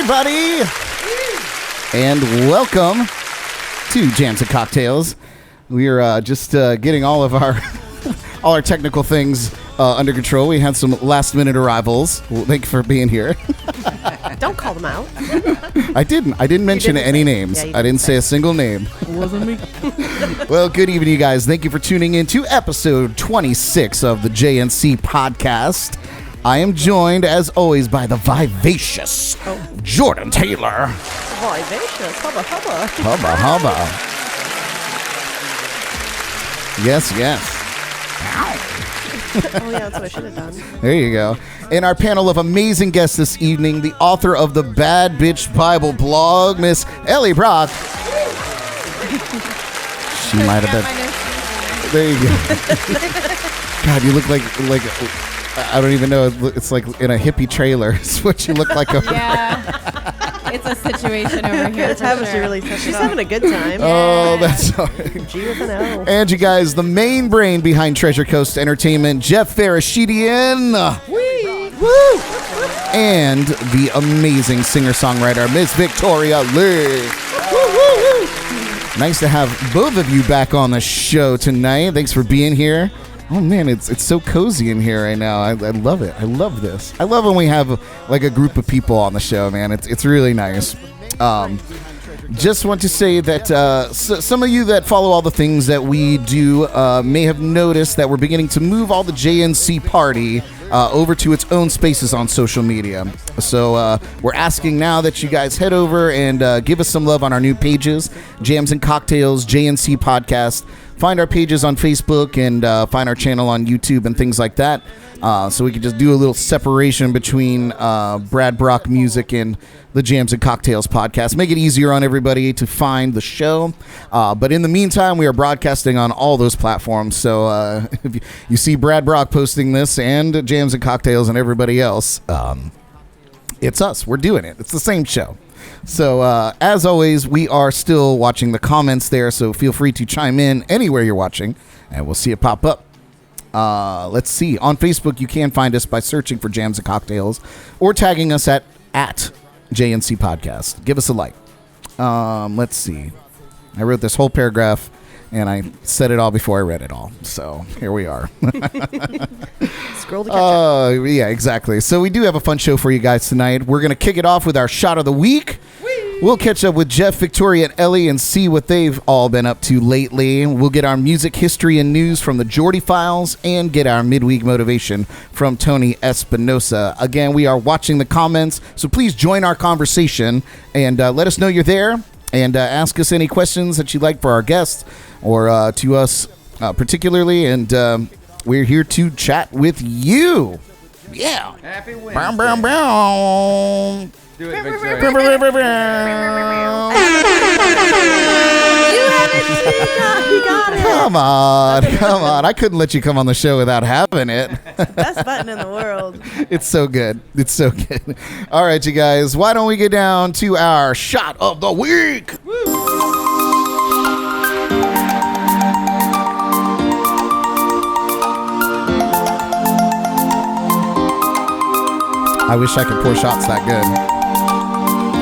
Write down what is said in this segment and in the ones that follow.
everybody, and welcome to Jams and Cocktails. We are just getting all of our all our technical things under control. We had some last-minute arrivals. Well, thank you for being here. Don't call them out. I didn't mention any names. I didn't say a single name. It wasn't me. Well, good evening, you guys. Thank you for tuning in to episode 26 of the JNC podcast. I am joined, as always, by the vivacious Jordan Taylor. Vivacious. Hubba, hubba. Hubba, hubba. Yes. Oh, yeah, that's what I should have done. There you go. In our panel of amazing guests this evening, the author of the Bad Bitch Bible blog, Miss Elly Brock. She might have been. There you go. God, you look like I don't even know. It's like in a hippie trailer. It's what you look like. Yeah. It's a situation over here. It's having sure. really She's having a good time. Oh, that's all right. G with an O. And you guys, the main brain behind Treasure Coast Entertainment, Jeff Fereshetian. Woo! And the amazing singer-songwriter, Miss Victoria Leigh. Nice to have both of you back on the show tonight. Thanks for being here. Oh man, it's so cozy in here right now. I love it. I love this. I love when we have like a group of people on the show, man. It's really nice. Just want to say that some of you that follow all the things that we do may have noticed that we're beginning to move all the JNC party over to its own spaces on social media. So we're asking now that you guys head over and give us some love on our new pages, Jams and Cocktails, JNC Podcast. Find our pages on Facebook and find our channel on YouTube and things like that. So we can just do a little separation between Brad Brock music and the Jams and Cocktails podcast. Make it easier on everybody to find the show. But in the meantime, we are broadcasting on all those platforms. So if you see Brad Brock posting this and Jams and Cocktails and everybody else, it's us. We're doing it. It's the same show. So, as always, we are still watching the comments there, so feel free to chime in anywhere you're watching, and we'll see it pop up. Let's see. On Facebook, you can find us by searching for Jams and Cocktails or tagging us at JNC Podcast. Give us a like. Let's see. I wrote this whole paragraph, and I said it all before I read it all. So, here we are. Scroll to catch up. Yeah, exactly. So we do have a fun show for you guys tonight. We're going to kick it off with our shot of the week. We'll catch up with Jeff, Victoria, and Elly and see what they've all been up to lately. We'll get our music history and news from the Geordie Files and get our midweek motivation from Tony Espinosa. Again, we are watching the comments, so please join our conversation and let us know you're there and ask us any questions that you'd like for our guests or to us particularly, and we're here to chat with you. Yeah. Happy Wednesday. Bow, bow, bow. Do it, Victoria. You got it. Come on. I couldn't let you come on the show without having it. Best button in the world. It's so good. All right, you guys, why don't we get down to our shot of the week? I wish I could pour shots that good.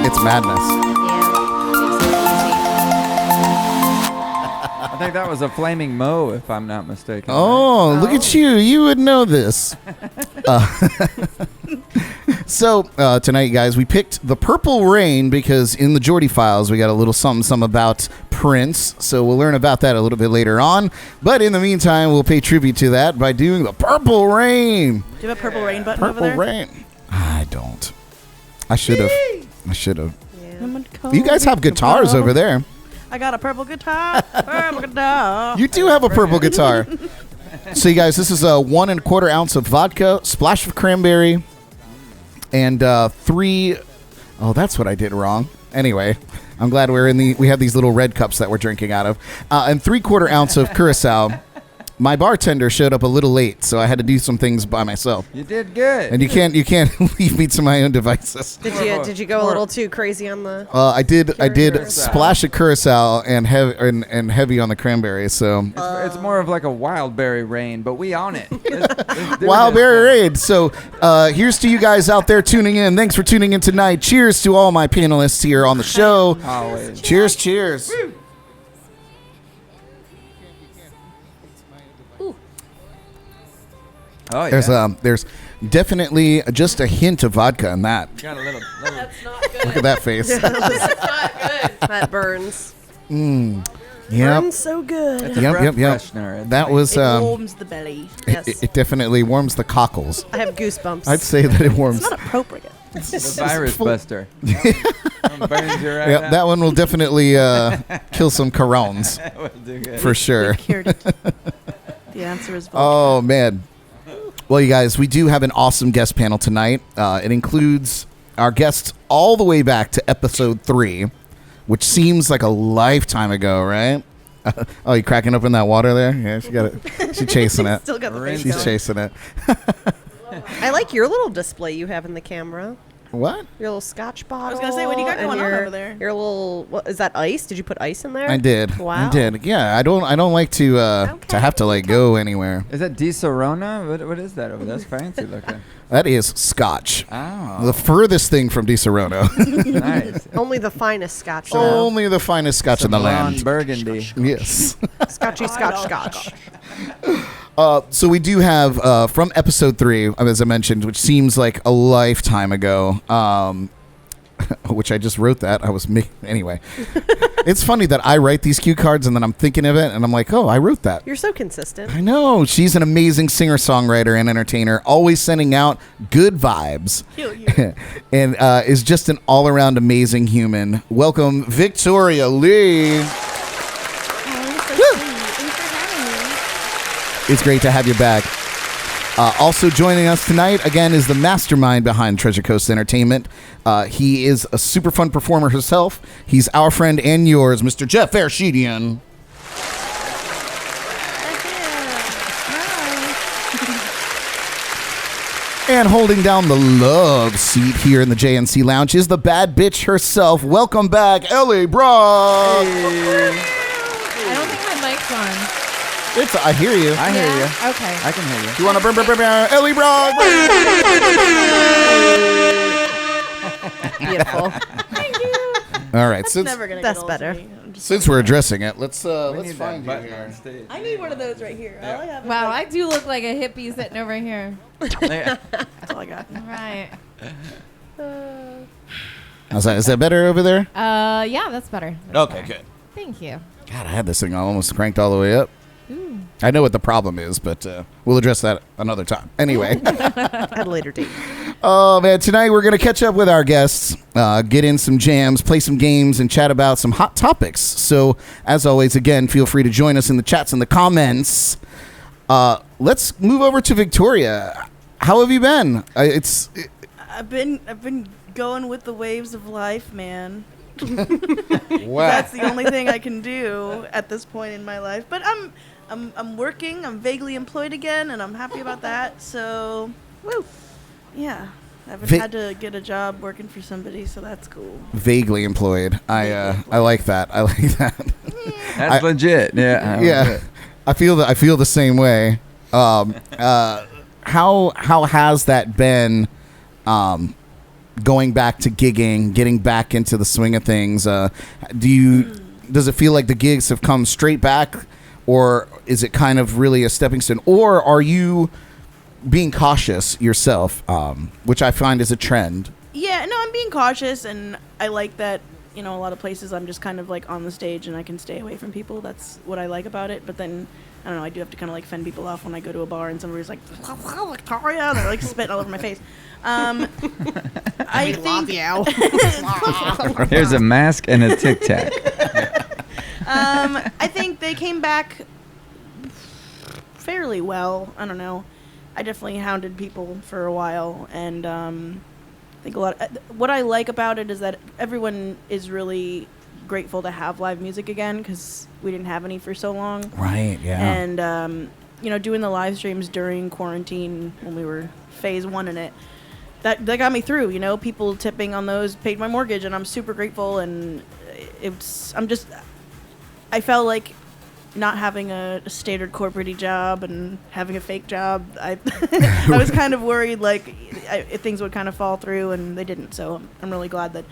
It's madness. I think that was a flaming Mo, if I'm not mistaken. Oh, look at you. You would know this. So, tonight, guys, we picked The Purple Rain because in the Geordie Files, we got a little something about Prince. So we'll learn about that a little bit later on. But in the meantime, we'll pay tribute to that by doing The Purple Rain. Do you have a Purple Rain button over there? Purple Rain. I don't. I should have. Yeah. You guys have guitars over there. I got a purple guitar. Purple guitar. You do have a purple guitar. So, you guys, this is a 1 1/4 ounce of vodka, splash of cranberry, and 3. Oh, that's what I did wrong. Anyway, I'm glad we have these little red cups that we're drinking out of, and 3/4 ounce of curacao. my bartender showed up a little late, so I had to do some things by myself. You did good. And you can't leave me to my own devices. Did you go a little too crazy on the? I did Curacao. splash of curacao and heavy on the cranberry. So It's more of like a wild berry rain, but we own it. Let's do Wild this. Berry Raid. So here's to you guys out there tuning in. Thanks for tuning in tonight. Cheers to all my panelists here on the show. Always. Cheers, cheers. Oh yeah. There's definitely just a hint of vodka in that. Got a little. That's not good. Look at that face. That's not good. That burns. Yep. Burns so good. It's a Yep, breath yep, yep. freshener. That was It warms the belly. Yes. it definitely warms the cockles. I have goosebumps. I'd say that it warms. It's not appropriate. the virus full- buster. Burns your right Yeah, out. that one will definitely kill some corones That would do good. for sure. Cured it. The answer is vodka. Oh man. Well, you guys, we do have an awesome guest panel tonight. It includes our guests all the way back to episode 3, which seems like a lifetime ago, right? Oh, you cracking up in that water there? Yeah, she got it. She's chasing it. Still got the Rinse face She's going. chasing it. I like your little display you have in the camera. What? Your little scotch bottle. gonna say, what do you got and going on your- over there? Your little, what is that, ice? Did you put ice in there? I did. Wow. I did. Yeah, I don't like to have to like go anywhere. Is that Di Sorona? What is that over there? That's fancy looking. That is scotch. Oh, The furthest thing from Di Serono. nice. Only the finest scotch. though. Only the finest scotch in the Blonde land. Burgundy. Yes. Scotchy scotch. So we do have from episode 3, as I mentioned, which seems like a lifetime ago. Which I just wrote that. Anyway. It's funny that I write these cue cards and then I'm thinking of it and I'm like, oh, I wrote that. You're so consistent. I know. She's an amazing singer-songwriter and entertainer, always sending out good vibes. And is just an all-around amazing human. Welcome, Victoria Leigh. It's great to have you back. Also joining us tonight, again, is the mastermind behind Treasure Coast Entertainment. He is a super fun performer himself. He's our friend and yours, Mr. Jeff Fereshetian. And holding down the love seat here in the JNC Lounge is the bad bitch herself. Welcome back, Elly Brock. I don't think my mic's on. I hear you. I hear you. Okay. I can hear you. You want to burn Elly Brock? Beautiful. All right, since Never gonna That's get old better. to me. I'm just- we're addressing it, let's We find need you that button here. on stage. I need one of those right here. All I have is Wow, like- I do look like a hippie sitting over here. Yeah. that's all I got. Right. Is that better over there? Yeah, that's better. That's Okay, better. good. Thank you. God, I had this thing almost cranked all the way up. Ooh. I know what the problem is, but we'll address that another time. Anyway. At a later date. Oh, man. Tonight we're going to catch up with our guests, get in some jams, play some games, and chat about some hot topics. So, as always, again, feel free to join us in the chats and the comments. Let's move over to Victoria. How have you been? I've been going with the waves of life, man. Wow. That's the only thing I can do at this point in my life. But I'm working. I'm vaguely employed again, and I'm happy about that. So, woo, yeah. I haven't had to get a job working for somebody, so that's cool. Vaguely employed. I like that. I like that. That's legit. Yeah. Yeah. I feel the same way. How has that been? Going back to gigging, getting back into the swing of things. Does it feel like the gigs have come straight back, or is it kind of really a stepping stone, or are you being cautious yourself, which I find is a trend? Yeah, no, I'm being cautious, and I like that. A lot of places I'm just kind of like on the stage and I can stay away from people. That's what I like about it. But then, I don't know, I do have to kind of like fend people off when I go to a bar and somebody's like, Victoria, and they're like spitting all over my face. I think. Here's a mask and a Tic Tac. I think they came back fairly well. I don't know. I definitely hounded people for a while, and I think what I like about it is that everyone is really grateful to have live music again, because we didn't have any for so long. Right. Yeah. And doing the live streams during quarantine when we were phase 1 in it, that got me through. People tipping on those paid my mortgage, and I'm super grateful. And I felt like not having a standard corporate job and having a fake job, I was kind of worried things would kind of fall through, and they didn't. So I'm really glad that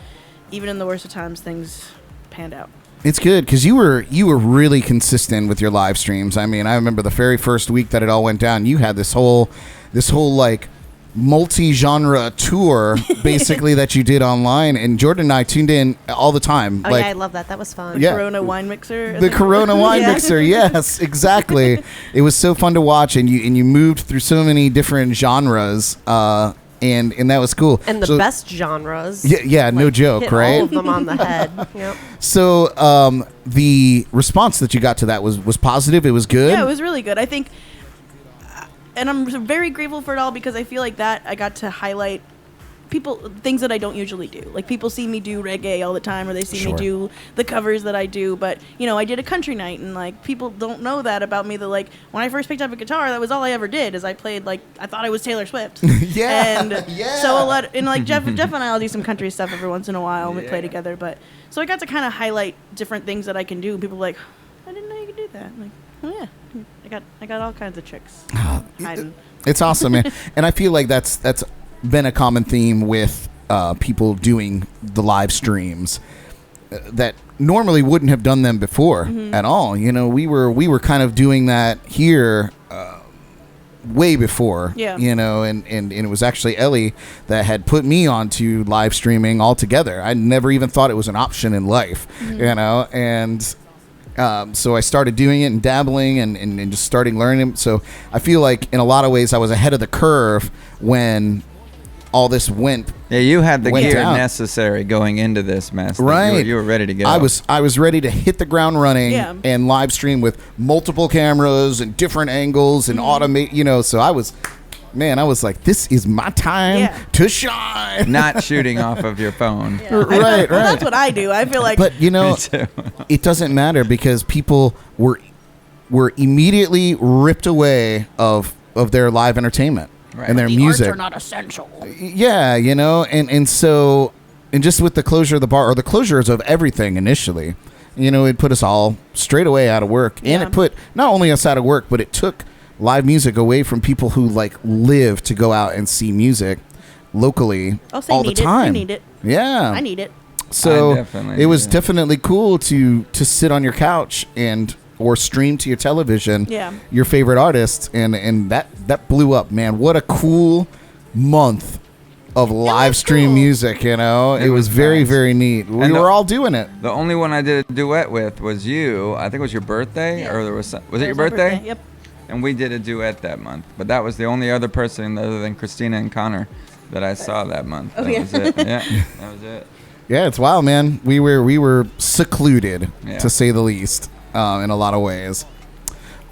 even in the worst of times, things panned out. It's good because you were really consistent with your live streams. I mean, I remember the very first week that it all went down. You had this whole like multi-genre tour basically that you did online, and Jordan and I tuned in all the time. Oh yeah, I love that. That was fun. Yeah. Corona wine mixer. The Corona wine mixer, yes, exactly. It was so fun to watch, and you moved through so many different genres, and that was cool. And the best genres. Yeah, no joke, hit right? all of them on the head. Yep. So the response that you got to that was positive. It was good. Yeah, it was really good. I think. And I'm very grateful for it all because I feel like that I got to highlight things that I don't usually do. Like, people see me do reggae all the time, or they see me do the covers that I do. But, I did a country night, and, people don't know that about me. That, when I first picked up a guitar, that was all I ever did, is I played, I thought I was Taylor Swift. Yeah. And so a lot, and, Jeff and I will do some country stuff every once in a while, and we play together. But, so I got to kind of highlight different things that I can do. People are like, I didn't know you could do that. I'm like, oh, yeah. I got all kinds of tricks. It's awesome, man. And I feel like that's been a common theme with people doing the live streams that normally wouldn't have done them before at all. We were kind of doing that here way before. Yeah. And it was actually Elly that had put me onto live streaming altogether. I never even thought it was an option in life. And so I started doing it and dabbling and just starting learning. So I feel like in a lot of ways I was ahead of the curve when all this went. Yeah, you had the gear down. Necessary going into this mess. Right. You were ready to go. I was ready to hit the ground running and live stream with multiple cameras and different angles and automate, so I was like, this is my time to shine. Not shooting off of your phone. Yeah. Right. Well, that's what I do. I feel like. But, it doesn't matter because people were immediately ripped away of their live entertainment and their music. Arts are not essential. Yeah, and so, and just with the closure of the bar, or the closures of everything initially, it put us all straight away out of work. And it put not only us out of work, but it took live music away from people who live to go out and see music locally all the time. I need it. Yeah, I need it. So it was definitely cool to sit on your couch or stream to your television your favorite artists, and that blew up, man. What a cool month of live stream music, It was very, very neat. We were all doing it. The only one I did a duet with was you. I think it was your birthday, or was it your birthday? Yep. And we did a duet that month. But that was the only other person other than Christina and Connor that I saw that month. That was it. Yeah, that was it. Yeah, it's wild, man. We were secluded, to say the least, in a lot of ways.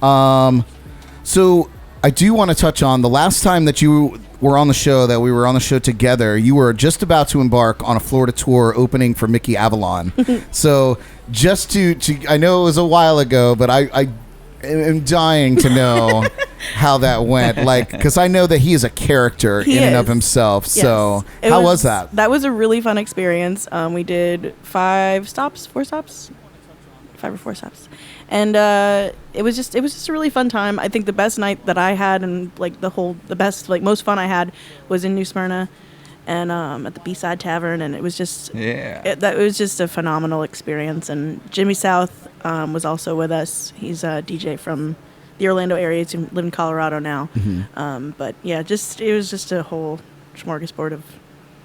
So I do want to touch on the last time that you were on the show, that we were on the show together. You were just about to embark on a Florida tour opening for Mickey Avalon. So just to I know it was a while ago, but I am dying to know how that went, because I know that he is a character and of himself. Yes. So how was that? That was a really fun experience. We did 4 stops, and it was just a really fun time. I think the best night that I had, and most fun I had, was in New Smyrna, and at the B-Side Tavern, and it was just it was just a phenomenal experience. And Jimmy South was also with us. He's a DJ from the Orlando area. He lives in Colorado now. But yeah, it was just a whole smorgasbord of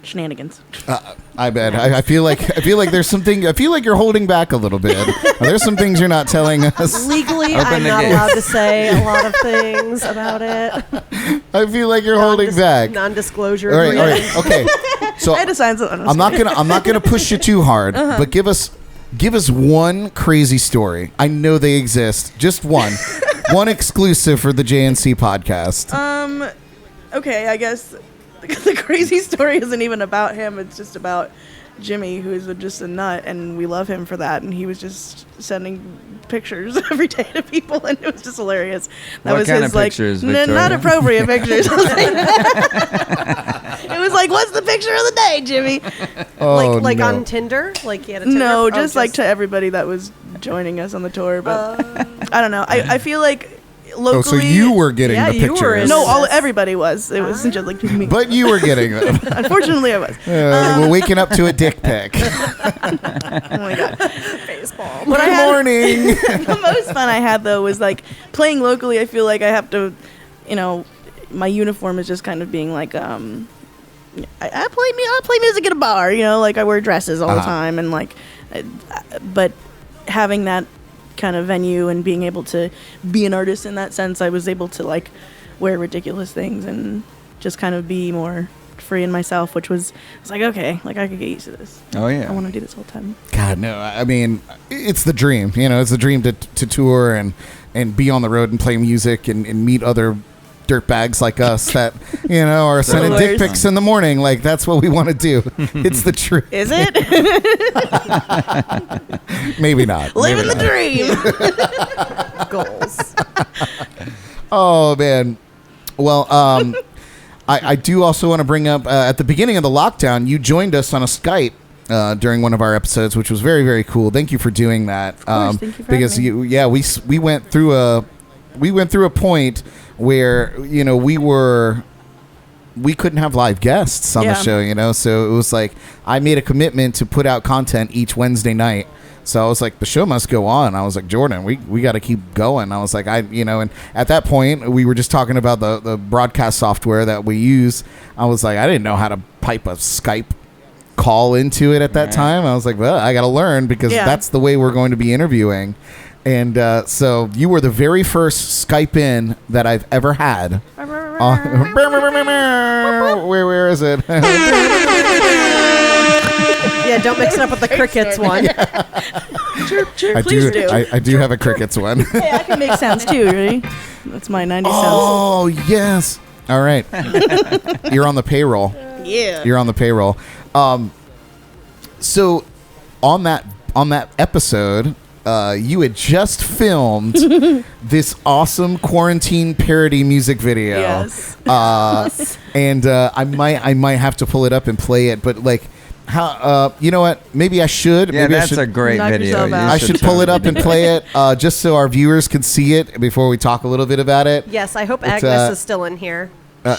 shenanigans. I bet. I feel like there's something. I feel like you're holding back a little bit. There's some things you're not telling us. Legally, I'm not allowed to say a lot of things about it. I feel like you're holding back. Non-disclosure. All right. Okay. So I had to sign something. I'm not gonna push you too hard, but give us one crazy story. I know they exist. Just one. One exclusive for the JNC podcast. Okay, I guess the crazy story isn't even about him. It's just about Jimmy, who is just a nut, and we love him for that. And he was just sending pictures every day to people, and it was just hilarious. That What was kind his of pictures, not Victoria? appropriate pictures. It was like, what's the picture of the day, Jimmy? Oh, like no. on Tinder? Like he had a Tinder? No, Oh, just like to everybody that was joining us on the tour. But I don't know. I feel like locally. Oh, so you were getting the you were pictures. in- No, everybody was. It wasn't just like me. But you were getting them. Unfortunately, I was. We're waking up to a dick pic. Oh my god. baseball. What I Good had- morning. The most fun I had though was like playing locally. I feel like I have to, my uniform is just kind of being like, I play music at a bar. Like I wear dresses all the time, and like, but having that kind of venue and being able to be an artist in that sense, I was able to like wear ridiculous things and just kind of be more free in myself, which was like, okay, like I could get used to this. Oh yeah. I want to do this all the time. God, no. I mean, it's the dream. It's the dream to tour and be on the road and play music and meet other dirtbags like us that, are sending dick pics in the morning. Like, that's what we want to do. It's the truth. Is it? Maybe not. Living the Maybe not. dream. Goals. Oh, man. Well, I do also want to bring up, at the beginning of the lockdown, you joined us on a Skype during one of our episodes, which was very, very cool. Thank you for doing that. Of course, thank you for because having we went through a point where we couldn't have live guests on the show, so it was like I made a commitment to put out content each Wednesday night. So I was like, the show must go on. I was like, Jordan, we got to keep going. I was like, and at that point we were just talking about the broadcast software that we use. I was like, I didn't know how to pipe a Skype call into it at that time. I was like, well, I got to learn because that's the way we're going to be interviewing. And so you were the very first Skype in that I've ever had. Where is it? Yeah, don't mix it up with the crickets one. Chirp, chirp, please do. I do have a crickets one. Hey, I can make sounds too, ready? That's my 90 cents. Oh, yes. All right. You're on the payroll. Yeah. You're on the payroll. So on that episode, you had just filmed this awesome quarantine parody music video. Yes. And I might have to pull it up and play it, but like how you know what? Maybe I should. Yeah, Maybe that's I should, a great Knock video. yourself out. I should pull it up and play it just so our viewers can see it before we talk a little bit about it. Yes, I hope It's, Agnes is still in here.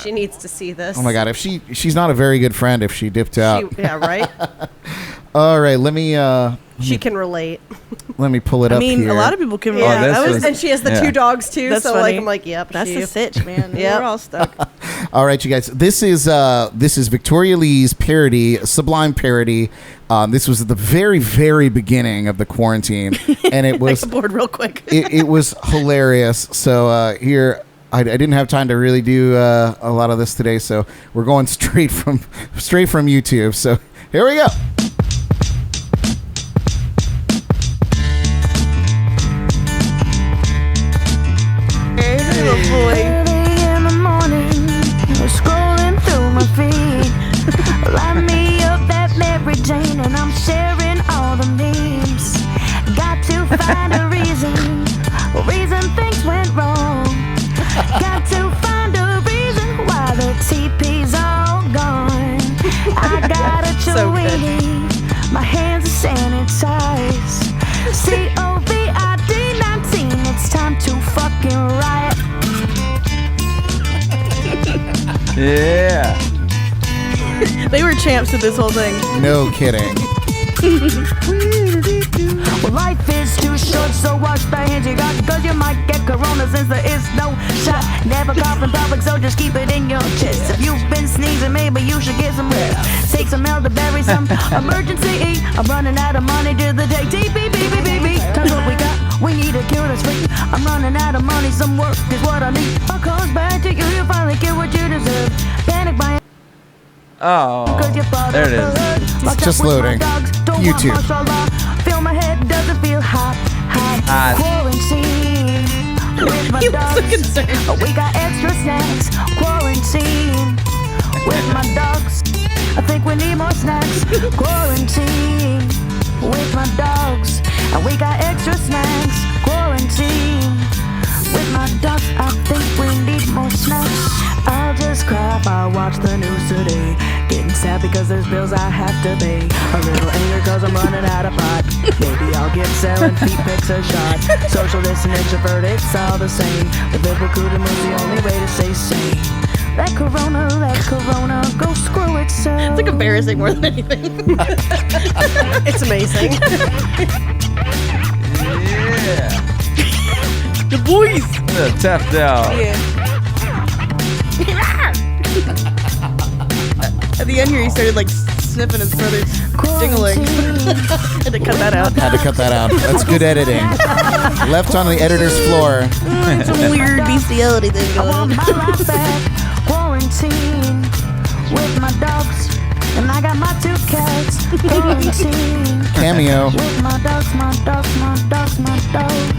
She needs to see this. Oh my God! If she's not a very good friend if she dipped out. Yeah, right? All right, let me She can relate. let me pull it I up mean, here. a lot of people can. Yeah, this that was was- and she has the Yeah. 2 dogs too, That's so funny. like I'm like, yep, That's she. the sitch, man. Yep. We're all stuck. All right, you guys. This is Victoria Leigh's parody, Sublime parody. This was at the very, very beginning of the quarantine, and it I was got bored real quick. it was hilarious. So here, I didn't have time to really do a lot of this today, so we're going straight from YouTube. So here we go. Boy. Early in the morning, scrolling through my feed. Light me up that Mary Jane, and I'm sharing all the memes. Got to find a reason things went wrong. Got to find a reason why the TP's all gone. I got a So good. Chewy, my hands are sanitized. COVID-19, it's time to fucking riot. Yeah. They were champs at this whole thing. No kidding. Well, life is too short, so wash the hands you got, cause you might get corona since there is no shot. Never cough in public, so just keep it in your chest. If you've been sneezing, maybe you should get some rest. Take some elderberry, some emergency. I'm running out of money to the day. TPPPPP, that's what we got. We need a cure that's free. I'm running out of money, some work is what I need. I'll call back to you, you finally get what you deserve. Panic buying. Oh, there it is. It's just loading. YouTube. Feel my head doesn't feel hot. Quarantine with my He was so dogs. concerned. We got extra snacks. Quarantine with my dogs. I think we need more snacks. Quarantine with my dogs, and we got extra snacks. Quarantine with my dogs, I think we need more snacks. I'll just cry if I watch the news today. Getting sad because there's bills I have to pay. A little anger cause I'm running out of pot. Maybe I'll give selling feet pics a shot. Socialist and introvert, it's all the same. The Biblical move's the only way to stay sane. Let Corona, go screw itself. It's like embarrassing more than anything. It's amazing. Yeah. The boys. The tough dog. Yeah. At the end here, he started like sniffing his brother's dingling. Had to cut that out. Had to cut that out. That's good editing. Left on the editor's floor. Some weird bestiality thing I going want on. my life back. Quarantine with my dogs, and I got my 2 cats. Quarantine Cameo. with my dogs, my dogs, my dogs, my dogs.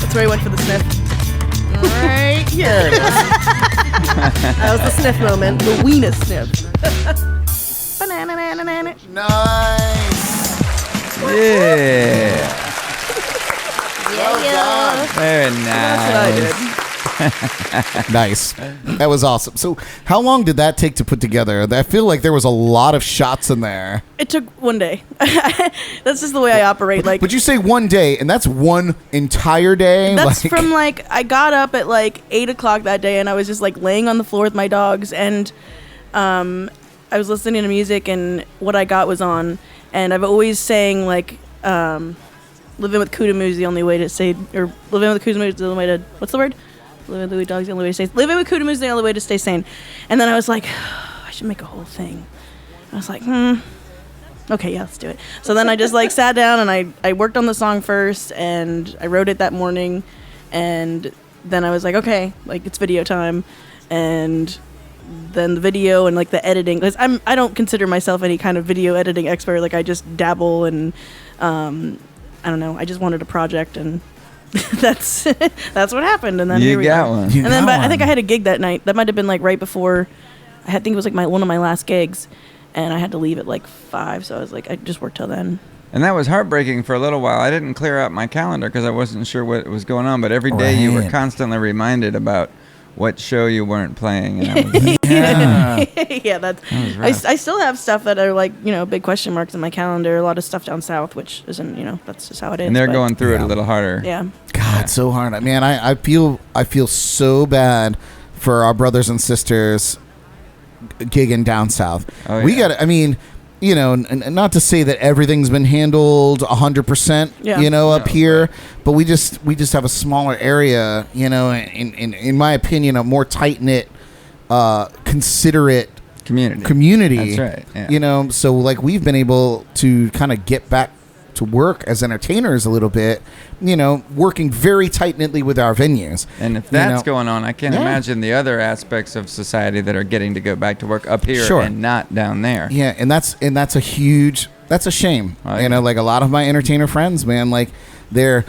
That's where he went for the sniff. Right here. There it is. That was the sniff moment. The weenus sniff. Nice. Yeah. Yeah. Very nice. That's what I did. Nice. That was awesome. So how long did that take to put together? I feel like there was a lot of shots in there. It took one day. That's just the way I operate. Like, But you say one day, and that's one entire day? that's Like- from like I got up at like 8 o'clock that day, and I was just like laying on the floor with my dogs, and I was listening to music, and What I Got was on, and I've always sang like living with Kudamu is the only way to say, or living with Kudamu is the only way to, what's the word? Living with dogs is the only way to stay. Living with Kudamu is the only way to stay sane. And then I was like, I should make a whole thing. I was like, okay, yeah, let's do it. So then I just like sat down and I worked on the song first, and I wrote it that morning, and then I was like, okay, like it's video time, and then the video and like the editing, because I don't consider myself any kind of video editing expert. Like I just dabble, and I don't know. I just wanted a project, and that's what happened. And then You here we got go. one. You And then, got but I think I one. had a gig that night. That might have been like right before. I think it was like one of my last gigs, and I had to leave at like 5. So I was like, I just worked till then. And that was heartbreaking for a little while. I didn't clear out my calendar because I wasn't sure what was going on. But every day you were Right. constantly reminded about what show you weren't playing. And I was like, Yeah. Yeah, that's. was rough. I still have stuff that are like big question marks in my calendar. A lot of stuff down south, which isn't that's just how it is. and they're but, going through it Yeah. a little harder. Yeah. God, so hard. Man, I feel so bad for our brothers and sisters gigging down south. Oh, We yeah. got, I mean, and not to say that everything's been handled 100%, Yeah. up No, here, but we just have a smaller area, in my opinion, a more tight-knit, considerate community. That's right. Yeah. So like we've been able to kind of get back to work as entertainers a little bit, working very tight-knitly with our venues. And if that's know. going on, I can't Yeah. imagine the other aspects of society that are getting to go back to work up here Sure. and not down there. Yeah, and that's a shame. Oh, yeah. Like a lot of my entertainer friends, man, like they're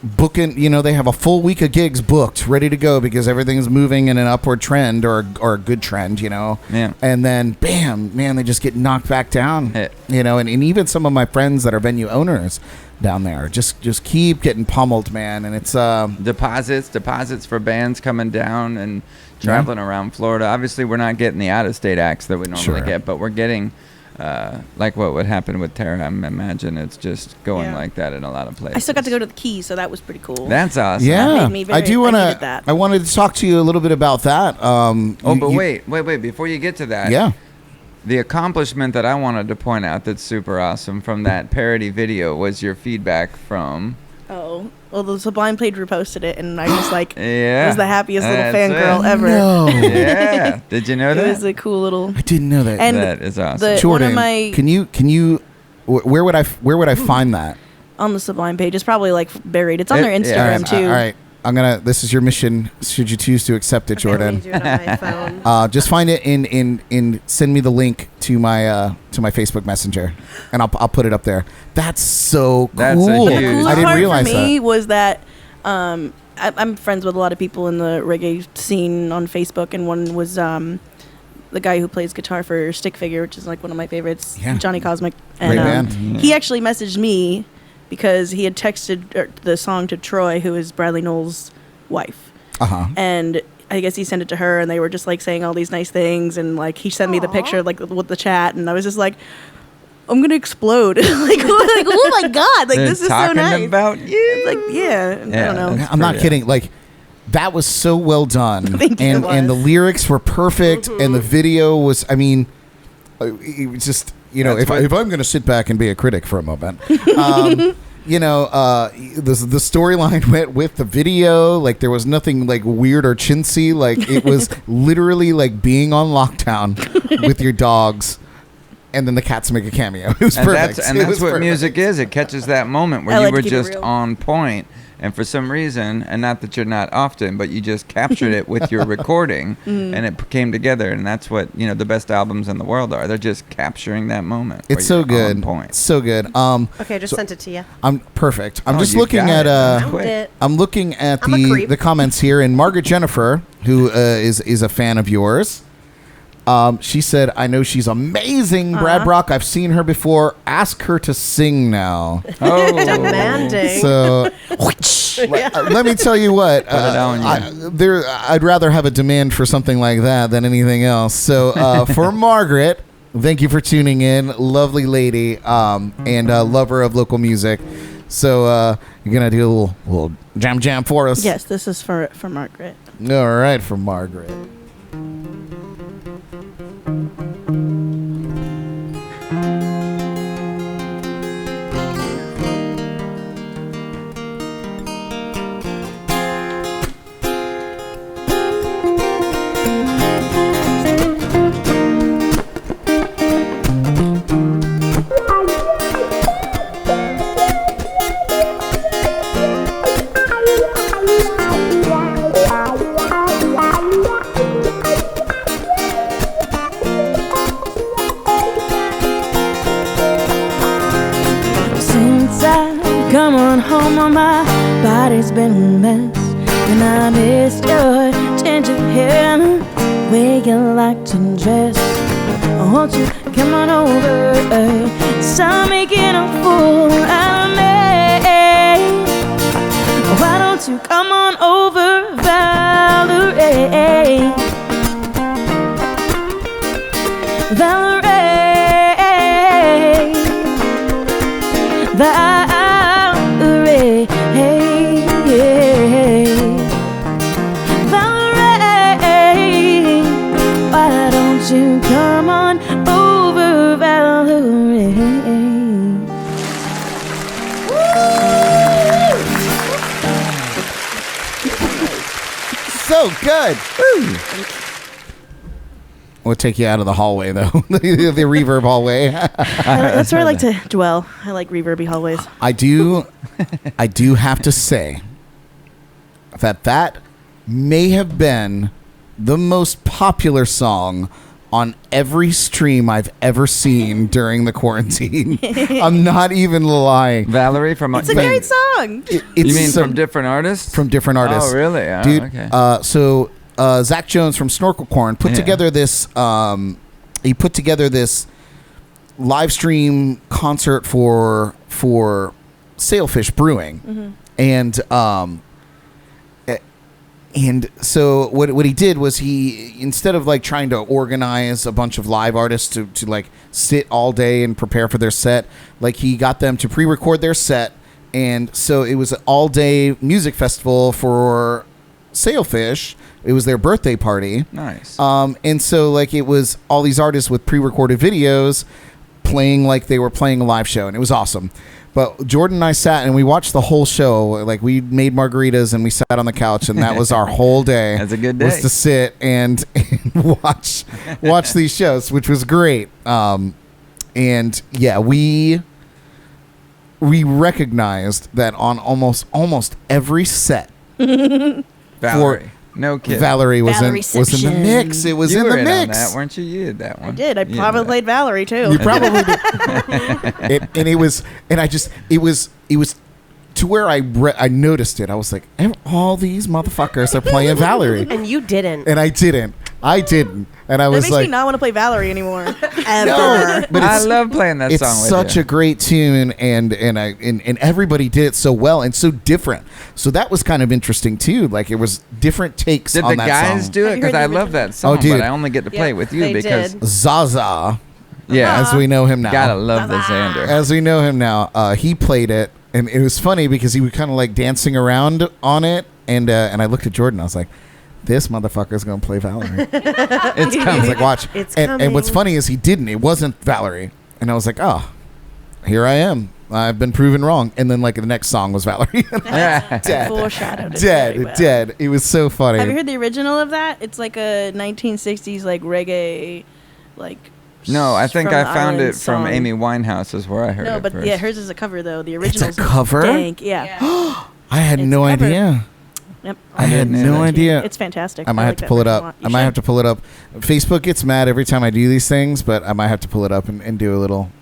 booking, they have a full week of gigs booked, ready to go because everything's moving in an upward trend or a good trend, Yeah. And then bam, man, they just get knocked back down. Yeah. And even some of my friends that are venue owners down there just keep getting pummeled, man, and it's Deposits for bands coming down and traveling around Florida. Obviously, we're not getting the out-of-state acts that we normally Sure. get, but we're getting like what would happen with Tara. I imagine it's just going Yeah. like that in a lot of places. I still got to go to the Keys, so that was pretty cool. That's awesome. yeah. made me very- I do I want needed to. that. I wanted to talk to you a little bit about that. Wait. Before you get to that, Yeah. the accomplishment that I wanted to point out that's super awesome from that parody video was your feedback from. Oh, well, the Sublime page reposted it, and I just like Yeah. was the happiest little That's fangirl it. ever. No, Yeah. Did you know It that? was a cool little. I didn't know that. And That is awesome. the- Jordan, one of my- can you where would I find that? On the Sublime page, it's probably like buried. It's on their Yeah, Instagram all too. right. This is your mission. Should you choose to accept it, Let me Jordan? do it on my phone. Just find it in send me the link to my Facebook Messenger, and I'll put it up there. That's so cool. That's a The huge- coolest I didn't part realize for me that. was that I'm friends with a lot of people in the reggae scene on Facebook, and one was the guy who plays guitar for Stick Figure, which is like one of my favorites, Yeah. Johnny Cosmic. Great And band. he actually messaged me because he had texted the song to Troy, who is Bradley Knowles' wife. Uh-huh. And I guess he sent it to her, and they were just like saying all these nice things, and like he sent me the picture like with the chat, and I was just like, I'm gonna explode. like oh my god, like They're this is so talking nice. about you. Like yeah, I don't know. that's I'm not pretty- kidding. Like, that was so well done. Thank you. and It and the was. lyrics were perfect, and the video was. I mean, it was just That's why- if I'm going to sit back and be a critic for a moment, the storyline went with the video. Like, there was nothing like weird or chintzy. Like, it was literally like being on lockdown with your dogs. And then the cats make a cameo. It was And perfect. that's It was what perfect. music is. It catches that moment I where you like were to keep it just real. on point, and for some reason, and not that you're not often, but you just captured it with your recording, Mm-hmm. and it came together. And that's what the best albums in the world are. They're just capturing that moment. It's so where you're good. On point. So good. Okay, I just sent it to you. I'm perfect. I'm Oh, just you looking got at it. Found quick. it. I'm looking at I'm a the creep. comments here, and Margaret Jennifer, who is a fan of yours, she said, "I know she's amazing, Brad Brock. I've seen her before. Ask her to sing now." Oh, Demanding. So, let me tell you what. Put it on you. I'd rather have a demand for something like that than anything else. So, for Margaret, thank you for tuning in, lovely lady, and lover of local music. So, you're gonna do a little jam for us. Yes, this is for Margaret. All right, for Margaret. Since I've come on home, my body's been a mess, and I missed your ginger hair, and the way you like to dress. Won't you come on over? Stop making a fool out of me. Why don't you come on over, Valerie? Valerie. Valerie, hey, hey. Valerie, why don't you come on over, Valerie? So good. We'll take you out of the hallway, though. the reverb hallway. That's where I like to dwell. I like reverby hallways. I do have to say that may have been the most popular song on every stream I've ever seen during the quarantine. I'm not even lying. Valerie from. It's a great song. It's You mean some- from different artists? from different artists? Oh, really? Oh, Dude, okay. so Zach Jones from Snorkelcorn put Yeah. together this. He put together this live stream concert for Sailfish Brewing, and so what he did was he, instead of like trying to organize a bunch of live artists to like sit all day and prepare for their set, like he got them to pre-record their set, and so it was an all-day music festival for Sailfish. It was their birthday party. Nice. And so like it was all these artists with pre-recorded videos playing like they were playing a live show, and it was awesome. But Jordan and I sat and we watched the whole show. Like, we made margaritas and we sat on the couch, and that was our whole day. That's a good Was day. to sit and watch these shows, which was great. And yeah, we recognized that on almost every set, Valerie. No kidding. Valerie was Valerie in the mix. It was you in were the in on mix. that, weren't you? You did that one. I did. I You probably did played Valerie too. You probably did. It was to where I noticed it. I was like, all these motherfuckers are playing Valerie, And you didn't. and I didn't. I didn't, and I That was makes like, me not want to play Valerie anymore. no, but I it's, love playing that it's song with such you. a great tune, and everybody did it so well and so different. So that was kind of interesting too. Like it was different takes Did on the that guys song. do it? Have you Because heard I the love that original? song, Oh, dude. but I only get to play it with you they because did. Zaza, yeah, as we know him now. gotta love the Xander. As we know him now, he played it, and it was funny because he was kind of like dancing around on it, and I looked at Jordan. I was like, "This motherfucker's gonna play Valerie." It's I coming. was like, "Watch!" It's and what's coming. funny is he didn't. It wasn't Valerie, and I was like, "Oh, here I am. I've been proven wrong." And then like the next song was Valerie. Dead. Foreshadowed it very Dead. well. Dead. It was so funny. Have you heard the original of that? It's like a 1960s like reggae, like. No, I think from I the found it island from song. Amy Winehouse is where I heard No, it but first. yeah, hers is a cover though. The original a cover? Dank. Yeah. I had It's no covered. idea. Yep. I had didn't no either. idea. It's fantastic. I might have to pull it up. I might have to pull it up. Facebook gets mad every time I do these things, but I might have to pull it up and do a little.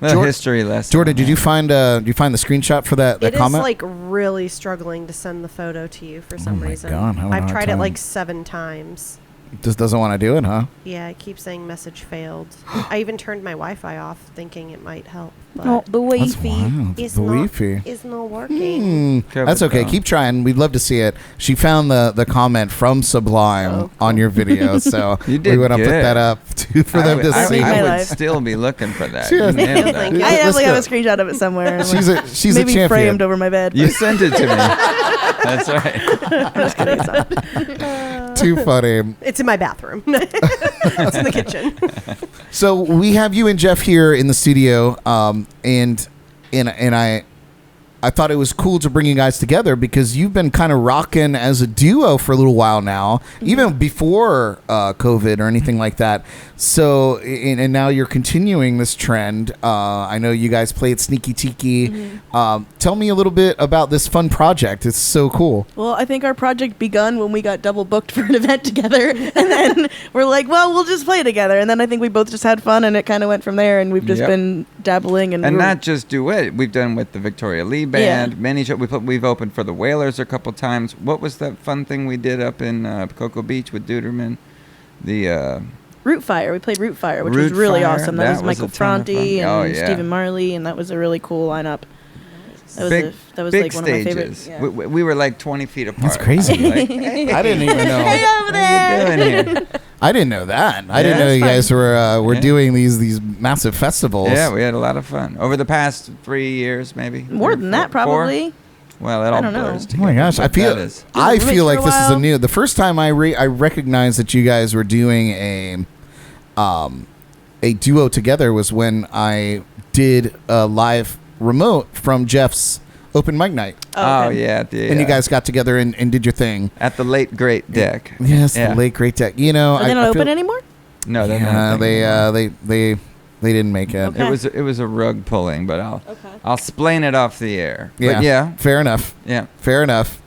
A history lesson. Jordan, did you find the screenshot for that It is comment? like really struggling to send the photo to you for some my reason. God, I don't I've have tried it time. like 7 times. Just doesn't want to do it, huh? Yeah, it keeps saying message failed. I even turned my Wi-Fi off, thinking it might help, but Oh, the That's wavy. wild. it's The not. Wi-Fi. It's not working. That's okay. Keep trying. We'd love to see it. She found the comment from Sublime on your video, so You did we want to put good. that up for them to I see. my would life. still be looking for that. Yeah. You nailed that. Thank you. I definitely have a Let's screenshot of it somewhere. She's a maybe champion. framed over my bed. You sent it to me. That's right. I'm just kidding. It's not. Too funny. It's in my bathroom. It's in the kitchen. So we have you and Jeff here in the studio, and I thought it was cool to bring you guys together because you've been kind of rocking as a duo for a little while now, even before COVID or anything like that. So, and now you're continuing this trend. I know you guys play at Sneaky Tiki. Tell me a little bit about this fun project. It's so cool. Well, I think our project begun when we got double booked for an event together, and then we're like, well, we'll just play together. And then I think we both just had fun, and it kind of went from there. And we've just Yep. been dabbling and not just duet. We've done with the Victoria Leigh band. Yeah. Many shows. We've opened for the Whalers a couple times. What was that fun thing we did up in Cocoa Beach with Duderman? The Root Fire. We played Root Fire, which Root was really Fire, awesome. that That was was Michael a ton of fun. Franti and Oh, yeah. Stephen Marley, and that was a really cool lineup. That was big, that was big like one stages. of my favorites. Yeah. We were like 20 feet apart. That's crazy. I was like, hey, I didn't even know. Hey, over what are you there! doing here? I didn't know that. I Yeah, didn't know it's you fun. guys were Yeah. doing these massive festivals. Yeah, we had a lot of fun over the past 3 years, maybe More than that, Four? probably. Well, it all don't know. blurs Oh together. my gosh, I but feel that is- I Roommates feel for like a this is a while. new. The first time I recognized that you guys were doing a duo together was when I did a live remote from Jeff's open mic night, Oh Okay. yeah, and you guys got together and did your thing. at the late great deck. Yes, Yeah. the late great deck. You know, Are they not I open feel, anymore? No, they're Yeah, not. they didn't make it. Okay. It was a rug pulling, but I'll explain it off the air. Yeah, But yeah, fair enough. yeah. Fair enough.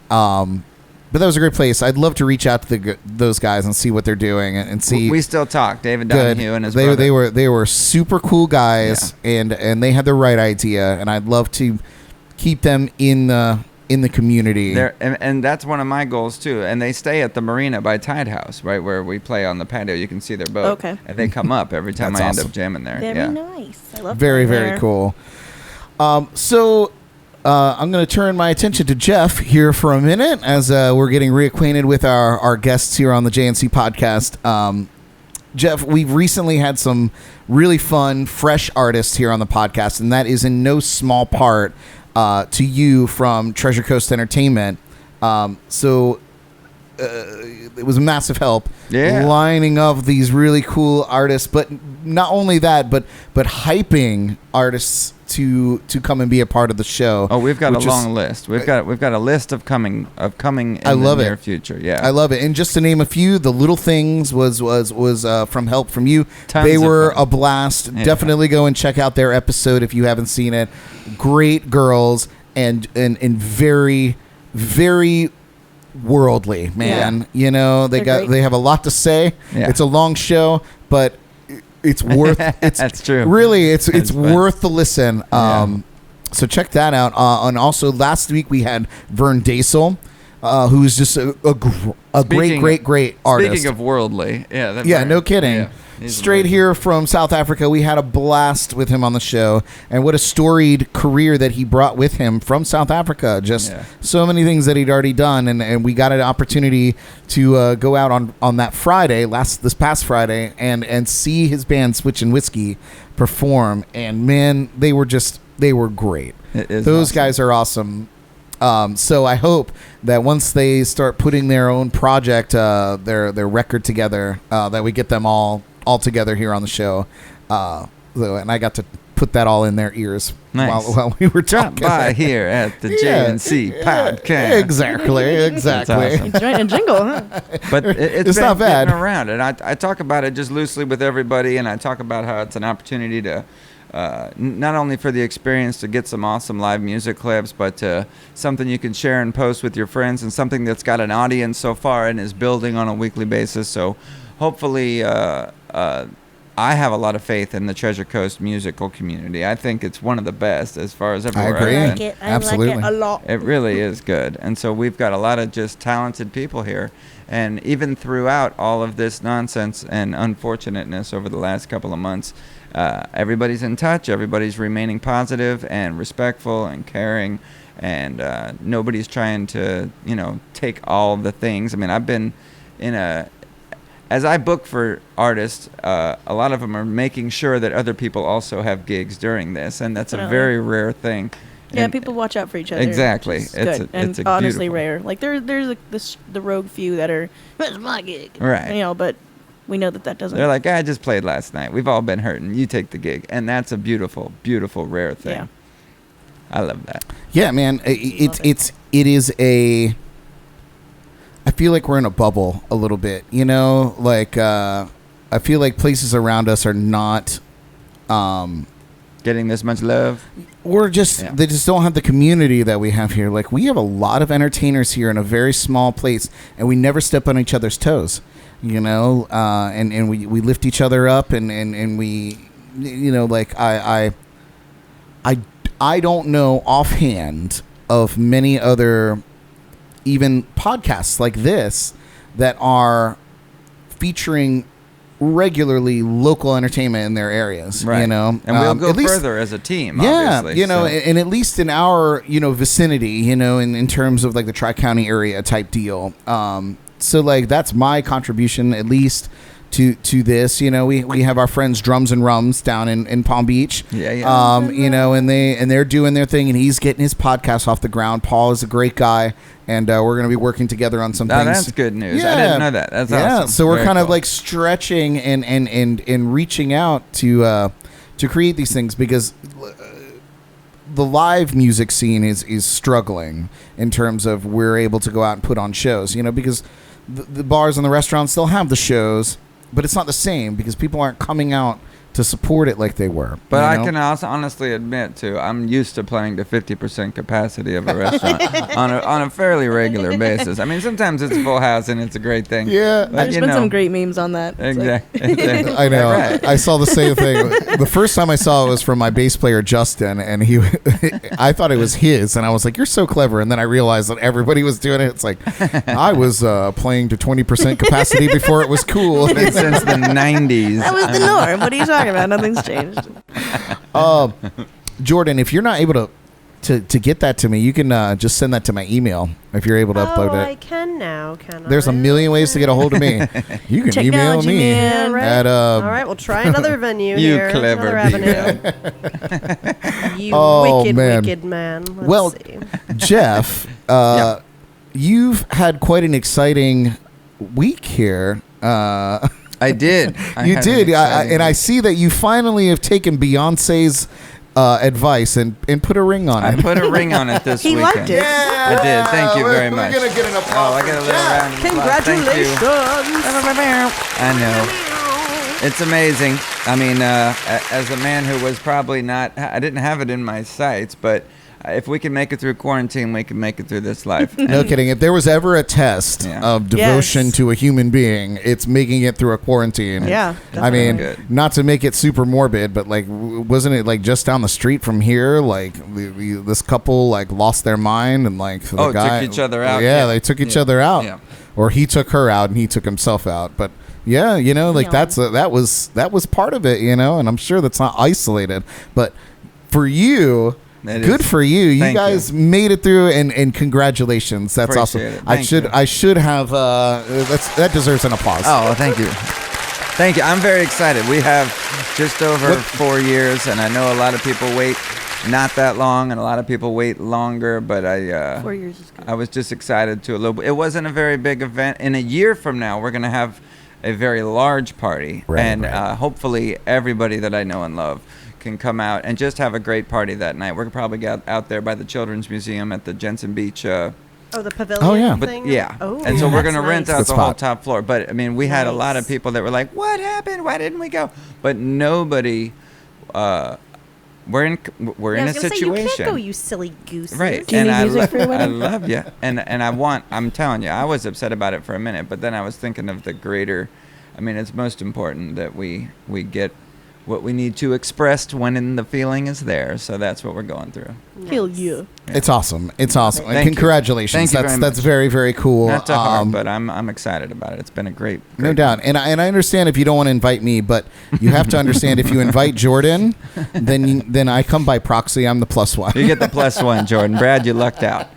But that was a great place. I'd love to reach out to those guys and see what they're doing and see. We still talk. David Good. Donahue and his They brother. they were super cool guys, and they had the right idea, and I'd love to keep them in the community. And that's one of my goals too. And they stay at the marina by Tide House, right where we play on the patio. You can see their boat. Okay. And they come up every time That's I awesome. end up jamming there. Very yeah. nice. I love Very playing very there. cool. So I'm going to turn my attention to Jeff here for a minute as we're getting reacquainted with our guests here on the JNC podcast. Jeff, we've recently had some really fun, fresh artists here on the podcast, and that is in no small part to you from Treasure Coast Entertainment. It was a massive help lining up these really cool artists, but not only that, but hyping artists to come and be a part of the show. Oh, we've got a which is- long list. We've got a list of coming in I love the it. near future. Yeah. I love it. And just to name a few, The Little Things was from help from you. Tons They of were fun. a blast. Yeah. Definitely go and check out their episode if you haven't seen it. Great girls and very, very worldly, man. You know, They're great. they have a lot to say. Yeah. It's a long show, but it's worth it's That's true. Really, it's That's fun. worth the listen. Yeah. So check that out. And also last week we had Vern Dasel. who's just a great artist. Speaking of worldly, No kidding. Yeah, Straight amazing. here from South Africa, we had a blast with him on the show, and what a storied career that he brought with him from South Africa. Just so many things that he'd already done, and we got an opportunity to go out on that Friday, this past Friday, and see his band Switch and Whiskey perform, and man, they were great. Those awesome. guys are awesome. So I hope that once they start putting their own project, their record together, that we get them all together here on the show. And I got to put that all in their ears while we were talking. Drop by here at the JNC podcast. Exactly. That's awesome. Join a jingle, huh? But it's been not bad. getting around, and I talk about it just loosely with everybody, and I talk about how it's an opportunity to not only for the experience to get some awesome live music clips, but something you can share and post with your friends, and something that's got an audience so far and is building on a weekly basis. So hopefully I have a lot of faith in the Treasure Coast musical community. I think it's one of the best as far as everywhere. I agree. I've been. Absolutely. I like it a lot. It really is good. And so we've got a lot of just talented people here. And even throughout all of this nonsense and unfortunateness over the last couple of months, everybody's in touch. Everybody's remaining positive and respectful and caring. And nobody's trying to, take all the things. I mean, I've been as I book for artists, a lot of them are making sure that other people also have gigs during this. And that's a very rare thing. Yeah, And people watch out for each other. Exactly. It's It's good. a honestly beautiful- rare. Like there's the rogue few that are, it's my gig. Right. But we know that doesn't. They're like, I just played last night. We've all been hurting. You take the gig. And that's a beautiful, beautiful, rare thing. Yeah. I love that. Yeah, man. It is a. I feel like we're in a bubble a little bit. Like I feel like places around us are not. Getting this much love. They just don't have the community that we have here. Like we have a lot of entertainers here in a very small place, and we never step on each other's toes. And we lift each other up, and we, like I don't know offhand of many other even podcasts like this that are featuring regularly local entertainment in their areas, Right. And we'll go at least, further as a team, yeah, obviously. and at least in our, vicinity, in terms of like the Tri-County area type deal. So like that's my contribution, at least to this. We have our friends Drums and Rums down in Palm Beach. Yeah. And they're doing their thing, and he's getting his podcast off the ground. Paul is a great guy, and we're going to be working together on some things. That's good news. Yeah. I didn't know that. That's awesome. So we're Very kind of cool. like stretching and reaching out to create these things, because the live music scene is struggling in terms of we're able to go out and put on shows, because the bars and the restaurants still have the shows, but it's not the same because people aren't coming out to support it like they were. But I can also honestly admit, too, I'm used to playing to 50% capacity of a restaurant on a fairly regular basis. I mean, sometimes it's full house and it's a great thing. Yeah. But, There's been some great memes on that. It's like- Exactly. I know. Right. I saw the same thing. The first time I saw it was from my bass player Justin, and I thought it was his, and I was like, "You're so clever." And then I realized that everybody was doing it. It's like I was playing to 20% capacity before it was cool. Since the 90s. That was the norm. What are you talking about? Nothing's changed. Jordan, if you're not able to get that to me, you can just send that to my email if you're able to upload I it. can now, can I? There's a million ways to get a hold of me. You can email Technology, me man. Right. at All right, we'll try another venue You here. clever Another avenue. You Oh, wicked, man. wicked man. Let's Well, see. Jeff, Yeah. you've had quite an exciting week here. I did. You did, and I see that you finally have taken Beyonce's advice and put a ring on I it. put a ring on it this He weekend. liked it. I did. Thank you very much. We're gonna get an applause. Oh, I got a little round of applause. Congratulations. Thank you. I know. It's amazing. I mean, as a man who was probably not, I didn't have it in my sights, but if we can make it through quarantine, we can make it through this life. No kidding. If there was ever a test of devotion Yes. to a human being, it's making it through a quarantine. Yeah, I mean, Good. not to make it super morbid, but like, wasn't it like just down the street from here? Like, this couple like lost their mind and like the guy took each other out. Yeah, they took each other out, Yeah. or he took her out and he took himself out. But yeah, you know, like Yeah. that was part of it, you know, and I'm sure that's not isolated, but for you. It Good is. for you. You Thank guys you. made it through, and congratulations. That's awesome. Appreciate it. I Thank should you. I should have that deserves an applause. Oh, thank you. Thank you. I'm very excited. We have just over 4 years, and I know a lot of people wait not that long, and a lot of people wait longer, but 4 years is good. I was just excited to a little bit. It wasn't a very big event. In a year from now, we're going to have a very large party, Right, and right. Hopefully everybody that I know and love can come out and just have a great party that night. We're probably out there by the Children's Museum at the Jensen Beach. Oh, the pavilion Oh, yeah. But thing? yeah, Oh, and so we're that's gonna rent nice. out Good the whole spot. top floor. But I mean, we had a lot of Nice. people that were like, "What happened? Why didn't we go?" But nobody. We're in Yeah, I a was gonna say, situation. you can't go, you silly goose. Right, Do you and need I, music for your I wedding? love you, and I'm telling you, I was upset about it for a minute, but then I was thinking of the greater. I mean, it's most important that we get what we need to expressed when the feeling is there. So that's what we're going through. Hell yeah. It's awesome. It's awesome. And Thank you. congratulations. Thank you that's very that's much. very, very cool. Not too hard, but I'm excited about it. It's been a great no doubt. And I understand if you don't want to invite me, but you have to understand if you invite Jordan, then I come by proxy. I'm the plus one. You get the +1, Jordan. Brad, you lucked out.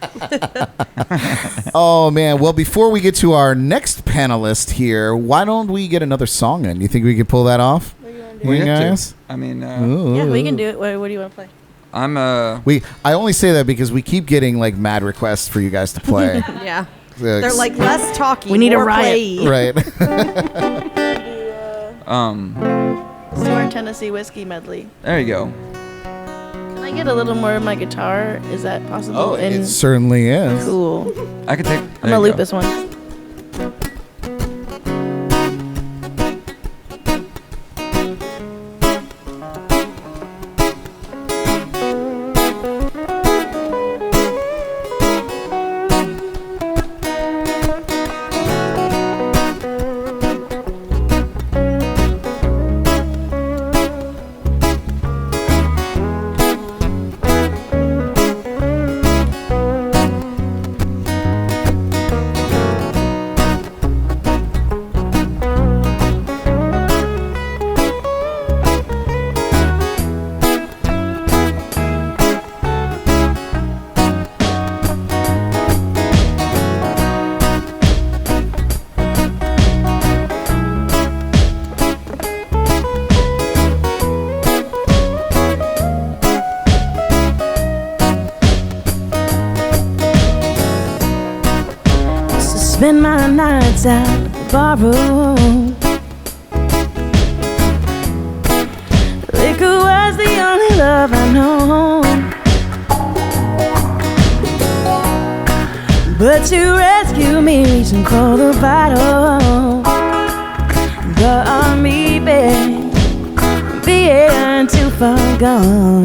Oh man. Well, before we get to our next panelist here, why don't we get another song in? You think we could pull that off? We You get to. guys? I mean, Yeah, we can do it. What do you want to play? I'm I only say that because we keep getting like mad requests for you guys to play. Yeah. They're like, less talking, We need a more riot. play. Right. Sour Tennessee Whiskey Medley. There you go. Can I get a little more of my guitar? Is that possible? Oh, it certainly is. Cool. I could take. I'm gonna loop this one. Spend my nights out at the barroom. Liquor was the only love I know. But to rescue me, reaching for the bottle. Got me, babe, being too far gone.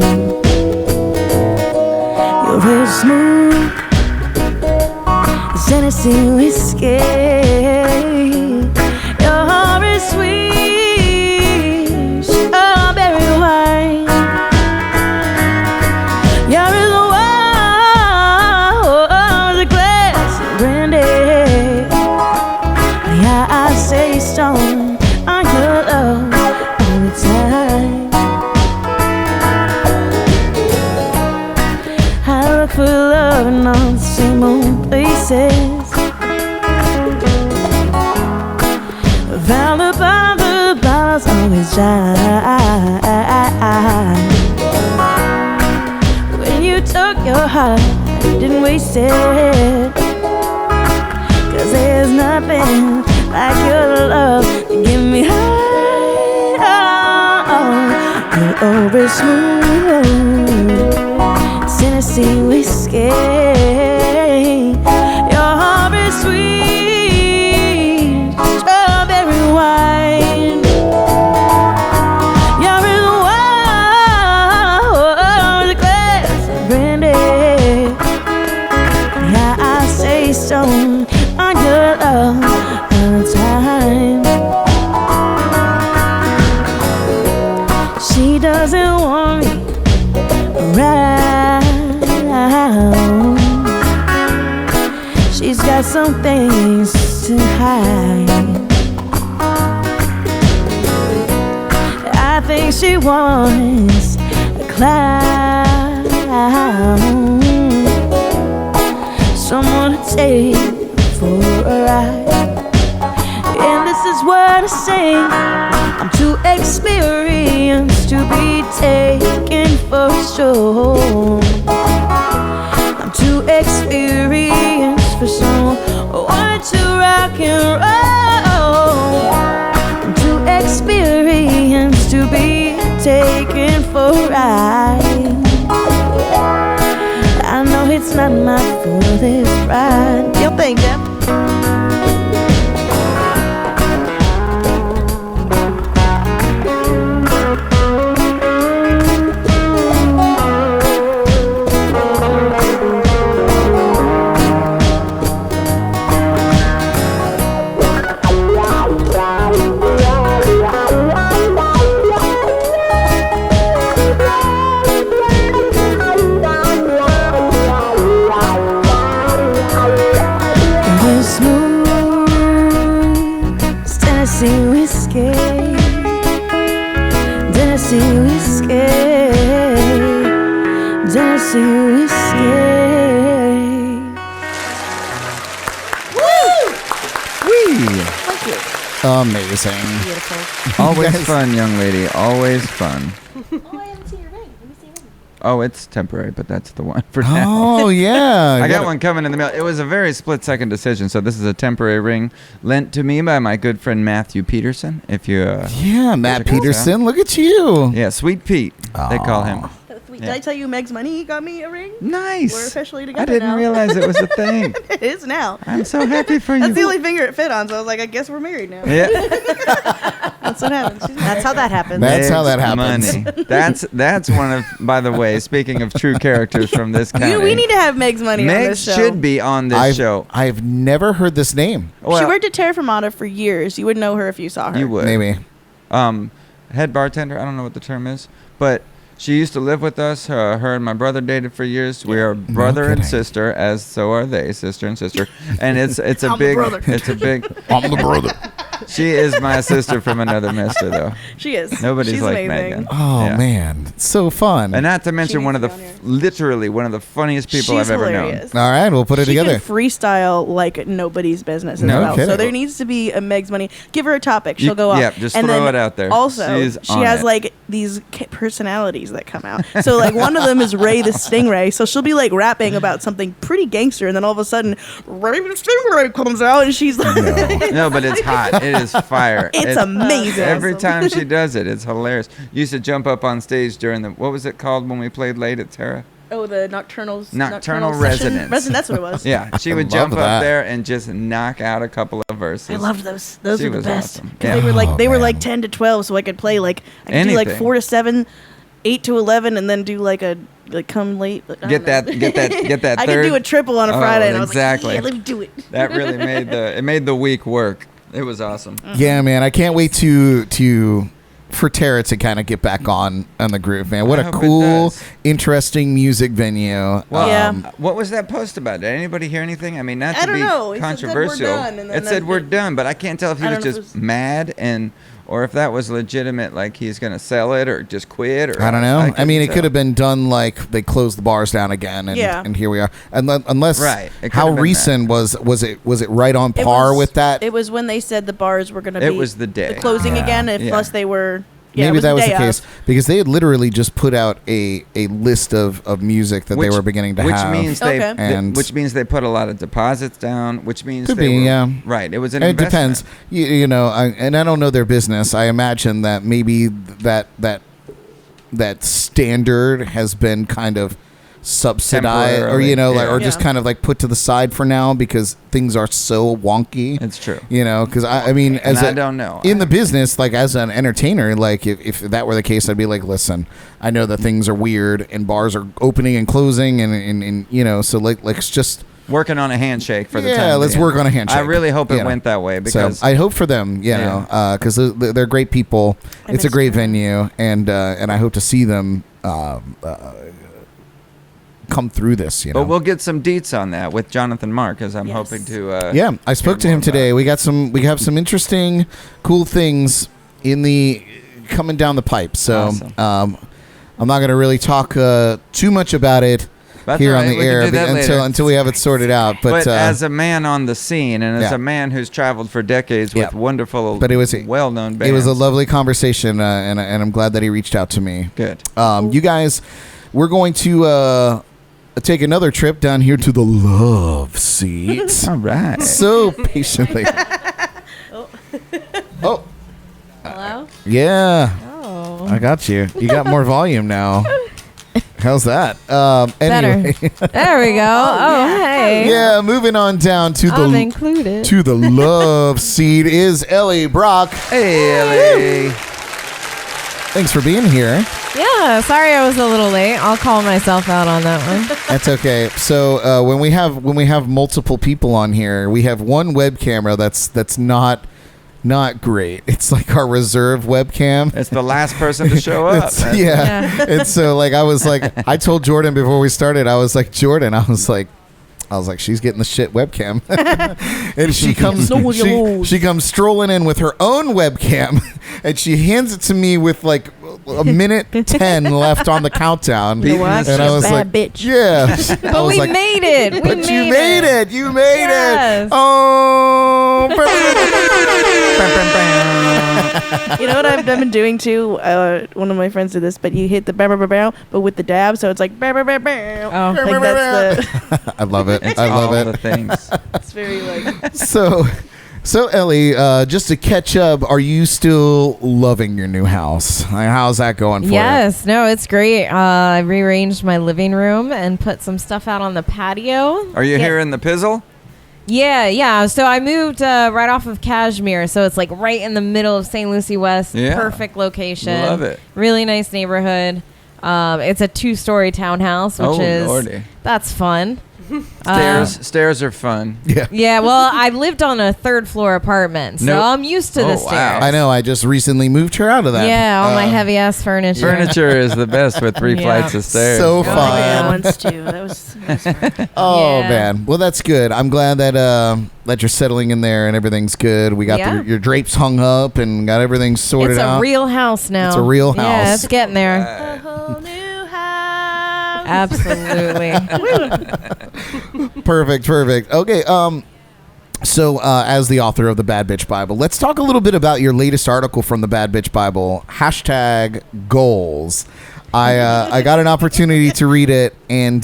You're real smooth, Tennessee whiskey. Your heart is sweet, strawberry wine. You're as warm as a glass of brandy. Yeah, I say strong on your love all the time. I look for love in all the same old places. Found the bottles always dry. When you took your heart, you didn't waste it. 'Cause there's nothing like your love to give me high. You're always smooth, Tennessee whiskey. Your heart is sweet, strawberry wine. You're as warm as a glass of brandy. got some things to hide. I think she wants a clown, someone to take for a ride. And this is what I say: I'm too experienced to be taken for sure. I'm too experienced for someone to rock and roll. I'm too experienced to be taken for a ride. I know it's not my foolish pride. You think, Jeff? Amazing. Beautiful. Always Yes. fun, young lady. Always fun. Oh, I haven't seen your ring. Let me see your ring. Oh, it's temporary, but that's the one for now. Oh yeah. I got one coming in the mail. It was a very split-second decision. So this is a temporary ring lent to me by my good friend Matthew Peterson. If you, Yeah, Matt check this Peterson. Look at you. yeah, Sweet Pete, they call him. That's sweet. Yeah. Did I tell you Meg's money got me a ring? Nice. We're officially together I didn't now. realize it was a thing. It is now. I'm so happy for you. That's the only finger it fit on, so I was like, I guess we're married now. Yeah. That's what happens. She's That's how that happens. That's how that Meg's happens. Money. That's one of. By the way, speaking of true characters from this county, we need to have Meg's money on Meg this show. should be on this show. I've never heard this name. She Well, worked at Terramata for years. You would know her if you saw her. you would. Maybe. Head bartender. I don't know what the term is, but she used to live with us. Her and my brother dated for years. We are brother and kidding. sister, as so are they, sister and sister. And it's a I'm the big. brother. It's a big. I'm the brother. She is my sister from another mister, though. She is. Nobody's She's like amazing. Megan. Oh Yeah. man, so fun. And not to mention She one of needs the to be on here. literally one of the funniest people She's I've ever hilarious. All right, we'll put it She together. can freestyle like nobody's business as No well. kidding. So there needs to be a Meg's money. Give her a topic, she'll You- go off. yeah, just and throw then it out there. Also, She's she on has it. like these personalities that come out. So like one of them is Ray the Stingray. So she'll be like rapping about something pretty gangster, and then all of a sudden Ray the Stingray comes out, and she's like, know. No, but it's hot. It is fire. It's amazing. Every Awesome. time she does it, it's hilarious. Used to jump up on stage during the what was it called when we played late at Terra? Oh, the Nocturnal Nocturnal Session? Residence. That's what it was. Yeah, she would love jump that. up there and just knock out a couple of verses. I loved those. Those She were the was best. awesome. 'Cause Yeah. They were like Oh, they were man. like 10 to 12, so I could play like I could do like Anything. 4 to 7, 8 to 11, and then do like a like come late. I don't Get know. that I third. could do a triple on a Oh, Friday, and I was exactly. like, yeah, let me do it. That really made the week work. It was awesome. Yeah, man, I can't wait to for Tara to kind of get back on the groove, man. What I a hope it cool, does. interesting music venue. Well, Yeah. What was that post about? Did anybody hear anything? I mean, not I to don't be know. It said that we're controversial. done, and then It said that- we're done, but I can't tell if he I was don't know if just it was- mad or if that was legitimate, like he's gonna sell it or just quit or I don't know. I couldn't mean, it tell. could have been done like they closed the bars down again, and, Yeah. and here we are. Unless, Right. It could how have been recent was it right on It par was- with that? It was when they said the bars were going to be. It was the day. closing Yeah. again, Yeah. plus they were. Yeah, Maybe it that was the day case of. because they had literally just put out a list of music that they were beginning to which have. means they, Okay. And- which means they put a lot of deposits down, which means Could they be, were, yeah. right. It was an It investment. depends, you know, and I don't know their business. I imagine that maybe that standard has been kind of subsidized, or you know, like, or Yeah. just Yeah. kind of like put to the side for now because things are so wonky. It's true. You know, because I mean, as I don't know. in the business, like as an entertainer, like if that were the case, I'd be like, listen, I know that things are weird and bars are opening and closing, and you know, so like it's just. Working on a handshake for the time. Yeah, let's being. work on a handshake. I really hope it you know. went that way because So I hope for them, you know, because they're great people. I It's a miss great them. venue, and I hope to see them come through this. You know. But we'll get some deets on that with Jonathan Mark, as I'm Yes. hoping to. Yeah, I spoke to hear him more today. about. We have some interesting, cool things in the coming down the pipe. So Awesome. I'm not going to really talk too much about it That's here all on right. the We can air do that later. until we have it sorted out. But But, as a man on the scene and as yeah. a man who's traveled for decades with Yeah. wonderful, But it was well-known bands. it was a lovely conversation, and I'm glad that he reached out to me. Good. You guys, we're going to take another trip down here to the love seat. All right. So patiently. Oh, Hello? yeah. Oh. I got you. You got more volume now. How's that? Anyway. There we go. Oh, hey. Yeah, moving on down to I'm the included. love seat is Elly Brock. Hey, Elly. Thanks for being here. Yeah, sorry I was a little late. I'll call myself out on that one. That's okay. So when we have multiple people on here, we have one web camera that's not great. It's like our reserve webcam. It's the last person to show up. It's- yeah. And so like I told Jordan before we started, I was like, Jordan, I was like, she's getting the shit webcam. And she comes strolling in with her own webcam, and she hands it to me with like a minute 10 left on the countdown. You know what? And I was Bad like, bitch. yeah. But we made it. We But you made it. You made Yes. it. Oh. You know what I've been doing too? One of my friends did this, but you hit the bow, bow, bow, bow, but with the dab, so it's like bow, bow, bow, bow. Oh. Like that's the. I love it. It's I love all it. the things. It's very like. So Elly, just to catch up, are you still loving your new house? How's that going for Yes, no, it's great. I rearranged my living room and put some stuff out on the patio. Are you here in the pizzle? Yeah. So I moved right off of Kashmir, so it's like right in the middle of St. Lucie West. Yeah. Perfect location. Love it. Really nice neighborhood. It's a 2-story townhouse, which Lordy. that's fun. Stairs are fun. you? Yeah. Yeah, well, I lived on a 3rd floor apartment, so Nope. I'm used to Oh, the wow. stairs. I know. I just recently moved her out of that. Yeah, all my heavy ass furniture. Furniture is the best with 3 Yeah. flights of stairs. So Oh, fun. yeah, once too. That was fun. Oh Yeah. man. Well, that's good. I'm glad that that you're settling in there and everything's good. We got Yeah. your drapes hung up and got everything sorted It's a out. real house now. It's a real Yeah, house. it's getting there. A whole new house. Absolutely. Perfect. Okay. So, as the author of the Bad Bitch Bible, let's talk a little bit about your latest article from the Bad Bitch Bible, #goals. I got an opportunity to read it, and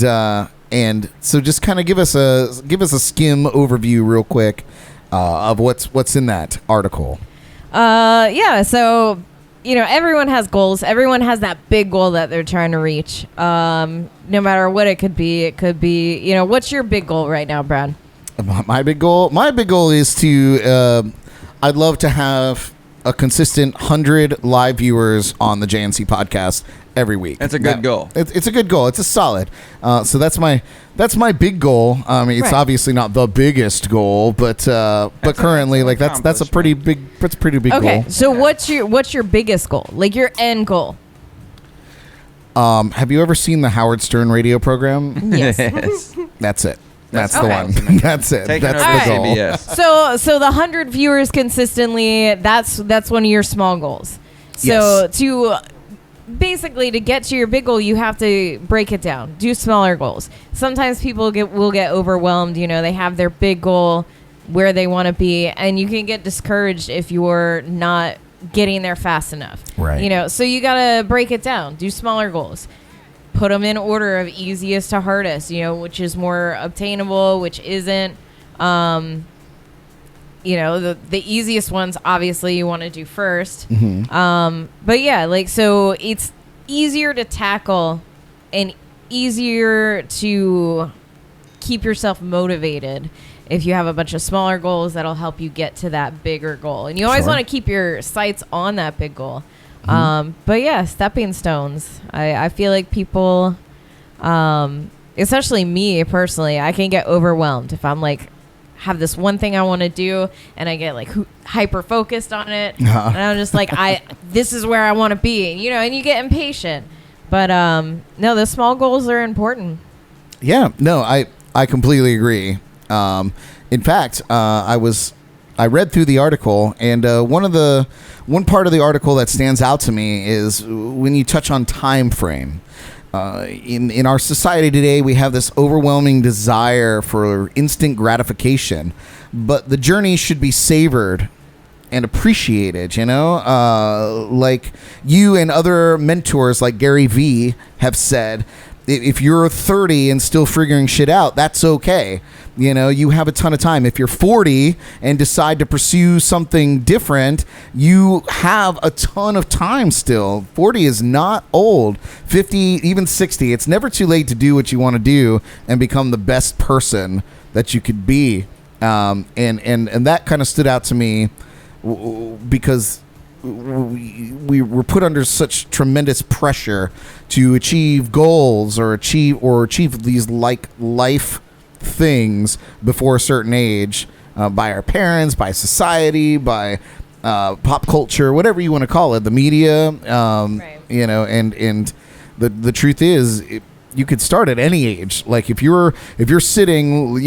so just kind of give us a skim overview real quick of what's in that article. Yeah, so everyone has goals. Everyone has that big goal that they're trying to reach. No matter what it could be. What's your big goal right now, Brad? My big goal is to I'd love to have a consistent 100 live viewers on the JNC podcast every week. That's a good goal. It's a good goal. It's a solid. So that's my big goal. I mean, it's Right. obviously not the biggest goal, but currently an like that's a pretty big Okay, goal. so what's your biggest goal? Like your end goal? Have you ever seen the Howard Stern radio program? Yes. Yes. That's it. That's That's the okay. one. That's it. Taking That's over the goal. CBS. So the 100 viewers consistently, that's one of your small goals. So to basically to get to your big goal, you have to break it down. Do smaller goals. Sometimes people will get overwhelmed. They have their big goal where they want to be, and you can get discouraged if you're not getting there fast enough. Right. So you got to break it down. Do smaller goals. Put them in order of easiest to hardest, which is more obtainable, which isn't. The easiest ones, obviously, you want to do first. Mm-hmm. But yeah, so it's easier to tackle and easier to keep yourself motivated if you have a bunch of smaller goals that'll help you get to that bigger goal. And you always Sure. want to keep your sights on that big goal. But yeah, stepping stones. I feel like people, especially me personally, I can get overwhelmed if I'm like, have this one thing I want to do and I get like hyper focused on it. And I'm just like, this is where I want to be, and you get impatient. But no, the small goals are important. Yeah, no, I completely agree. In fact, I read through the article, and one part of the article that stands out to me is when you touch on time frame. In our society today, we have this overwhelming desire for instant gratification, but the journey should be savored and appreciated, like you and other mentors like Gary Vee have said. If you're 30 and still figuring shit out, that's okay. You have a ton of time. If you're 40 and decide to pursue something different, you have a ton of time still. 40 is not old. 50, even 60. It's never too late to do what you want to do and become the best person that you could be. And that kind of stood out to me because we were put under such tremendous pressure to achieve goals or achieve these like life things before a certain age, by our parents, by society, by pop culture, whatever you want to call it, the media, Right. And the truth is, you could start at any age. Like if you're sitting,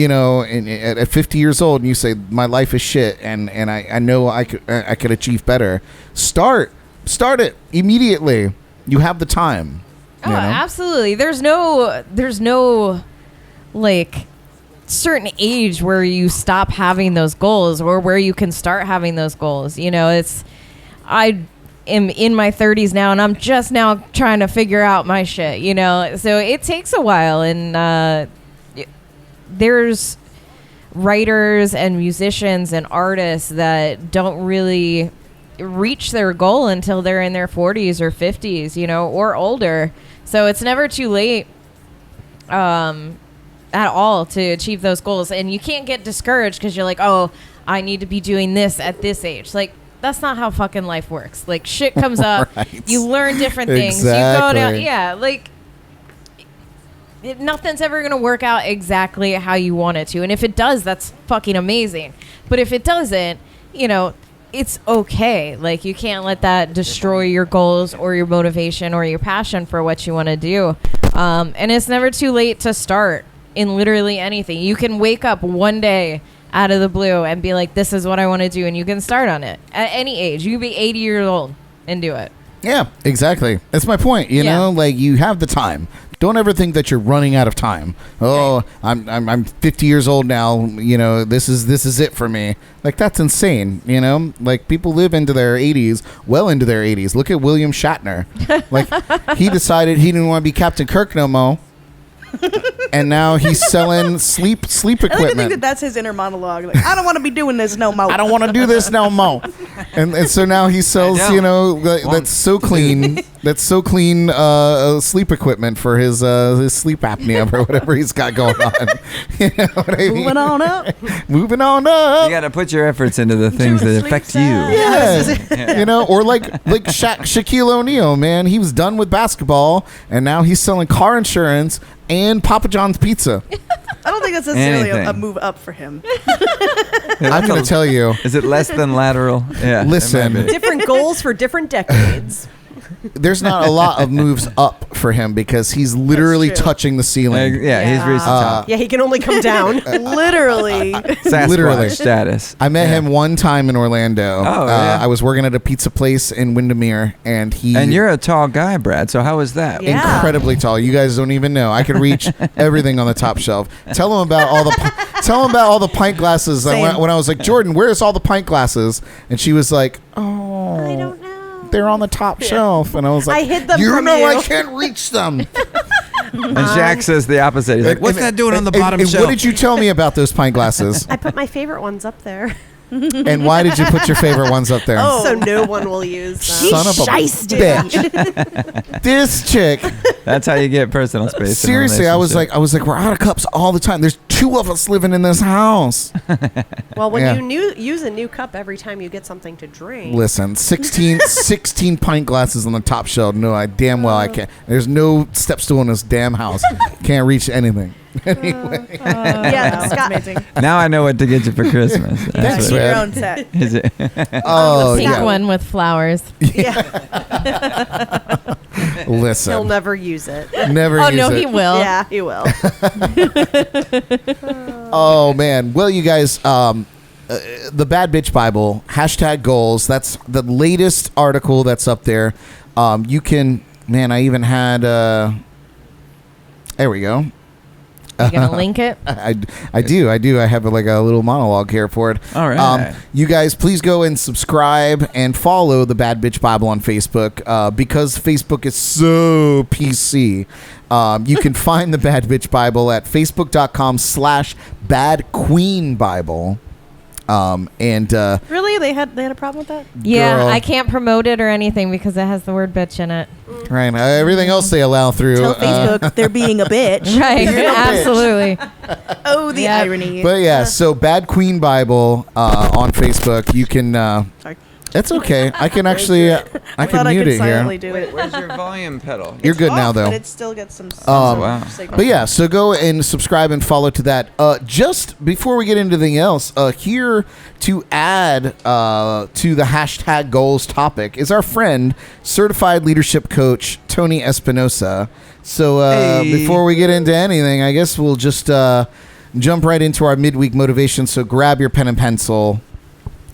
at 50 years old and you say my life is shit and I know I could achieve better. Start it immediately. You have the time. Oh, absolutely. There's no like certain age where you stop having those goals or where you can start having those goals. I am in my 30s now and I'm just now trying to figure out my shit, so it takes a while. And there's writers and musicians and artists that don't really reach their goal until they're in their 40s or 50s, or older. So it's never too late at all to achieve those goals. And you can't get discouraged because you're like, oh, I need to be doing this at this age. Like, that's not how fucking life works. Like, shit comes up. Right. You learn different things. Exactly. You go down. Yeah, like, nothing's ever going to work out exactly how you want it to. And if it does, that's fucking amazing. But if it doesn't, it's okay. Like, you can't let that destroy your goals or your motivation or your passion for what you want to do. And it's never too late to start in literally anything. You can wake up one day out of the blue and be like, this is what I want to do, and you can start on it at any age. You can be 80 years old and do it. Yeah, exactly. That's my point. Like you have the time. Don't ever think that you're running out of time. Oh, I'm 50 years old now. This is it for me. Like, that's insane. Like, people live into their 80s, well into their 80s. Look at William Shatner. Like, he decided he didn't want to be Captain Kirk no more. And now he's selling sleep I like to equipment. think that's his inner monologue. Like, I don't want to be doing this no more. I don't want to do this no more. And so now he sells, that's so clean sleep equipment for his sleep apnea or whatever he's got going on. You know what I mean? Moving on up. Moving on up. You got to put your efforts into the things that affect you. Yeah. Or like Shaquille O'Neal, man. He was done with basketball, and now he's selling car insurance and Papa John's pizza. I don't think that's necessarily Anything. a move up for him. I'm going to tell you. Is it less than lateral? Yeah. Listen. it might be. Different goals for different decades. There's not a lot of moves up for him because he's literally That's true. touching the ceiling. Yeah, he's reached the top. Yeah, he can only come down. Literally. Sasquatch Literally. status. I met him one time in Orlando. Oh, yeah. I was working at a pizza place in Windermere, and And you're a tall guy, Brad. So how was that? Yeah. incredibly tall. You guys don't even know. I could reach everything on the top shelf. Tell him about all the pint glasses. When I was like, Jordan, where's all the pint glasses? And she was like, oh, I don't know. they're on the top shelf. And I was like, I hid them you from know you. I can't reach them. And Jack says the opposite. He's like, what's that doing on the bottom and shelf? What did you tell me about those pint glasses? I put my favorite ones up there. And why did you put your favorite ones up there? Oh. So no one will use them. Son of a Shiesty. bitch. This chick. That's how you get personal space. in a Seriously, I was relationship. like, we're out of cups all the time. There's two of us living in this house. Well, when Yeah. you use a new cup every time you get something to drink. Listen, 16 pint glasses on the top shelf. No, I damn well I can't. There's no step stool in this damn house. Can't reach anything. Anyway. Yeah, That's Scott. amazing. Now I know what to get you for Christmas. Thanks, That's what, Your man. own set. is it? Oh, Pink yeah. one with flowers. Yeah, Listen. he'll never use it. Never Oh use no, it. he will. Yeah, he will. Oh, man. Well, you guys, the Bad Bitch Bible, #goals. That's the latest article that's up there. You can, man, I even had, there we go. You gonna link it? I do. I have like a little monologue here for it. All right. You guys, please go and subscribe and follow the Bad Bitch Bible on Facebook because Facebook is so PC. You can find the Bad Bitch Bible at facebook.com/Bad Queen Bible. Really? They had a problem with that? Yeah, Girl. I can't promote it or anything because it has the word bitch in it. Right. Everything else they allow through. Tell Facebook they're being a bitch. Right, You're a bitch. absolutely. Oh, the Yep. irony. But yeah, so Bad Queen Bible on Facebook. You can. Sorry. It's okay. I can actually. I thought can I mute could it silently here. do Wait, it. where's your volume pedal? You're good now, Off, though. But it still gets some. Wow. signal. But yeah, so go and subscribe and follow to that. Just before we get into anything else, here to add to the #goals topic is our friend, certified leadership coach Tony Espinosa. So Hey. before we get into anything, I guess we'll just jump right into our midweek motivation. So grab your pen and pencil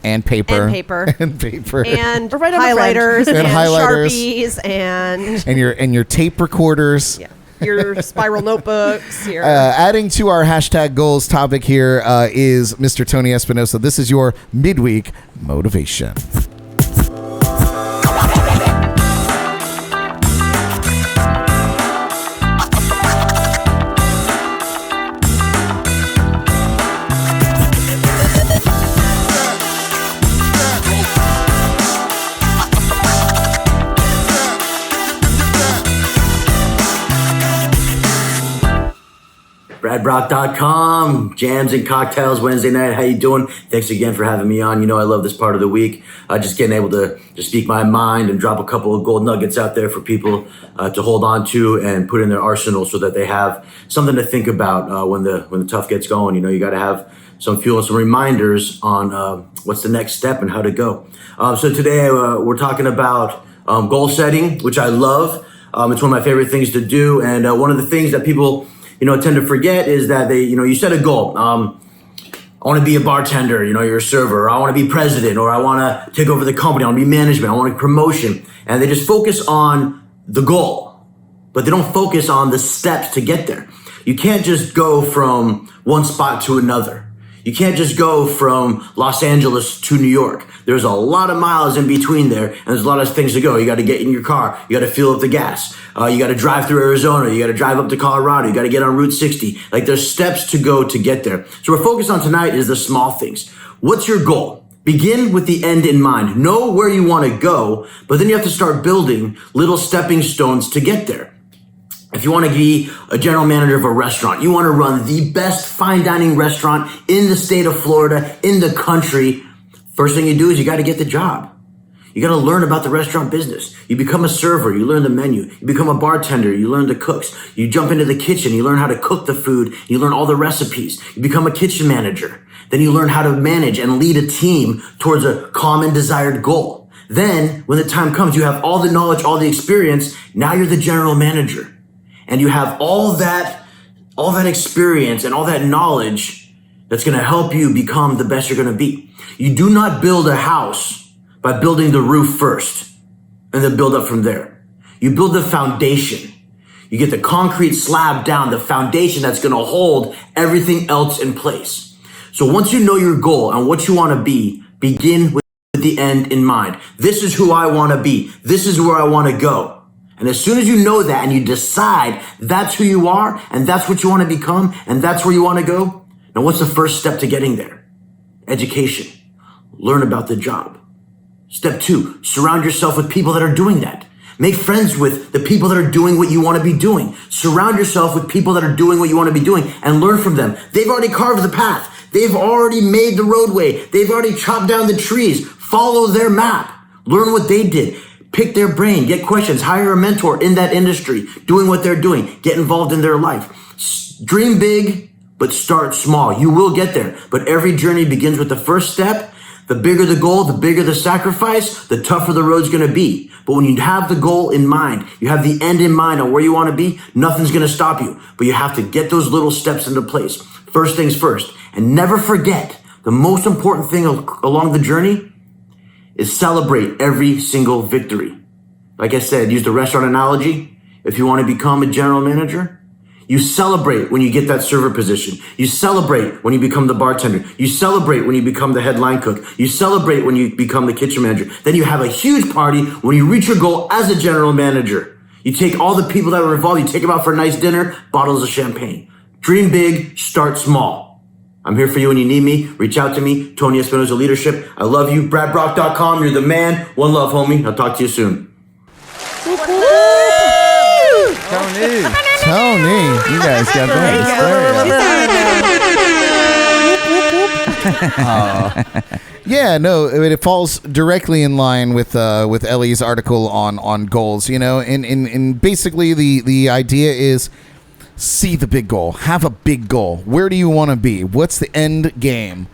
and paper. And paper. and paper. And Or write on a highlighters friend. and, And highlighters. Sharpies and and your tape recorders. yeah, your spiral notebooks. Your Adding to our #goals topic here is Mr. Tony Espinosa. This is your midweek motivation. BradBrock.com, jams and cocktails Wednesday night. How you doing? Thanks again for having me on. You know I love this part of the week. Just getting able to just speak my mind and drop a couple of gold nuggets out there for people to hold on to and put in their arsenal so that they have something to think about when the tough gets going. You know, you got to have some fuel and some reminders on what's the next step and how to go. So today we're talking about goal setting, which I love. It's one of my favorite things to do. And one of the things that people tend to forget is that you set a goal. I want to be a bartender, you're a server, or I want to be president, or I want to take over the company, I want to be management, I want a promotion. And they just focus on the goal, but they don't focus on the steps to get there. You can't just go from one spot to another. You can't just go from Los Angeles to New York. There's a lot of miles in between there, and there's a lot of things to go. You got to get in your car. You got to fill up the gas. You got to drive through Arizona. You got to drive up to Colorado. You got to get on Route 60. Like, there's steps to go to get there. So we're focused on tonight is the small things. What's your goal? Begin with the end in mind. Know where you want to go, but then you have to start building little stepping stones to get there. If you want to be a general manager of a restaurant, you want to run the best fine dining restaurant in the state of Florida, in the country, first thing you do is you got to get the job. You got to learn about the restaurant business. You become a server, you learn the menu. You become a bartender, you learn the cooks. You jump into the kitchen, you learn how to cook the food, you learn all the recipes. You become a kitchen manager. Then you learn how to manage and lead a team towards a common desired goal. Then, when the time comes, you have all the knowledge, all the experience. Now you're the general manager. And you have all that experience and all that knowledge that's going to help you become the best you're going to be. You do not build a house by building the roof first and then build up from there. You build the foundation. You get the concrete slab down, the foundation that's going to hold everything else in place. So once you know your goal and what you want to be, begin with the end in mind. This is who I want to be. This is where I want to go. And as soon as you know that and you decide that's who you are and that's what you want to become and that's where you want to go, now what's the first step to getting there? Education. Learn about the job. Step 2, surround yourself with people that are doing that. Make friends with the people that are doing what you want to be doing. Surround yourself with people that are doing what you want to be doing and learn from them. They've already carved the path. They've already made the roadway. They've already chopped down the trees. Follow their map. Learn what they did. Pick their brain, get questions, hire a mentor in that industry, doing what they're doing, get involved in their life. Dream big, but start small. You will get there, but every journey begins with the first step. The bigger the goal, the bigger the sacrifice, the tougher the road's gonna be. But when you have the goal in mind, you have the end in mind on where you wanna be, nothing's gonna stop you. But you have to get those little steps into place. First things first. And never forget, the most important thing along the journey is celebrate every single victory. Like I said, use the restaurant analogy. If you wanna become a general manager, you celebrate when you get that server position. You celebrate when you become the bartender. You celebrate when you become the head line cook. You celebrate when you become the kitchen manager. Then you have a huge party when you reach your goal as a general manager. You take all the people that are involved, you take them out for a nice dinner, bottles of champagne. Dream big, start small. I'm here for you when you need me. Reach out to me, Tony Espinosa Leadership. I love you. BradBrock.com. You're the man. One love, homie. I'll talk to you soon. Tony, you guys got that. Yeah, no, I mean, it falls directly in line with Elly's article on goals, you know, and basically the idea is see the big goal, have a big goal. Where do you want to be? What's the end game?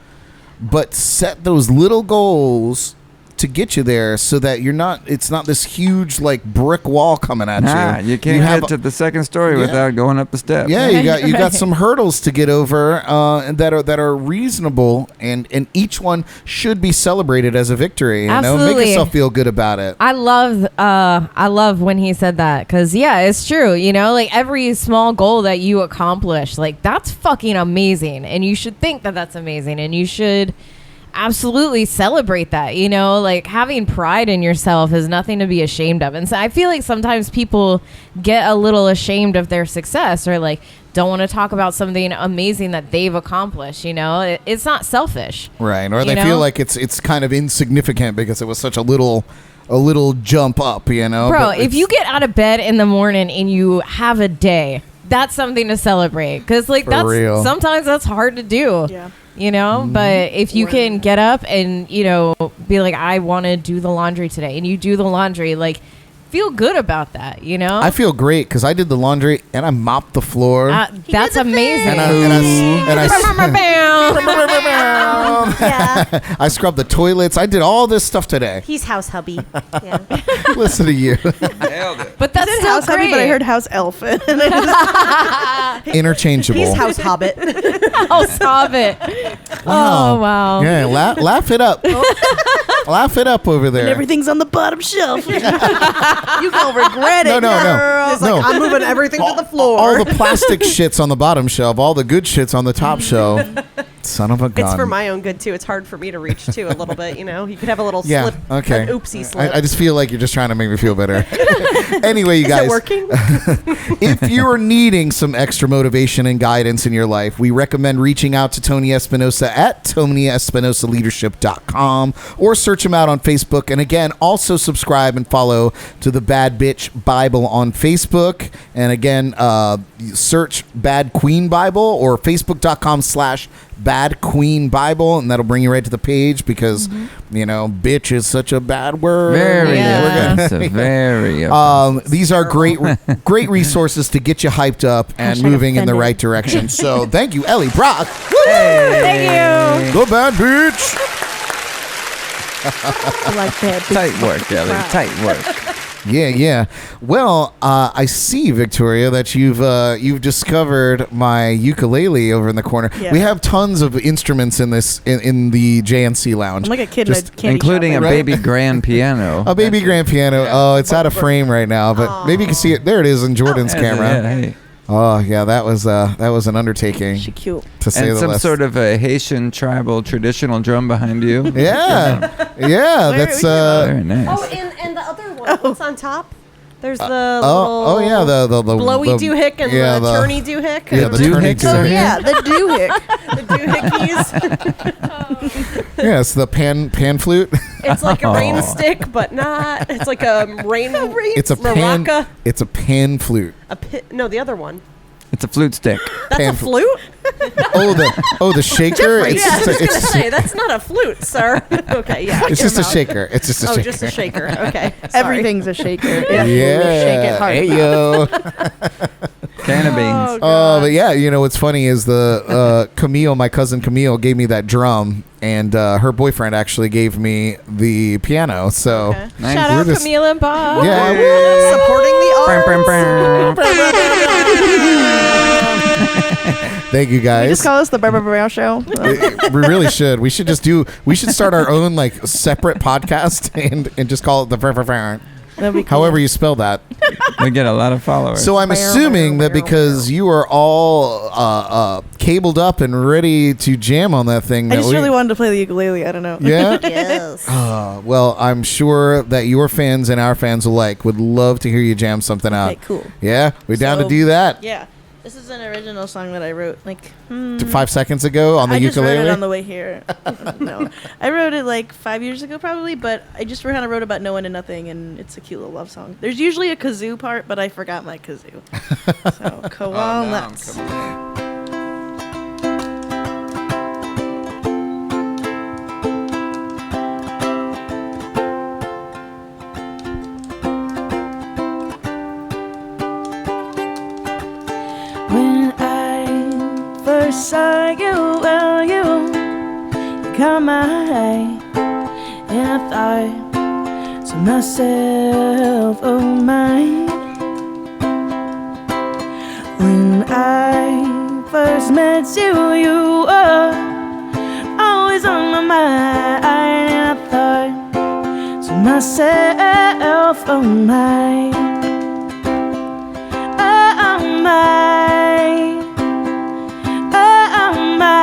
But set those little goals to get you there so that it's not this huge like brick wall coming at you. You can't get to the second story without going up the steps. Yeah, you got some hurdles to get over that are reasonable, and each one should be celebrated as a victory. You know, make yourself feel good about it. I love when he said that, because it's true. You know, like every small goal that you accomplish, like that's fucking amazing, and you should think that that's amazing, and you should absolutely celebrate that. You know, like having pride in yourself is nothing to be ashamed of. And so I feel like sometimes people get a little ashamed of their success, or like don't want to talk about something amazing that they've accomplished. You know, it's not selfish, right? Or they feel like it's kind of insignificant because it was such a little jump up, you know. Bro, if you get out of bed in the morning and you have a day, that's something to celebrate, because like sometimes that's hard to do. Yeah. You know, but if you can get up and, you know, be like, I want to do the laundry today, and you do the laundry, like, feel good about that, you know? I feel great because I did the laundry and I mopped the floor. That's amazing. I scrubbed the toilets. I did all this stuff today. He's house hubby. Yeah. Listen to you. Nailed it. But that's still house great. hubby, but I heard house elf. Interchangeable. He's house hobbit. House hobbit. Wow. Oh, wow. Yeah, laugh it up. Laugh it up over there. And everything's on the bottom shelf. You gonna regret it, girl. It's like, I'm moving everything to the floor. All the plastic shit's on the bottom shelf. All the good shit's on the top shelf. Son of a gun. It's for my own good, too. It's hard for me to reach, too, a little bit, you know? You could have a little slip. Okay. An oopsie slip. I just feel like you're just trying to make me feel better. Anyway, you guys. Is it working? If you are needing some extra motivation and guidance in your life, we recommend reaching out to Tony Espinosa at TonyEspinosaLeadership.com, or search him out on Facebook. And again, also subscribe and follow to the Bad Bitch Bible on Facebook. And again, search Bad Queen Bible or Facebook.com/Bad Queen Bible, and that'll bring you right to the page, because you know, bitch is such a bad word. Very offensive. Very offensive. These are great resources to get you hyped up and moving in the right direction. So thank you, Elly Brock. Hey. Thank you. The bad bitch. I like that. Tight work, Elly. Tight work. Yeah. Well, I see, Victoria, that you've discovered my ukulele over in the corner. Yeah. We have tons of instruments in this in the JNC lounge. I'm like a kid in a candy including shop, a baby grand piano. A baby grand piano. Oh, it's out of frame right now, but maybe you can see it. There it is in Jordan's camera. Yeah, hey. Oh yeah, that was an undertaking. She cute. To say and the some least. sort of a Haitian tribal traditional drum behind you. Yeah, that's very nice. Oh, and the other one. What's on top? There's the the blowy doohick and the turny doohick. Yeah, the turny Oh doohick. yeah, the doohick. The doohickeys. Yeah, it's the pan flute. It's like a rain stick, but not. It's like a rain. It's a pan. maraca. It's a pan flute. No, the other one. It's a flute stick. That's Pan a flute? the shaker. Yeah, I was just gonna say that's not a flute, sir. Okay, yeah. It's just a shaker. It's just a shaker. Oh, just a shaker. Okay. Sorry. Everything's a shaker. Yeah. Shake it hard. Hey yo. Can of beans. Oh, but yeah, what's funny is the Camille, my cousin Camille, gave me that drum, and her boyfriend actually gave me the piano. So Okay. Nice. Shout We're out just- Camille and Bob. yeah, Supporting the arts. thank you guys. Just call us the Brown Show. We really should. We should start our own like separate podcast and just call it the That'd be cool. however you spell that. We get a lot of followers. So I'm assuming that because you are all cabled up and ready to jam on that thing. I that just really wanted to play the ukulele. I don't know. Yeah. Yes. Well, I'm sure that your fans and our fans alike would love to hear you jam something out. Okay, cool. Yeah, we're down to So, do that. Yeah. This is an original song that I wrote 5 seconds ago on the I just ukulele. wrote it on the way here. No, I wrote it like 5 years ago probably, but I just kind of wrote about no one and nothing, and it's a cute little love song. There's usually a kazoo part, but I forgot my kazoo. So come on, let's. When I first saw you, well, you caught my eye, and I thought to myself, oh my. When I first met you, you were always on my mind, and I thought to myself, oh my. Oh my, oh my,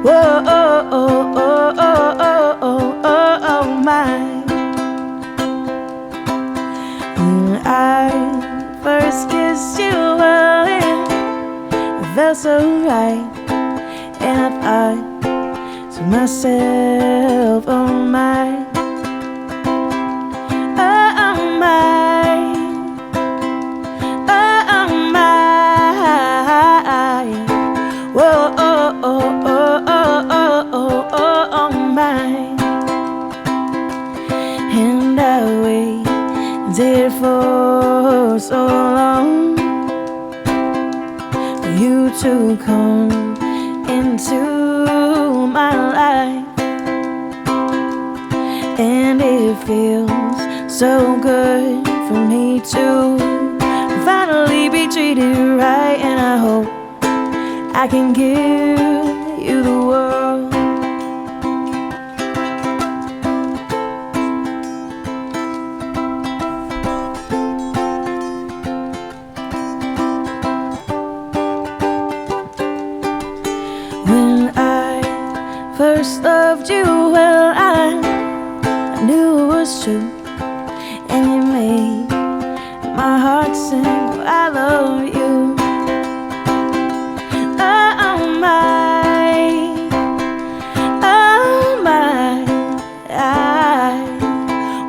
whoa, oh, oh, oh, oh, oh, oh, oh my. When I first kissed you, well, it felt so right, and I thought to myself, oh my. Waited for so long for you to come into my life, and it feels so good for me to finally be treated right, and I hope I can give you the world. First loved you, well, I knew it was true, and you made my heart sing, I love you. Oh my, oh my,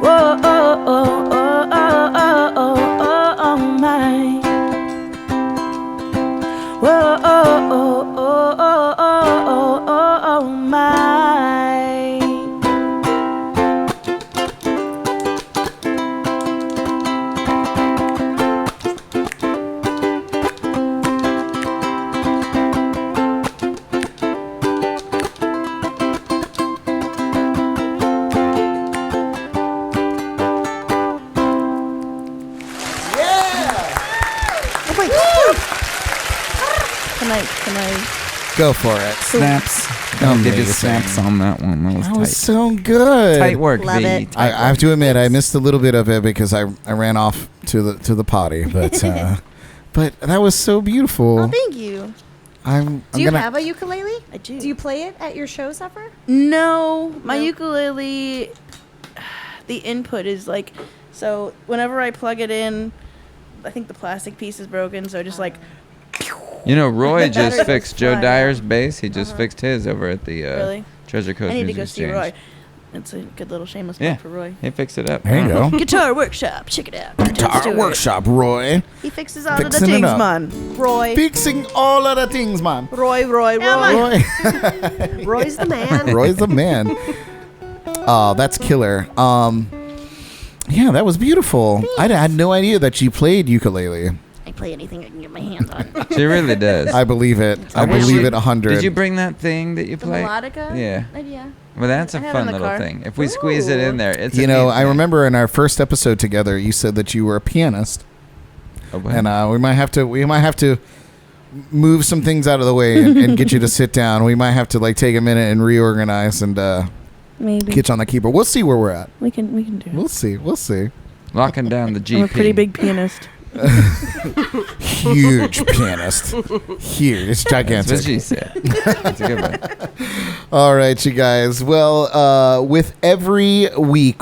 whoa, oh, oh, oh, oh, oh, oh, oh my, whoa, oh, oh, oh, oh, oh, oh, oh my. Can I? Go for it. Snaps. I'll give you Amazing. snaps on that one. That was That tight. was so good. Tight work, Love V. it. Tight I have to admit, I missed a little bit of it because I ran off to the potty, but but that was so beautiful. Oh, thank you. I'm Do you gonna. have a ukulele? I do. Do you play it at your shows ever? No, my No? ukulele, the input is like, so whenever I plug it in, I think the plastic piece is broken, so just like, You know, Roy The battery just fixed goes Joe flying. Dyer's bass. He just fixed his over at the Really? Treasure Coast I need to Music go see Exchange. Roy. It's a good little shameless Yeah. plug for Roy. He fixed it up. There you go. Guitar Workshop, check it out. Let's do Guitar it. workshop, Roy. He fixes all of the Fixing it things, up. man. Roy. Fixing all of the things, man. Roy. Roy. Roy's the man. Roy's the man. Oh, that's killer. Yeah, that was beautiful. I had no idea that she played ukulele. I play anything I can get my hands on. She really does. I believe it. I wish believe you- it 100. Did you bring that thing that you The play? melodica? Yeah. Yeah. Well, that's a I have it fun in the little car. thing. If we squeeze it in there, it's a You know, neat I thing. remember in our first episode together, you said that you were a pianist, Oh, what? and we might have to move some things out of the way and get you to sit down. We might have to like take a minute and reorganize and Maybe. get you on the keyboard. We'll see where we're at. We can do it. We'll see. Locking down the GP. I'm a pretty big pianist. Huge pianist. Huge. It's That's what gigantic. she said. That's a good one. All right, you guys. Well, with every week,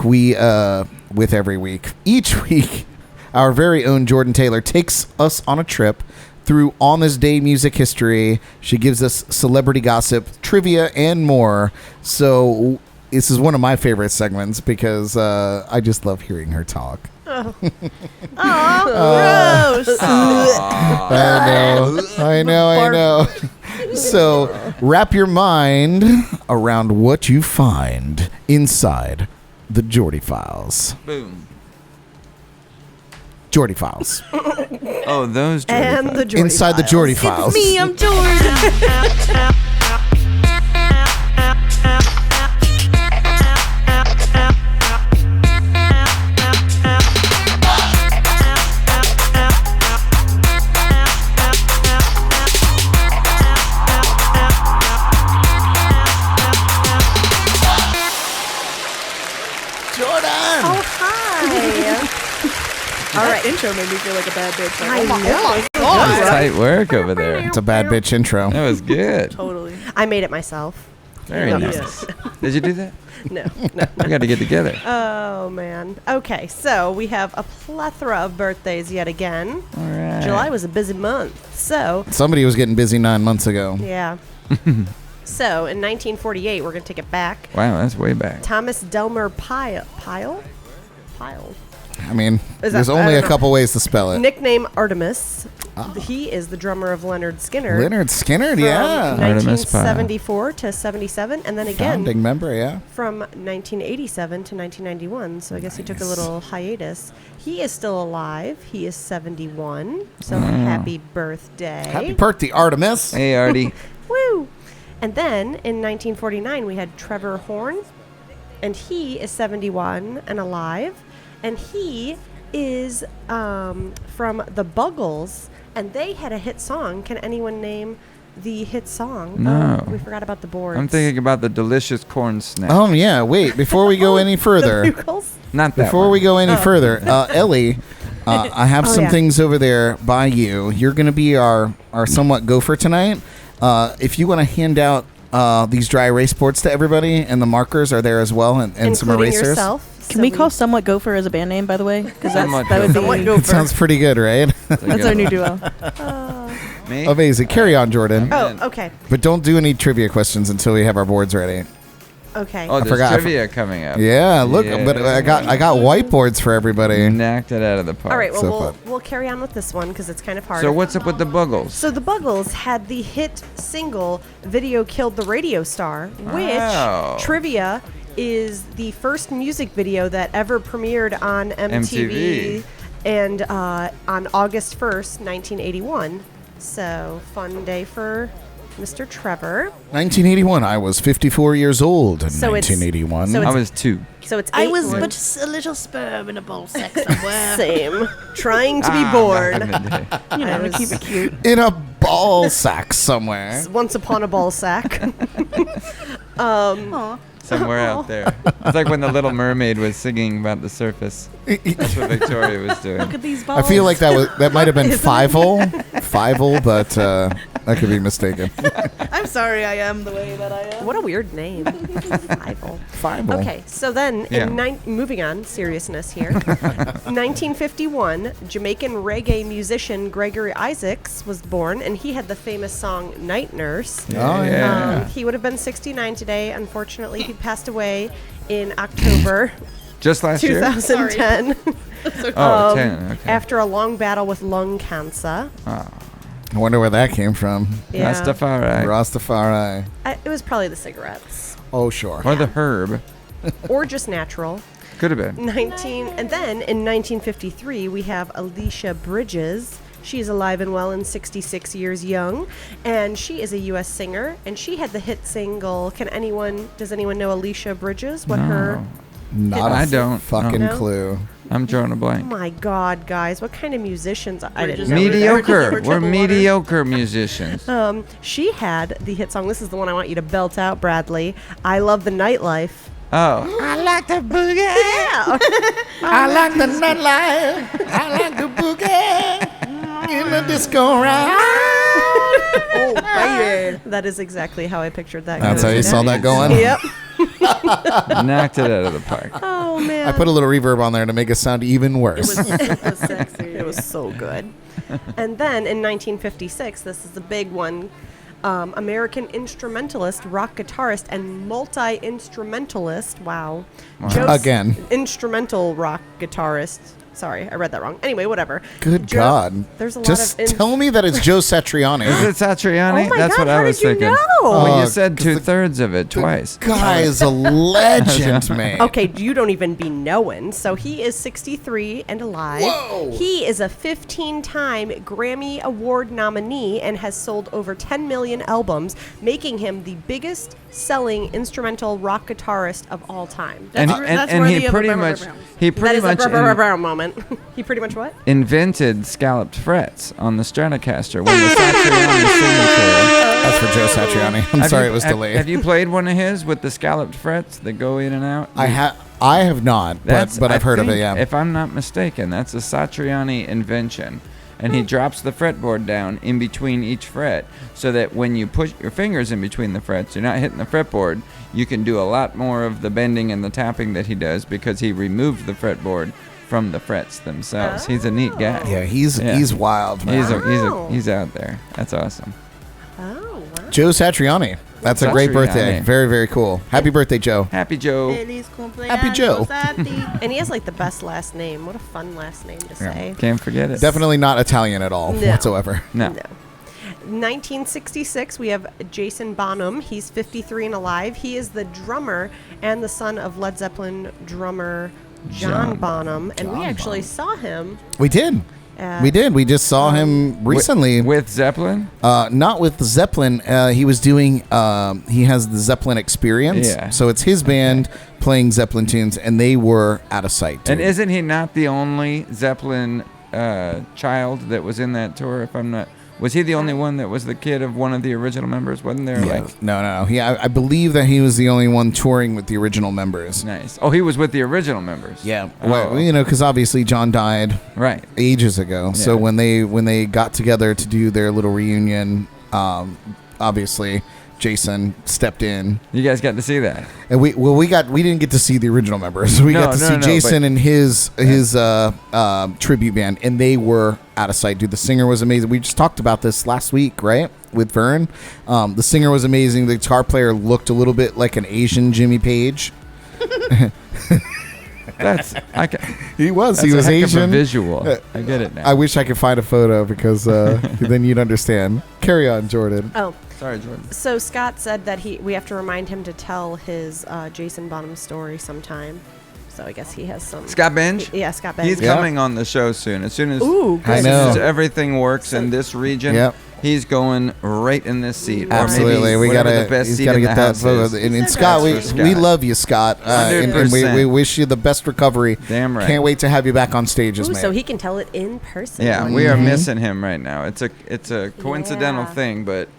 each week, our very own Jordan Taylor takes us on a trip through on this day music history. She gives us celebrity gossip, trivia, and more. So this is one of my favorite segments because I just love hearing her talk. Gross. I know. So wrap your mind around what you find inside the Geordie Files. Boom. Geordie Files. Oh, those Geordie And Files. the Geordie Inside the Files. Geordie Files. Me, I'm Jordan. Jordan! Oh, hi. All right. Intro made me feel like a bad bitch. Like, I oh my know. God. Tight work over there. It's a bad bitch intro. That was good. Totally. I made it myself. Very No. nice. Did you do that? No. We got to get together. Oh, man. Okay, so we have a plethora of birthdays yet again. All right. July was a busy month. So, Somebody was getting busy 9 months ago. yeah. So, in 1948, we're going to take it back. Wow, that's way back. Thomas Delmer Pyle? I mean, Is there's that- only I a don't know. couple ways to spell it. Nickname Artemis. He is the drummer of Leonard Skinner. Leonard Skinner, from yeah. Artemis Pyle. 1974 to 77, and then again Founding member, yeah. from 1987 to 1991. So I guess he took a Nice. little hiatus. He is still alive. He is 71. So happy birthday. Happy birthday, Artemis. Hey, Artie. Woo! And then in 1949 we had Trevor Horn, and he is 71 and alive, and he is from the Buggles, and they had a hit song. Can anyone name the hit song? No. Oh, we forgot about the boards. I'm thinking about the delicious corn snack. Oh, yeah, wait, before we go any the further, Buggles? Not that before one. we go any further, Ellie, I have Oh, some yeah. things over there by you. You're going to be our somewhat gopher tonight. If you want to hand out these dry erase boards to everybody, and the markers are there as well, and some Including erasers. yourself. Can we call Somewhat Gopher as a band name, by the way? Because Somewhat that would Somewhat be Gopher. It sounds pretty good, right? that's our new duo. Me? Amazing. Carry on, Jordan. Oh, okay. But don't do any trivia questions until we have our boards ready. Okay. Oh, there's forgot- trivia coming up. Yeah, look, but I got whiteboards for everybody. You knocked it out of the park. All right, well, so we'll, fun. we'll carry on with this one because it's kind of hard. So what's up with the Buggles? So the Buggles had the hit single "Video Killed the Radio Star," which Oh. trivia is the first music video that ever premiered on MTV, MTV. and on August 1st, 1981. So fun day for Mr. Trevor. 1981. I was 54 years old in So it's- 1981. so I it's- was 2. So it's I eight was months- but just a little sperm in a ball sack somewhere. same, trying to be Ah, born. back in the day. You know, I to was- keep it cute. in a ball sack somewhere. Once upon a ball sack. Aw. Somewhere out there. It's like when the Little Mermaid was singing about the surface. That's what Victoria was doing. Look at these I balls. fievel like that might have been Fievel, but that could be mistaken. I'm sorry I am the way that I am. What a weird name. Fievel. Fievel. Okay, so then, Yeah. moving on, seriousness here. 1951, Jamaican reggae musician Gregory Isaacs was born, and he had the famous song Night Nurse. Oh, yeah. He would have been 69 today. Unfortunately, he passed away in October Just last year? 2010 Oh, 10. Okay. after a long battle with lung cancer. I wonder where that came from. Yeah. Rastafari. Rastafari. It was probably the cigarettes. Oh, sure. Or the herb. Or just natural. Could have been. And then in 1953 we have Alicia Bridges. She's alive and well and 66 years young, and she is a U.S. singer. And she had the hit single. Does anyone know Alicia Bridges? What her? Not I a don't. fucking No. clue. I'm drawing a Oh blank. my God, guys! What kind of musicians? I didn't know. Mediocre. We're Triple water. mediocre musicians. She had the hit song. This is the one I want you to belt out, Bradley. I love the nightlife. Oh. I like the boogie. Yeah. I like the nightlife. I like the boogie in the disco ride. Oh, baby. That is exactly how I pictured that. That's how going you saw down. that going? Yep. Knocked it out of the park. Oh man. I put a little reverb on there to make it sound even worse. It was sexy. It was so good. And then in 1956, this is the big one. American instrumentalist, rock guitarist, and multi-instrumentalist. Wow. Again. Instrumental rock guitarist. Sorry, I read that wrong. Anyway, whatever. Good God. There's a Just lot of... tell me that it's Joe Satriani. Is it Satriani? Oh my That's God, what I how was did you thinking. know? Well, you Oh, said 'cause the- 2/3 of it twice. Guy is a legend, man. Okay, you don't even be knowing. So he is 63 and alive. Whoa. He is a 15-time Grammy Award nominee and has sold over 10 million albums, making him the biggest selling instrumental rock guitarist of all time. And, That's and worthy he of a pretty brr, brr, much brr, brr. he That pretty is much a moment. He pretty much what? invented scalloped frets on the Stratocaster when the Satriani signature. That's for Joe Satriani. I'm Have sorry you- it was have- delayed. Have you played one of his with the scalloped frets that go in and out? I have not, but I've heard of it, think, yeah. If I'm not mistaken, that's a Satriani invention. And he drops the fretboard down in between each fret so that when you push your fingers in between the frets, you're not hitting the fretboard. You can do a lot more of the bending and the tapping that he does because he removed the fretboard from the frets themselves. He's a neat guy. Yeah, he's wild, man. He's out there. That's awesome. Oh, wow. Joe Satriani. That's a great birthday. Satriani. Very, very cool. Happy birthday, Joe. Happy Joe. Feliz cumpleaños Happy Joe. a ti. And he has like the best last name. What a fun last name to say. Can't forget it. Definitely not Italian at all No. whatsoever. No. 1966, we have Jason Bonham. He's 53 and alive. He is the drummer and the son of Led Zeppelin drummer John Bonham. And we John actually Bonham. saw him. We did. We did. We just saw him recently. With Zeppelin? Not with Zeppelin. He was doing. He has the Zeppelin Experience. Yeah. So it's his band playing Zeppelin tunes, and they were out of sight. Dude. And isn't he not the only Zeppelin child that was in that tour? If I'm not, was he the only one that was the kid of one of the original members? Wasn't there Yeah. like No. I believe that he was the only one touring with the original members. nice? Oh, he was with the original members. Yeah. Oh. Well, because obviously John died Right. ages ago. So Yeah. when they got together to do their little reunion, obviously Jason stepped in, You guys got to see that. and we didn't get to see the original members. We got to see Jason and his tribute band, and they were out of sight. Dude, the singer was amazing. We just talked about this last week, right, with Vern. The singer was amazing. The guitar player looked a little bit like an Asian Jimmy Page. That's He was. That's He a was heck of a Asian. visual. I get it now. I wish I could find a photo because then you'd understand. Carry on, Jordan. Oh, Sorry, Jordan. so Scott said that we have to remind him to tell his Jason Bonham story sometime. So I guess he has some. Scott Bench? Yeah, Scott Bench. He's Yeah. coming on the show soon. As soon as Ooh, I as know. soon as everything works in this region, Yep. he's going right in this seat. Or Absolutely, maybe we whatever gotta. the best He's seat gotta in get the that house photo. is. And Scott, we That's for Scott. love you, Scott, and we 100%. wish you the best recovery. Damn right. Can't wait to have you back on stages, Ooh, man. so he can tell it in person. Yeah, we are missing him right now. It's a coincidental Yeah. thing, but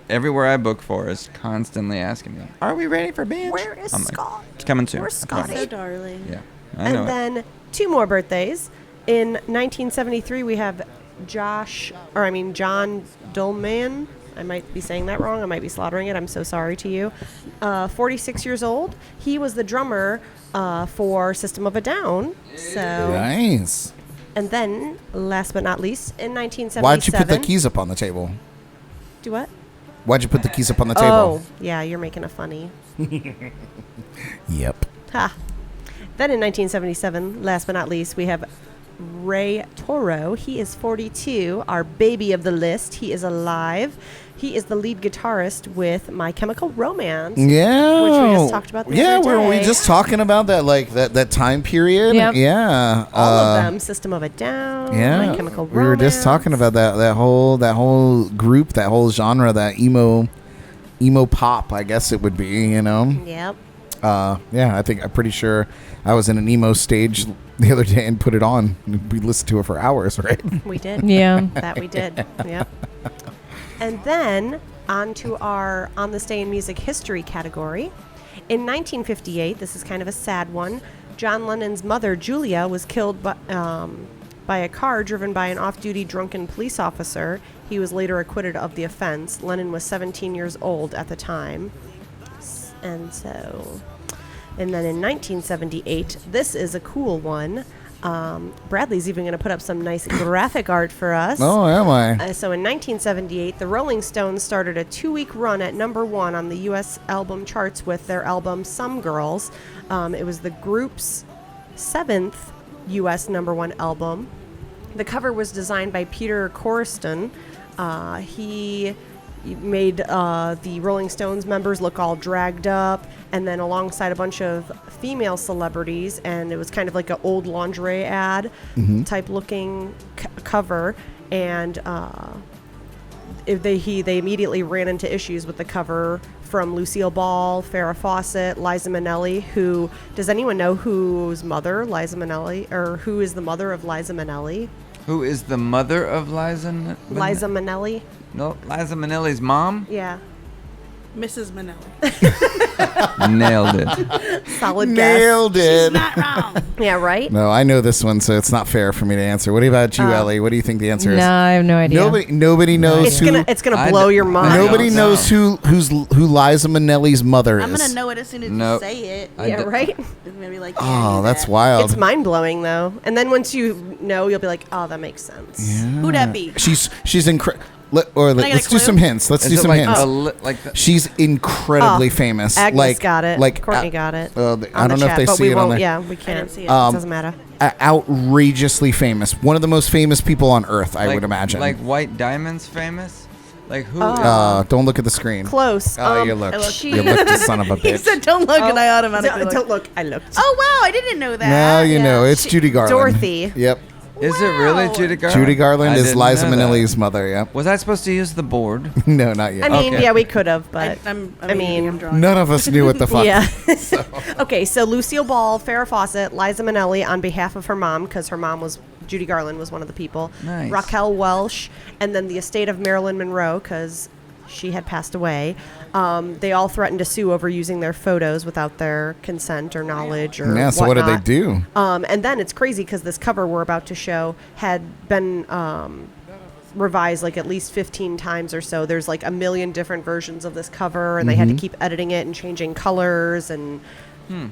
everywhere I book for is constantly asking me, "Are we ready for bench?" Where is I'm like, Scott? It's coming soon. Where's I promise." Scotty? So darling. Yeah, I know. And then 2 more birthdays. In 1973, we have John Dolman. I might be saying that wrong. I might be slaughtering it. I'm so sorry to you. 46 years old. He was the drummer for System of a Down. So, Nice. and then last but not least, in 1977. Why'd you put the keys up on the table? Do what? Why'd you put the keys up on the Oh, table? yeah, you're making a funny. Yep. Ha. Then in 1977, last but not least, we have Ray Toro. He is 42, our baby of the list. He is alive. He is the lead guitarist with My Chemical Romance. Yeah. Which we just talked about the other were we day. just talking about that, like that time period? Yep. Yeah. All of them. System of a Down, Yeah. My Chemical Romance. We were just talking about that whole group, that whole genre, that emo pop, I guess it would be, you know? Yep. Yeah, I'm pretty sure I was in an emo stage the other day and put it on. We listened to it for hours, right? We did. Yeah. That we did. Yep. And then on to our On This Day in Music History category. In 1958, this is kind of a sad one, John Lennon's mother, Julia, was killed by a car driven by an off-duty drunken police officer. He was later acquitted of the offense. Lennon was 17 years old at the time. And then in 1978, this is a cool one. Bradley's even going to put up some nice graphic art for us. Oh, am I? So in 1978, the Rolling Stones started a 2-week run at #1 on the U.S. album charts with their album Some Girls. It was the group's 7th U.S. #1 album. The cover was designed by Peter Corriston. He made the Rolling Stones members look all dragged up, and then alongside a bunch of female celebrities, and it was kind of like an old lingerie ad type looking cover, and they immediately ran into issues with the cover from Lucille Ball, Farrah Fawcett, Liza Minnelli, who, does anyone know whose mother Liza Minnelli, or who is the mother of Liza Minnelli? Who is the mother of Liza? Liza Minnelli? No, Liza Minnelli's mom? Yeah. Mrs. Minnelli. Nailed it. Solid guess. Nailed it. Not wrong. Yeah, right? No, I know this one, so it's not fair for me to answer. What about you, Ellie? What do you think the answer is? No, I have no idea. Nobody knows It's who. it's gonna blow your mind. Nobody don't knows who Liza Minnelli's mother is. I'm going to know it as soon as Nope. you say it. I Yeah, d- right? It's going to be like, Oh, that's wild. wild. It's mind blowing though. And then once you know, you'll be like, oh, that makes sense. Who'd that be? She's incredible. get a Let's do clue? some hints. Let's Is do it some like hints. like the, She's incredibly famous. Agnes got it. Like Courtney got it. I on don't the know if chat, they but see we it on won't. there. Yeah, we can't. see it. It doesn't matter. Outrageously famous. One of the most famous people on earth, I like- would imagine. Like White Diamond's famous? Like who? Don't look at the screen. Close. Oh, you looked. You looked, you son of a He bitch. said, don't look, and I automatically Don't looked. look. I looked. Oh, wow, I didn't know that. Now you Yeah. know. It's Judy Garland. Dorothy. Yep. Is it really Wow. Judy Garland? Judy Garland I is didn't Liza know that. Minnelli's mother, yep. Was I supposed to use the board? No, not yet. I mean, Okay. yeah, we could have, but I'm mean, drawing. None of us knew what the fuck. yeah. Okay, so Lucille Ball, Farrah Fawcett, Liza Minnelli on behalf of her mom, because her mom was Judy Garland was one of the people. Nice. Raquel Welch, and then the estate of Marilyn Monroe, because she had passed away. They all threatened to sue over using their photos without their consent or knowledge or Yeah, so what did they whatnot. do? And then it's crazy because this cover we're about to show had been revised like at least 15 times or so. There's like a million different versions of this cover, and they had to keep editing it and changing colors, and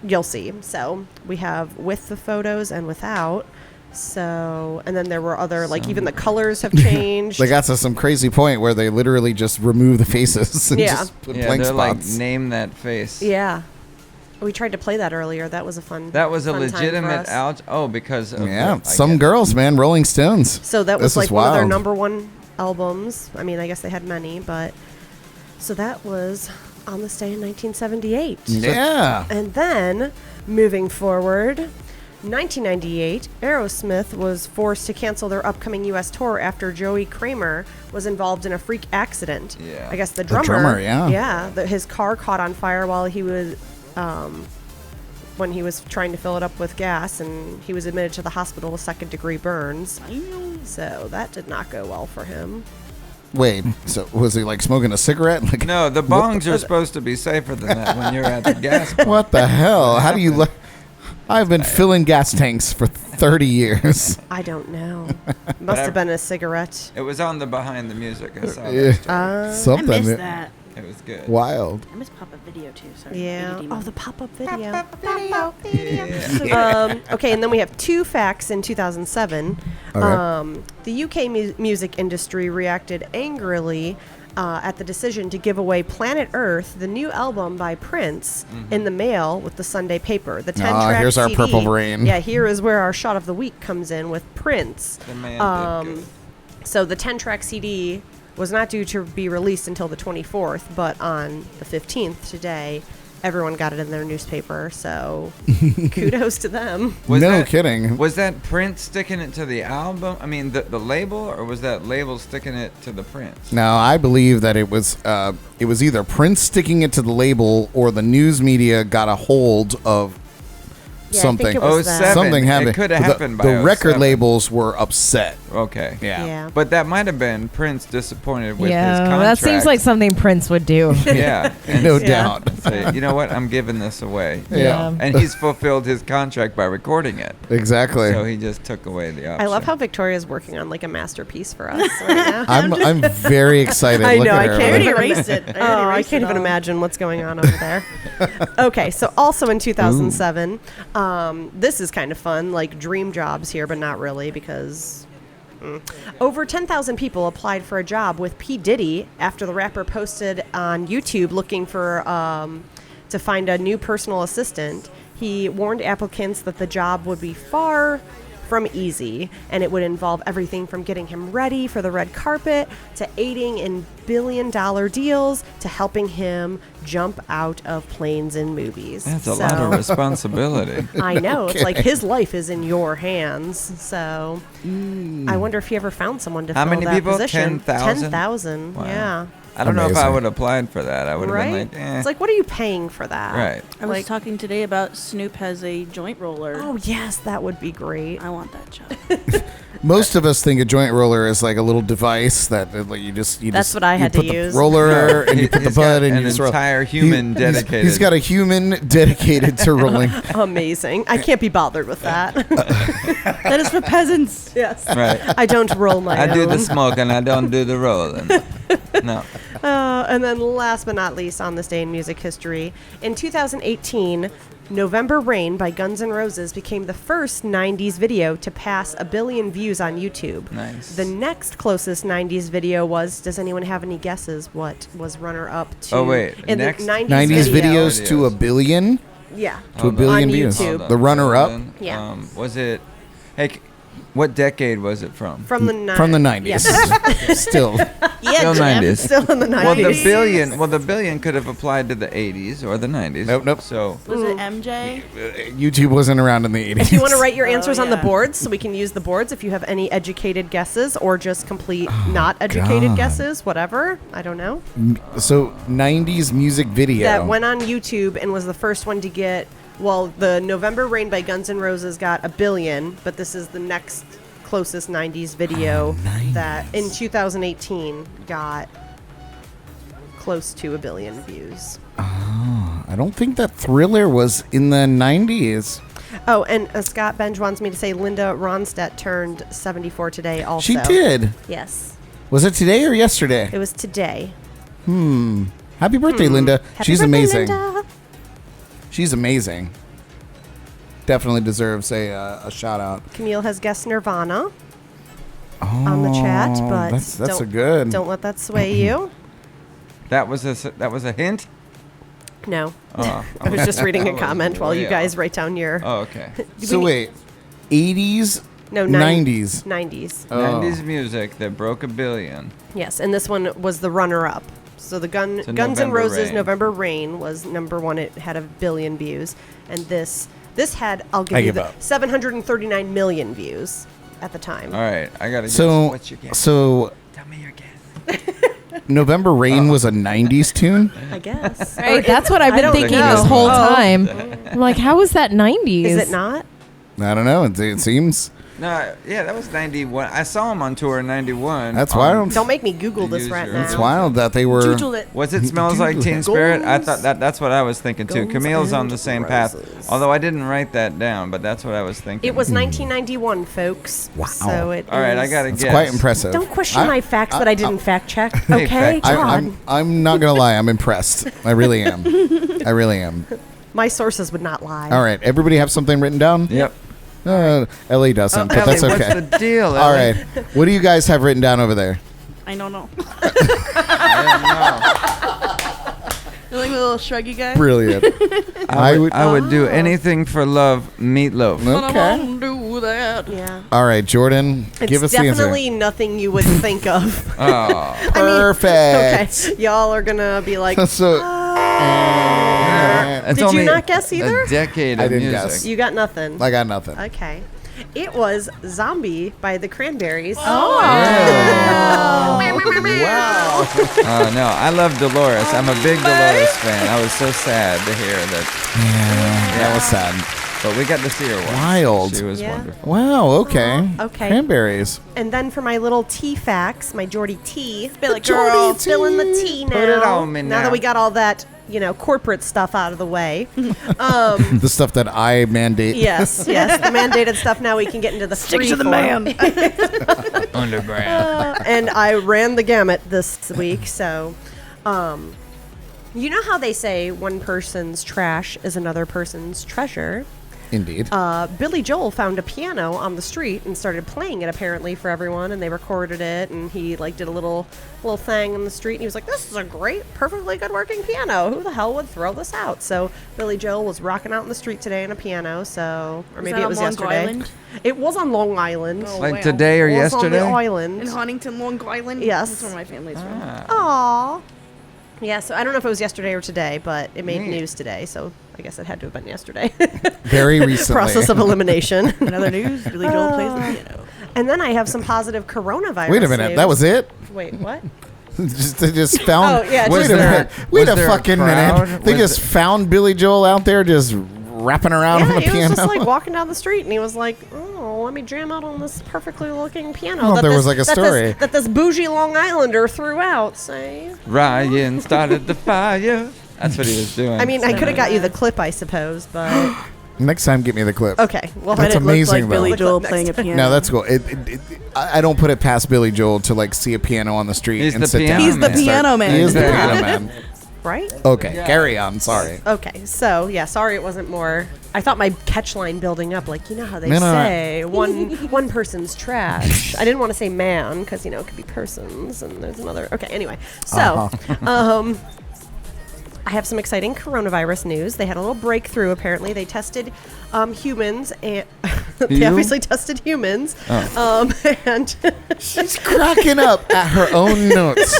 you'll see. So we have with the photos and without. So, and then there were other, like even the colors have changed. They got to some crazy point where they literally just remove the faces and Yeah. just put Yeah, blank they're spots. like, name that face. Yeah. We tried to play that earlier. That was a fun That was a fun time for legitimate us. Oh, because of Yeah, the, I some get it. girls, man, Rolling Stones. So that was This is like one of their wild. #1 albums. I mean, I guess they had many, but so that was On This Day in 1978. Yeah. And then moving forward, 1998, Aerosmith was forced to cancel their upcoming U.S. tour after Joey Kramer was involved in a freak accident. Yeah. I guess the The drummer. drummer, yeah. Yeah, his car caught on fire while he was, when he was trying to fill it up with gas, and he was admitted to the hospital with second-degree burns. So that did not go well for him. Wait, so was he like smoking a cigarette? Like, No, the bongs are supposed to be safer than that when you're at the gas pump. what the hell? How do you look? I've been filling gas tanks for 30 years. I don't know. Must have been a cigarette. It was on the Behind the Music. I saw Yeah. that story. I Something missed that. It was good. wild. I missed pop-up video, too. Sorry. Yeah. ADD Oh, moment. the pop-up video. Yeah. Okay, and then we have two facts in 2007. Okay. The UK music industry reacted angrily at the decision to give away Planet Earth, the new album by Prince, in the mail with the Sunday paper. The 10-track here's our CD. Purple Rain. Yeah, here is where our shot of the week comes in with Prince. The man did good. So the 10-track CD was not due to be released until the 24th, but on the 15th today, everyone got it in their newspaper. So kudos to them. No kidding. Was that Prince sticking it to the album? I mean, the label, or was that label sticking it to the Prince? No, I believe that it was either Prince sticking it to the label or the news media got a hold of something. I think it was that. Something happened. It could have happened by the record 07. labels were upset. Okay. Yeah. But that might have been Prince disappointed with his Yeah, contract. that seems like something Prince would do. Yeah. No doubt. Say, you know what? I'm giving this away. Yeah. And he's fulfilled his contract by recording it. Exactly. So he just took away the option. I love how Victoria's working on like a masterpiece for us right now. I'm very excited. I Look know. at I her. can't already even erased it. I already I erased can't it even all. imagine what's going on over there. Okay, so also in 2007, this is kind of fun, like dream jobs here, but not really because over 10,000 people applied for a job with P. Diddy after the rapper posted on YouTube looking for to find a new personal assistant. He warned applicants that the job would be far from easy, and it would involve everything from getting him ready for the red carpet to aiding in billion-dollar deals to helping him jump out of planes in movies. That's a lot of responsibility. I know. It's like his life is in your hands. So I wonder if he ever found someone to How fill many that people? position. 10,000? 10,000. Wow. Yeah. I don't know if I Amazing. would have applied for that. I would have Right? been like, eh. It's like, what are you paying for that? Right. I was Like- talking today about Snoop has a joint roller. Oh, yes, that would be great. I want that job. Most of us think a joint roller is like a little device that like you That's just what I had you to put use. the roller and you He- put the he's got bud and an you just roll. entire human dedicated. He's got a human dedicated to rolling. Amazing. I can't be bothered with that. That is for peasants. Yes. Right. I don't roll my I do own. the smoke and I don't do the rolling. No. And then last but not least on this day in music history, in 2018, November Rain by Guns N' Roses became the first 90s video to pass 1 billion views on YouTube. Nice. The next closest 90s video was, does anyone have any guesses what was runner-up to Oh, wait. in Next- the 90s, 90s video? videos to 1 billion? Yeah. To 1 billion on views. YouTube. Hold on. The runner-up? Hold on. Yeah. Was it? Hey, what decade was it from? From the From the 90s. Yes. Still. Yeah, Still Jim. 90s. Still in the 90s. Well, the billion could have applied to the 80s or the 90s. Nope. So Was it MJ? YouTube wasn't around in the 80s. If you want to write your answers on the yeah. boards, so we can use the boards if you have any educated guesses or just complete not educated God. guesses, whatever. I don't know. So 90s music video. That went on YouTube and was the first one to get, well, the November Rain by Guns N' Roses got 1 billion, but this is the next closest 90s video that in 2018 got close to 1 billion views. I don't think that Thriller was in the 90s. Oh, and Scott Benj wants me to say Linda Ronstadt turned 74 today also. She did. Yes. Was it today or yesterday? It was today. Happy birthday, Linda. Happy She's birthday, amazing. Linda. She's amazing. Definitely deserves a shout out. Camille has guessed Nirvana on the chat, but that's don't, a good. Don't let that sway you. that was a hint. No. Oh, I was just reading a was comment while you way guys off. write down your Oh, okay. So wait, 80s, no 90s. 90s. Oh. 90s music that broke 1 billion. Yes, and this one was the runner-up. So the Guns N' November Roses Rain. November Rain was number one. It had 1 billion views, and this had I give you give the up. 739 million views at the time. All right, I gotta guess. So What's your guess? so Tell me your guess. November Rain was a 90s tune. I guess. Right, that's what I've I been don't thinking know. this whole Oh. time. I'm like, how was that 90s? Is it not? I don't know. It seems. No, yeah, that was 91. I saw him on tour in 91. That's wild. Don't make me Google this Use right your- now. It's wild that they were. Doodled it. Was it Smells Like Teen Spirit? I thought that's what I was thinking too. Guns Camille's on N' the same path. Roses. Although I didn't write that down, but that's what I was thinking. It was 1991, folks. Wow. So it All right, I is- gotta It's guess. quite impressive. Don't question my facts that I didn't fact check. Hey, Okay, fact- John. I'm not gonna lie. I'm impressed. I really am. I really am. My sources would not lie. All right, everybody have something written down? Yep. Ellie doesn't, but that's Ellie, okay. what's the deal? All Ellie? right, what do you guys have written down over there? I don't know. I You like the little shruggy guy? Brilliant. don't know. I would do anything for love. Meatloaf. Okay. Do that. Yeah. All right, Jordan, give us It's the answer. definitely nothing you would think of. Oh. Perfect. Okay. Y'all are going to be like, So, It's Did you only not guess either? A decade I of didn't music. guess. you got nothing. I got nothing. Okay. It was Zombie by the Cranberries. Wow. No, I love Dolores. I'm a big Dolores fan. I was so sad to hear that. Yeah, that was sad. But we got to see her once. Wild. She was Yeah. wonderful. Wow, okay. Okay. Cranberries. And then for my little tea facts, my Geordie tea. Spill it, Geordie girl. tea. Spilling the tea now. Put it on me Now now. that we got all that, corporate stuff out of the way. The stuff that I mandate. Yes, the mandated stuff. Now we can get into the Stick free to the form. man. Underground. And I ran the gamut this week. So, you know how they say one person's trash is another person's treasure? Indeed. Billy Joel found a piano on the street and started playing it apparently for everyone, and they recorded it, and he did a little thing in the street, and he was like, "This is a great, perfectly good working piano. Who the hell would throw this out?" So Billy Joel was rocking out in the street today on a piano. So, or maybe that it on was Long yesterday. Island? It was on Long Island. Oh, Like wow. today or It was yesterday? on the island. In Huntington, Long Island? Yes. That's where my family's from. Aww. Yeah, so I don't know if it was yesterday or today, but it made Neat. news today, so I guess it had to have been yesterday. Very recently. Process of elimination. In other news, Billy Joel plays the piano. And then I have some positive coronavirus Wait a minute. news. That was it? Wait, what? They just found. Oh, yeah, Wait just a that. minute. Wait Was a there a fucking crowd? minute. They Was just found Billy Joel out there just rapping around on Yeah, the he piano. was just like walking down the street, and he was like, "Oh, let me jam out on this perfectly looking piano." Oh, there was like a story. That this bougie Long Islander threw out. Say, Ryan started the fire. That's what he was doing. I mean, I could have got you the clip, I suppose, but Next time, get me the clip. okay. Well, That's But it looked amazing, like though. Billy Look Joel next playing a piano. No, that's cool. I don't put it past Billy Joel to see a piano on the street He's and the sit piano down. He's the and start- piano man. He is the Yeah. piano man. right? Okay, carry on. Sorry. Okay, so yeah, sorry it wasn't more. I thought my catch line building up, like how they No, no, no. say one person's trash. I didn't want to say man because it could be persons, and there's another. Okay, anyway, so I have some exciting coronavirus news. They had a little breakthrough. Apparently, they tested humans, and they You? obviously tested humans. And She's cracking up at her own notes.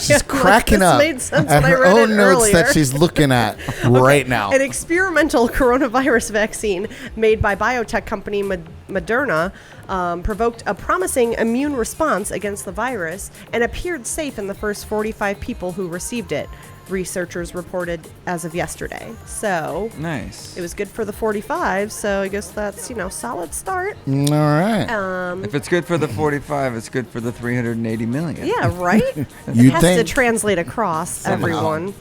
She's cracking this up made sense at when I her read own it notes that earlier. she's looking at right now. An experimental coronavirus vaccine made by biotech company Moderna provoked a promising immune response against the virus and appeared safe in the first 45 people who received it, researchers reported as of yesterday. So nice. it was good for the 45, so I guess that's, solid start. All right. If it's good for the 45, it's good for the 380 million. Yeah, right? You'd It has to think. translate across Somehow. everyone.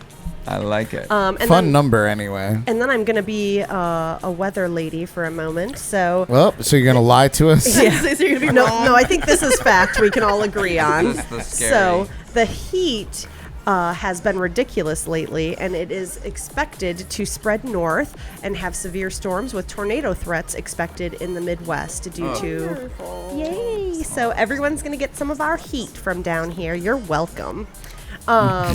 I like it. And Fun then, number anyway. And then I'm going to be a weather lady for a moment. So Well, so you're gonna lie to us? Yeah. So you're gonna be No, wrong. no, I think this is fact we can all agree on. This is the scary. So the heat has been ridiculous lately, and it is expected to spread north and have severe storms with tornado threats expected in the Midwest due to. Yay! So everyone's gonna get some of our heat from down here. You're welcome. I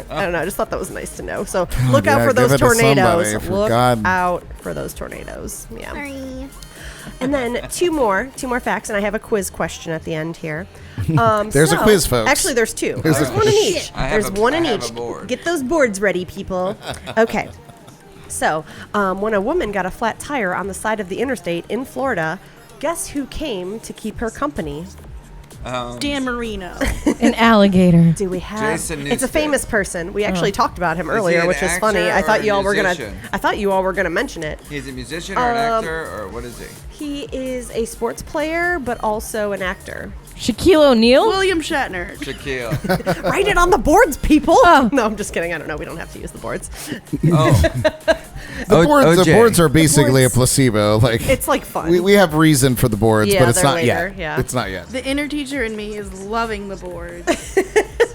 don't know. I just thought that was nice to know. So look out yeah, for give those it to tornadoes. somebody, for Look God. out for those tornadoes. Yeah. And then two more facts, and I have a quiz question at the end here. There's a quiz, folks. Actually, there's two. There's There's a- one in each. I have There's a- one I in have each. a board. Get those boards ready, people. Okay. So, when a woman got a flat tire on the side of the interstate in Florida, guess who came to keep her company? Dan Marino. An alligator. Do we have? Jason It's a Newsted. famous person. We actually talked about him he earlier, an which is funny. actor I thought or you a all were gonna. musician? I thought you all were gonna mention it. He's a musician or an actor, or what is he? He is a sports player, but also an actor. Shaquille O'Neal? William Shatner. Shaquille. Write it on the boards, people. Oh. No, I'm just kidding. I don't know. We don't have to use the boards. Oh. The OJ. boards are basically boards- a placebo. Like It's like fun. we have reason for the boards, Yeah, but it's they're not later, yet. yeah. It's not yet. The inner teacher in me is loving the boards.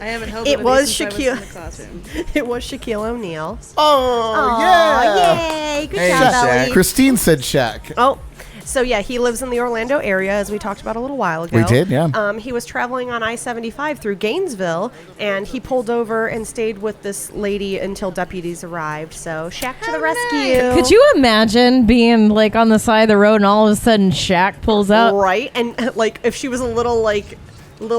I haven't held It one of was these since I Shaquille. was in the classroom. It was Shaquille O'Neal. Oh Aw, yay! Good Hey, job, Shaq. Ellie. Christine said Shaq. Oh, So yeah, he lives in the Orlando area, as we talked about a little while ago. We did, yeah. He was traveling on I-75 through Gainesville, and he pulled over and stayed with this lady until deputies arrived. So Shaq to the rescue. Could you imagine being like on the side of the road and all of a sudden Shaq pulls up? Right, and like if she was a little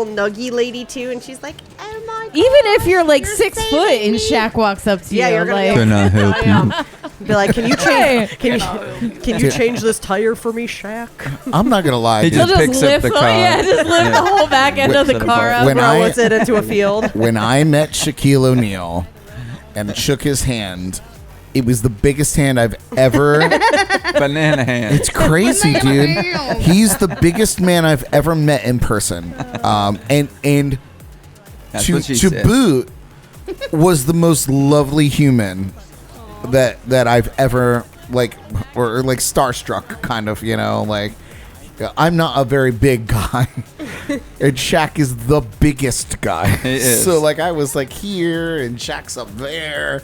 nuggy lady too, and she's like, oh my God, Even if you're like you're 6 foot and Shaq walks up to Yeah, you, you're gonna like, be Can I help you? be like, can you change? Hey. Can you change this tire for me, Shaq? I'm not gonna lie. He dude. he'll just just picks up lift the car. Yeah, just lift the whole back end of the Whips it car apart. up. When Throw I- it into a field. When I met Shaquille O'Neal and shook his hand, it was the biggest hand I've ever. Banana hand. It's crazy, dude. He's the biggest man I've ever met in person. And That's to what she said. boot was the most lovely human that I've ever or starstruck kind of, like I'm not a very big guy. And Shaq is the biggest guy. He is. So I was here and Shaq's up there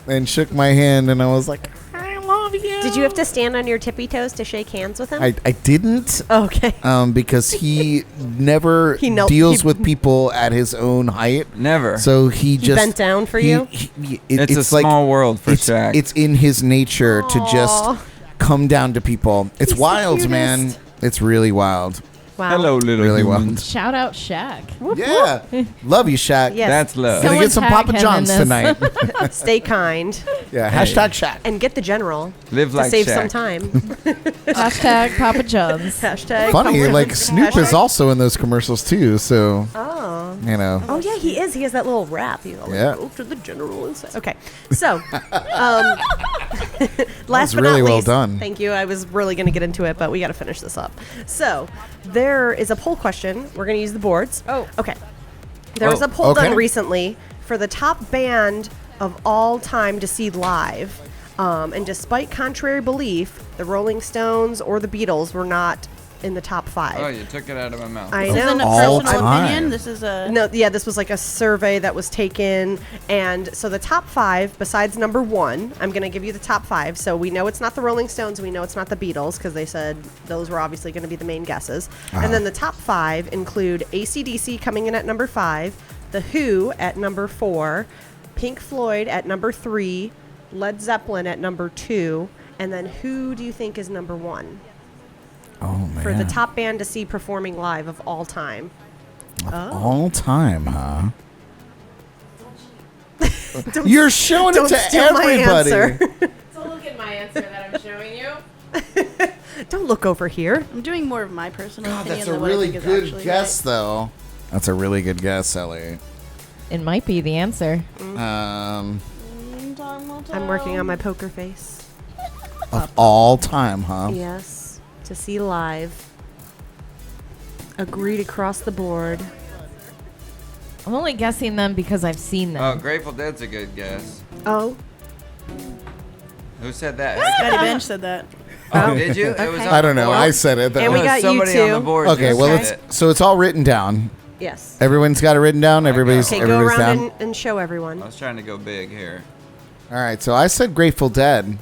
and shook my hand and I was like, I love you. Did you have to stand on your tippy toes to shake hands with him? I didn't. Okay. Because he never He knelt- deals he- with people at his own height. Never. So he just bent down for you? It's a small world for it's, Shaq. It's in his nature to just come down to people. It's He's the wild, man. cutest. It's really wild. Wow. Hello, little Really humans. Shout out Shaq. Yeah. Love you, Shaq. Yes. That's love. Gonna get some Someone Papa tag him in John's this. tonight. Stay kind Yeah. Hey. Hashtag Shaq. and get the general Live to like save Shaq. some time. Hashtag Papa John's. Hashtag. Funny, Hashtag- Snoop is also in those commercials too. So Oh. Oh yeah, he is. He has that little rap. He's like, Yeah. go to the general and say. Okay, so last but really not well least, done. Thank you. I was really going to get into it, but we got to finish this up. So there is a poll question. We're going to use the boards. Oh. Okay. There was Oh, a poll okay. done recently for the top band of all time to see live. And despite contrary belief, the Rolling Stones or the Beatles were not in the top 5. Oh, you took it out of my mouth. I This know. isn't a All personal time. opinion. This is a. No, yeah, this was like a survey that was taken. And so the top 5, besides number 1, I'm going to give you the top 5. So we know it's not the Rolling Stones. We know it's not the Beatles because they said those were obviously going to be the main guesses. And then the top 5 include AC/DC coming in at number 5, The Who at number 4, Pink Floyd at number 3, Led Zeppelin at number 2, and then who do you think is number 1 Oh man. for the top band to see performing live of all time? all time, huh? Don't You're showing it Don't to steal my everybody. answer. So look at my answer that I'm showing you. Don't look over here. I'm doing more of my personal God, opinion that's a than what I really think is good actually guess, though. That's a really good guess, Ellie. It might be the answer. Um, I'm working on my poker face. of all time, huh? Yes, to see live. Agreed across the board. I'm only guessing them because I've seen them. Oh, Grateful Dead's a good guess. Oh, Who said that? Patty Bench said that. Oh, did you? It was Okay. on I the don't know. board. I said it. And we got you somebody on two. the board. Okay, just well, said so it's all written down. yes. Everyone's got it written down. Everybody's Okay, go everybody's around down. and show everyone. I was trying to go big here. All right, so I said Grateful Dead.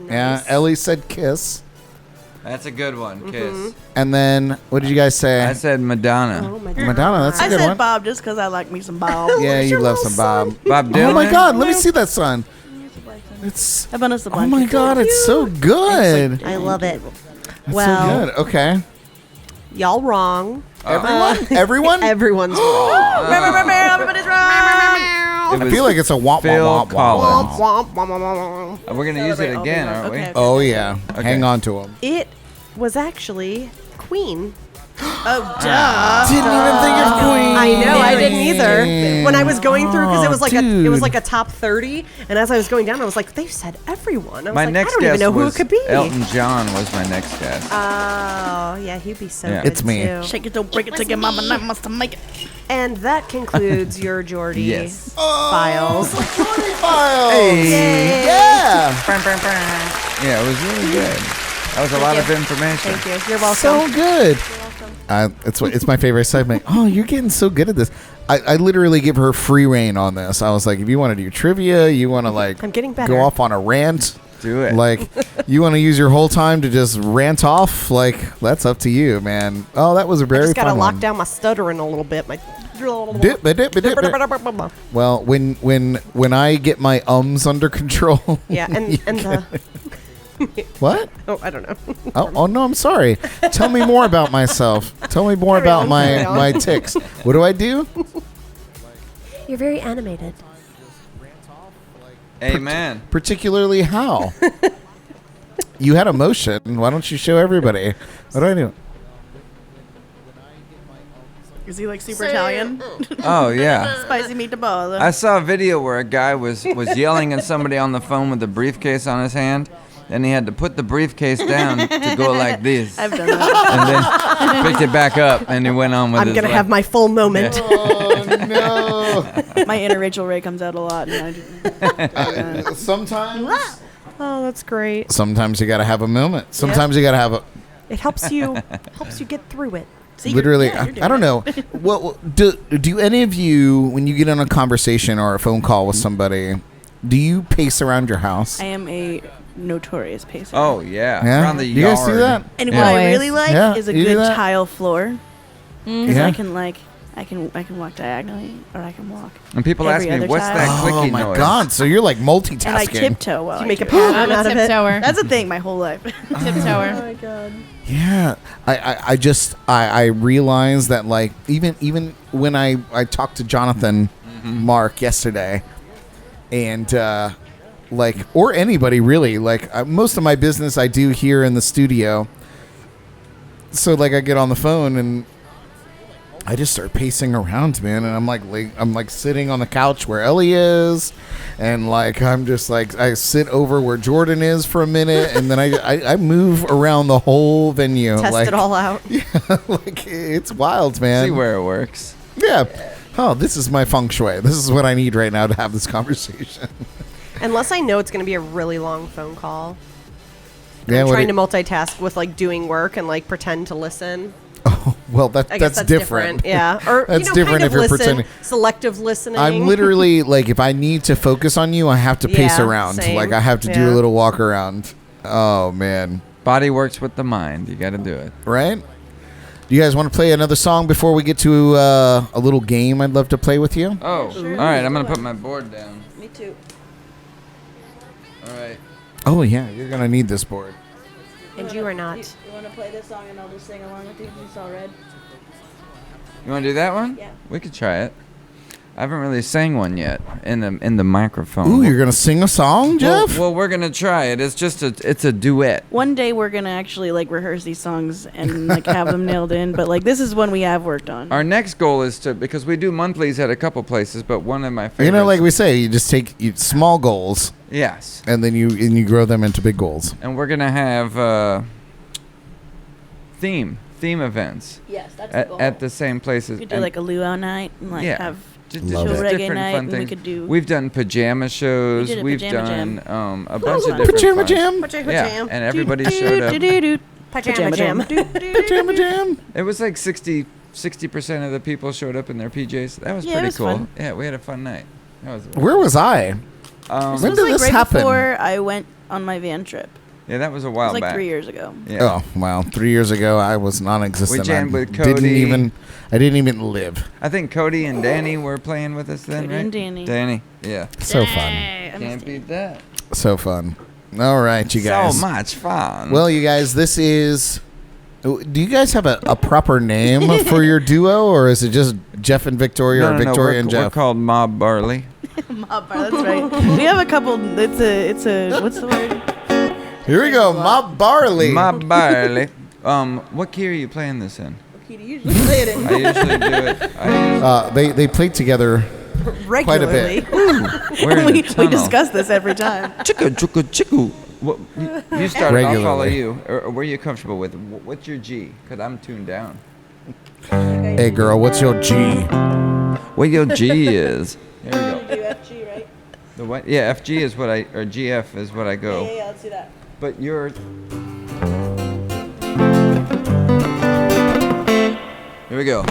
Yeah, Nice. Ellie said Kiss. That's a good one, Kiss. And then what did you guys say? I said Madonna. Oh my Madonna. That's a I good said one. Bob just because I like me some Bob. Yeah, Where's you your love little some Bob. Bob Dylan. Oh my God, let me see that son. It's Vanessa oh my God, it's so good. I love it. It's well, so good. Okay, y'all wrong. everyone. Everyone's wrong. Everybody's wrong. I feel like it's a womp Phil womp womp Collins. womp. Womp, womp, womp, womp, womp. We're gonna use it Celebrate again, all aren't we? Okay. Oh yeah, Okay. hang on to him. It was actually Queen. Oh, duh. Didn't even think of Queen. I know, I didn't either. When I was going through, because it was like dude. it was like a top 30, and as I was going down, I was like, they've said everyone. I was My like, next I don't guess even know who was it could be. Elton John was my next guess. Oh, yeah, he'd be so Yeah. good It's me. too. Shake it, don't break it, take it, mama, not must make it. And that concludes your Geordie Yes. files. Files. Yay. Yeah. Yeah, it was really good. That was a lot of information. Thank you. You're welcome. So good. It's my favorite segment. Oh, you're getting so good at this. I literally give her free reign on this. I was like, if you want to do trivia, you want to like I'm getting better. go off on a rant. Do it. Like, you want to use your whole time to just rant off? Like, that's up to you, man. Oh, that was a I very just got to fun lock one. down my stuttering a little bit. My Dip, dip, dip, dip, dip. Well, when I get my ums under control. Yeah, and the What? oh, I don't know. Oh no, I'm sorry. Tell me more about myself. Tell me more Carry about on, my carry on. my ticks. What do I do? You're very animated. Amen. Particularly how? You had emotion. Why don't you show everybody? What do I do? Is he like super Italian? Oh yeah. Spicy meatball. I saw a video where a guy was yelling at somebody on the phone with a briefcase on his hand, and he had to put the briefcase down to go like this, I've done that. and then picked it back up, and he went on with I'm his going to life. have my full moment. Oh no! My inner Rachel Ray comes out a lot. And Sometimes Oh, that's great. you gotta have a moment. Sometimes you gotta have a. It helps you get through it. Literally, yeah, you're doing I don't know. Well, do any of you, when you get on a conversation or a phone call with somebody, do you pace around your house? I am a notorious pacer. Oh yeah. Yeah? Around the You yard. guys do that? And Yeah. what I Always. really like Yeah, is a you do good that? tile floor. Because Yeah. I can walk diagonally or I can walk. And people Every ask me, other "What's time. that clicky Oh my noise?" god! So you're like multitasking. And I tiptoe while You I make a do it. pattern I'm out a of it. tiptoer. That's a thing my whole life. Tiptoer. my god. Yeah, I realized that, like, even when I talked to Jonathan Mark yesterday, and like, or anybody really, like, most of my business I do here in the studio. So like I get on the phone and I just start pacing around, man, and I'm like sitting on the couch where Ellie is, and like I'm just like I sit over where Jordan is for a minute, and then I move around the whole venue. Test like, it all out. Yeah, like it's wild, man. See where it works. Yeah. Oh, this is my feng shui. This is what I need right now to have this conversation. Unless I know it's going to be a really long phone call. Yeah, I'm what trying it- to multitask with like doing work and like pretend to listen. Oh, well, I guess that's different. Yeah. Or That's you know, different kind if of you're listen, pretending. selective listening. I'm literally like, if I need to focus on you, I have to pace Yeah, around. same. Like I have to do Yeah. a little walk around. Oh man, Body works with the mind. You got to do it. right? Do you guys want to play another song before we get to a little game I'd love to play with you? Oh, all right. I'm gonna put my board down. Me too. All right. Oh yeah, you're gonna need this board. And you are not. You want to play this song and I'll just sing along with you? You saw red. You want to do that one? Yeah. We could try it. I haven't really sang one yet in the microphone. Ooh, you're gonna sing a song, Jeff? Well, we're gonna try it. It's a duet. One day we're gonna actually like rehearse these songs and like have them nailed in. But like this is one we have worked on. Our next goal is to, because we do monthlies at a couple places, but one of my favorites. You know, like we say, you just take small goals yes, and then you grow them into big goals. and we're gonna have theme events Yes, that's at the same places. We could do And like a luau night and like Yeah. have just Love chill it. reggae different night. fun And we things. could do. We've done pajama shows. We did a We've pajama done jam. a bunch of different Pajama fun- jam. Yeah, and everybody showed up. Pajama jam. Pajama jam. It was like 60% of the people showed up in their PJs. That was Yeah, it pretty was cool. fun. Yeah, we had a fun night. That was Where was I? This When was did like this right happen? before I went on my van trip. yeah, that was a It while was like back. 3 years ago. Yeah. Oh wow! 3 years ago, I was non-existent. We jammed I with Cody. I didn't even live. I think Cody and Danny were playing with us then, Cody right? and Danny. Danny, yeah. So fun. Hey, I Can't missed beat it. that. So fun. All right, you guys. So much fun. Well, you guys, this is. Do you guys have a proper name for your duo, or is it just Jeff and Victoria, or Victoria and we're Jeff? called Mob Barley. Mob bar, that's right. We have a couple. It's a what's the word? Here we go, Mob Barley. Mob Barley. What key are you playing this in? Okay, do you usually play it in? I usually do it. They played together quite a Regularly. bit. We're in we a tunnel. discuss this every time. Chicka, chicka, chicka. What, you start it, I'll follow Regularly. you. Or where are you comfortable with? What's your G? Because I'm tuned down. Hey, girl, what's your G? What your G is. Here we go. Do FG, right? The what? Yeah, FG is what I, or GF is what I go. Yeah, let's do that. But you're. Here we go.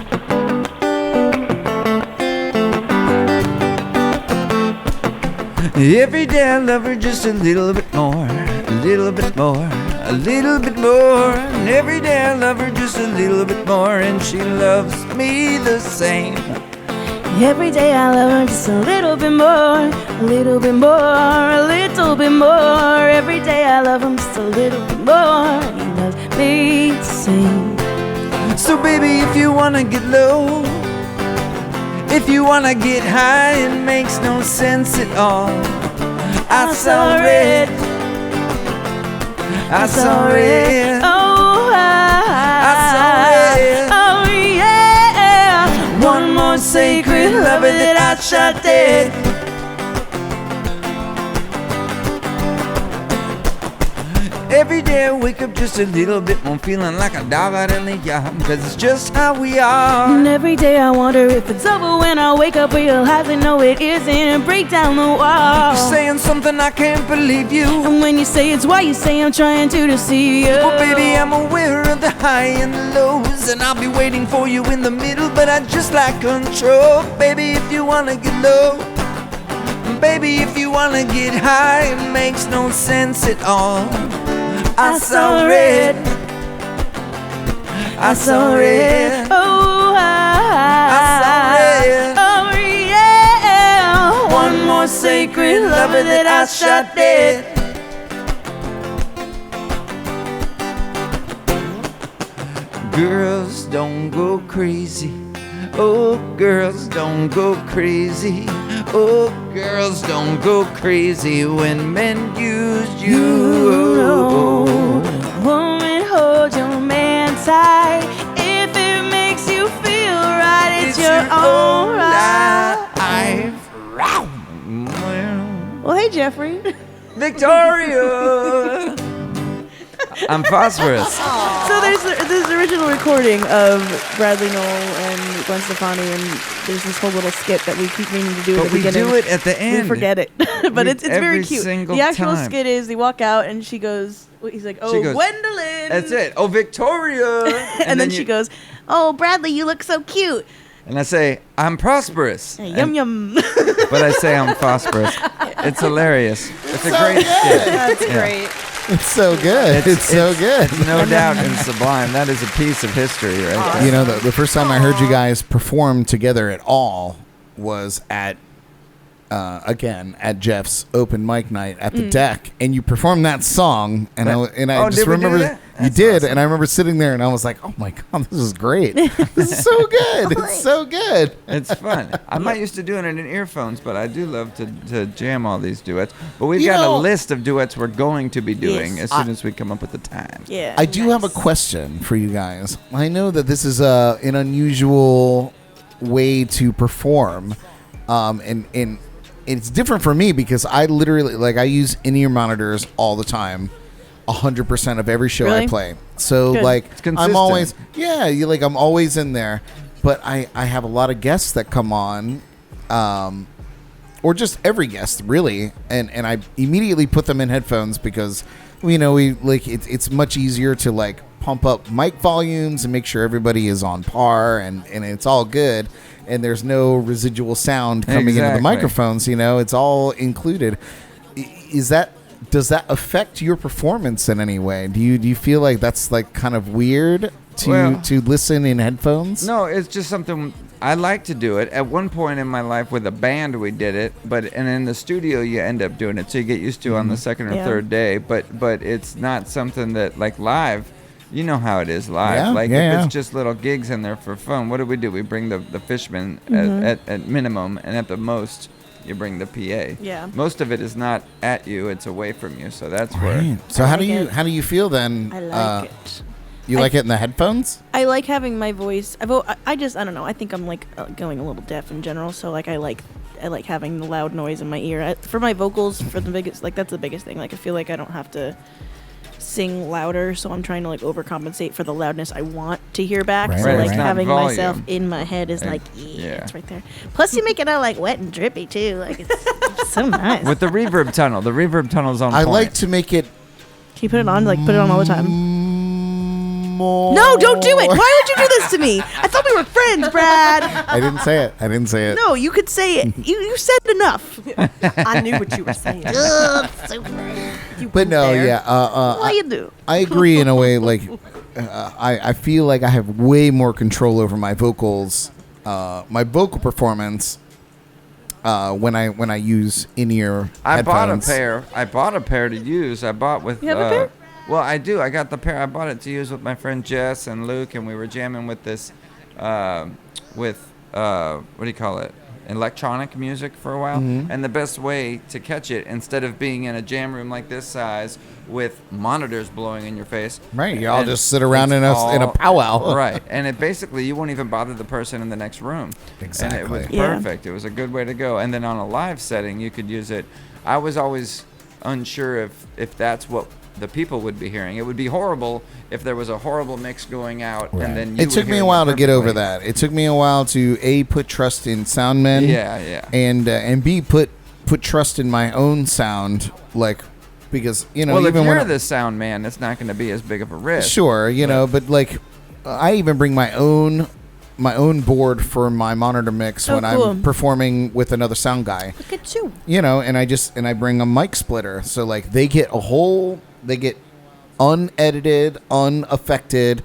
Every day I love her just a little bit more, a little bit more, a little bit more. And every day I love her just a little bit more, and she loves me the same. Every day I love her just a little bit more, a little bit more, a little bit more. Every day I love him just a little bit more. He loves me the same. So baby, if you wanna get low, if you wanna get high, it makes no sense at all. I saw red, I saw red, Oh, I saw red. oh yeah. One more sacred lover that I shot dead. Every day I wake up just a little bit more, feeling like a dog out in the yard, cause it's just how we are. And every day I wonder if it's over when I wake up, realizing no it isn't, and break down the wall. You're saying something I can't believe you, And when you say it's why you say I'm trying to deceive you. well baby I'm aware of the high and the lows, and I'll be waiting for you in the middle, but I just like control. Baby, if you wanna get low, baby, if you wanna get high, it makes no sense at all. I saw red, I saw red, Oh, I saw red. Oh yeah. One more sacred lover that I shot dead. Girls don't go crazy. Oh, girls don't go crazy. Oh, girls don't go crazy when men use you. Woman, hold your man tight. If it makes you feel right, it's your own right. Well, hey, Jeffrey. Victoria! I'm phosphorus. So there's this original recording of Bradley Noel and Gwen Stefani, and there's this whole little skit that we keep meaning to do at But the we beginning. do it at the end. We forget it, but it's very every cute. single The actual time. skit is they walk out and she goes, he's like, "Oh, She goes, Gwendolyn." That's it. Oh, Victoria! And then she goes, "Oh, Bradley, you look so cute." And I say, I'm prosperous. Yum yum. But I say I'm phosphorus. It's hilarious. It's a so great good. skit. That's Yeah. great. It's so good. It's so good. It's no doubt and sublime. That is a piece of history right there. You know, the first time I heard you guys perform together at all was at, again, at Jeff's open mic night at the deck, and you performed that song, and I Oh, just did we do remember that? you That's did, awesome. and I remember sitting there, and I was like, oh my god, this is great. This is so good. It's so good. It's fun. I'm not used to doing it in earphones, but I do love to jam all these duets. But we've You got know- a list of duets we're going to be doing Yes. as soon as we come up with the time. Yeah. I do have a question for you guys. I know that this is an unusual way to perform, and it's different for me because I literally I use in-ear monitors all the time, 100% of every show I Really? play. So Good. It's consistent. I'm always I'm always in there, but I have a lot of guests that come on, or just every guest really, and I immediately put them in headphones because it's much easier to pump up mic volumes and make sure everybody is on par and it's all good and there's no residual sound coming into the Exactly. microphones. It's all included. Does that affect your performance in any way? Do you feel like that's kind of weird to listen in headphones? No, it's just something I like to do it. At one point in my life with a band we did it, and in the studio you end up doing it, so you get used to it on the second or Yeah. third day. But it's not something that live. You know how it is live. Yeah, If yeah. it's just little gigs in there for fun, what do? We bring the fishermen at minimum, and at the most you bring the PA. Yeah. Most of it is not at you; it's away from you. So that's where. Right. So I how like do you it. how do you feel then? I like it. You like it in the headphones? I like having my voice. I don't know. I think I'm going a little deaf in general, so I like having the loud noise in my ear. For my vocals, for the biggest, that's the biggest thing. I feel like I don't have to sing louder, so I'm trying to overcompensate for the loudness I want to hear back. Right, So right, right. having Not myself volume. in my head is Yeah. it's right there. Plus, you make it all wet and drippy too. It's so nice. With the reverb tunnel, the reverb tunnel's on I point. like to make it Can you put it on? Put it on all the time. more. No, don't do it. Why would you do this to me? I thought we were friends, Brad. I didn't say it. No, you could say it. You said enough. I knew what you were saying. But no, yeah. What you do? I agree in a way. Like, I feel like I have way more control over my vocals, my vocal performance, when I use in-ear headphones. I bought a pair to use. I bought with. You have a pair? Well, I do. I got the pair. I bought it to use with my friend Jess and Luke, and we were jamming with this, what do you call it? Electronic music for a while. Mm-hmm. And the best way to catch it, instead of being in a jam room like this size with monitors blowing in your face, Right, you all and just sit around in it's a powwow. Right, and it basically you won't even bother the person in the next room. Exactly. And it was Yeah. perfect. It was a good way to go. And then on a live setting, you could use it. I was always unsure if that's what the people would be hearing. It would be horrible if there was a horrible mix going out, Right. and then you It took me a while to get over that. It took me a while to put trust in sound men. Yeah. And B put trust in my own sound, like, because Well, if even you're when the sound man, it's not going to be as big of a risk. sure, but like I even bring my own board for my monitor mix Oh, when cool. I'm performing with another sound guy. Look at you. And I bring a mic splitter, so like they get unedited, unaffected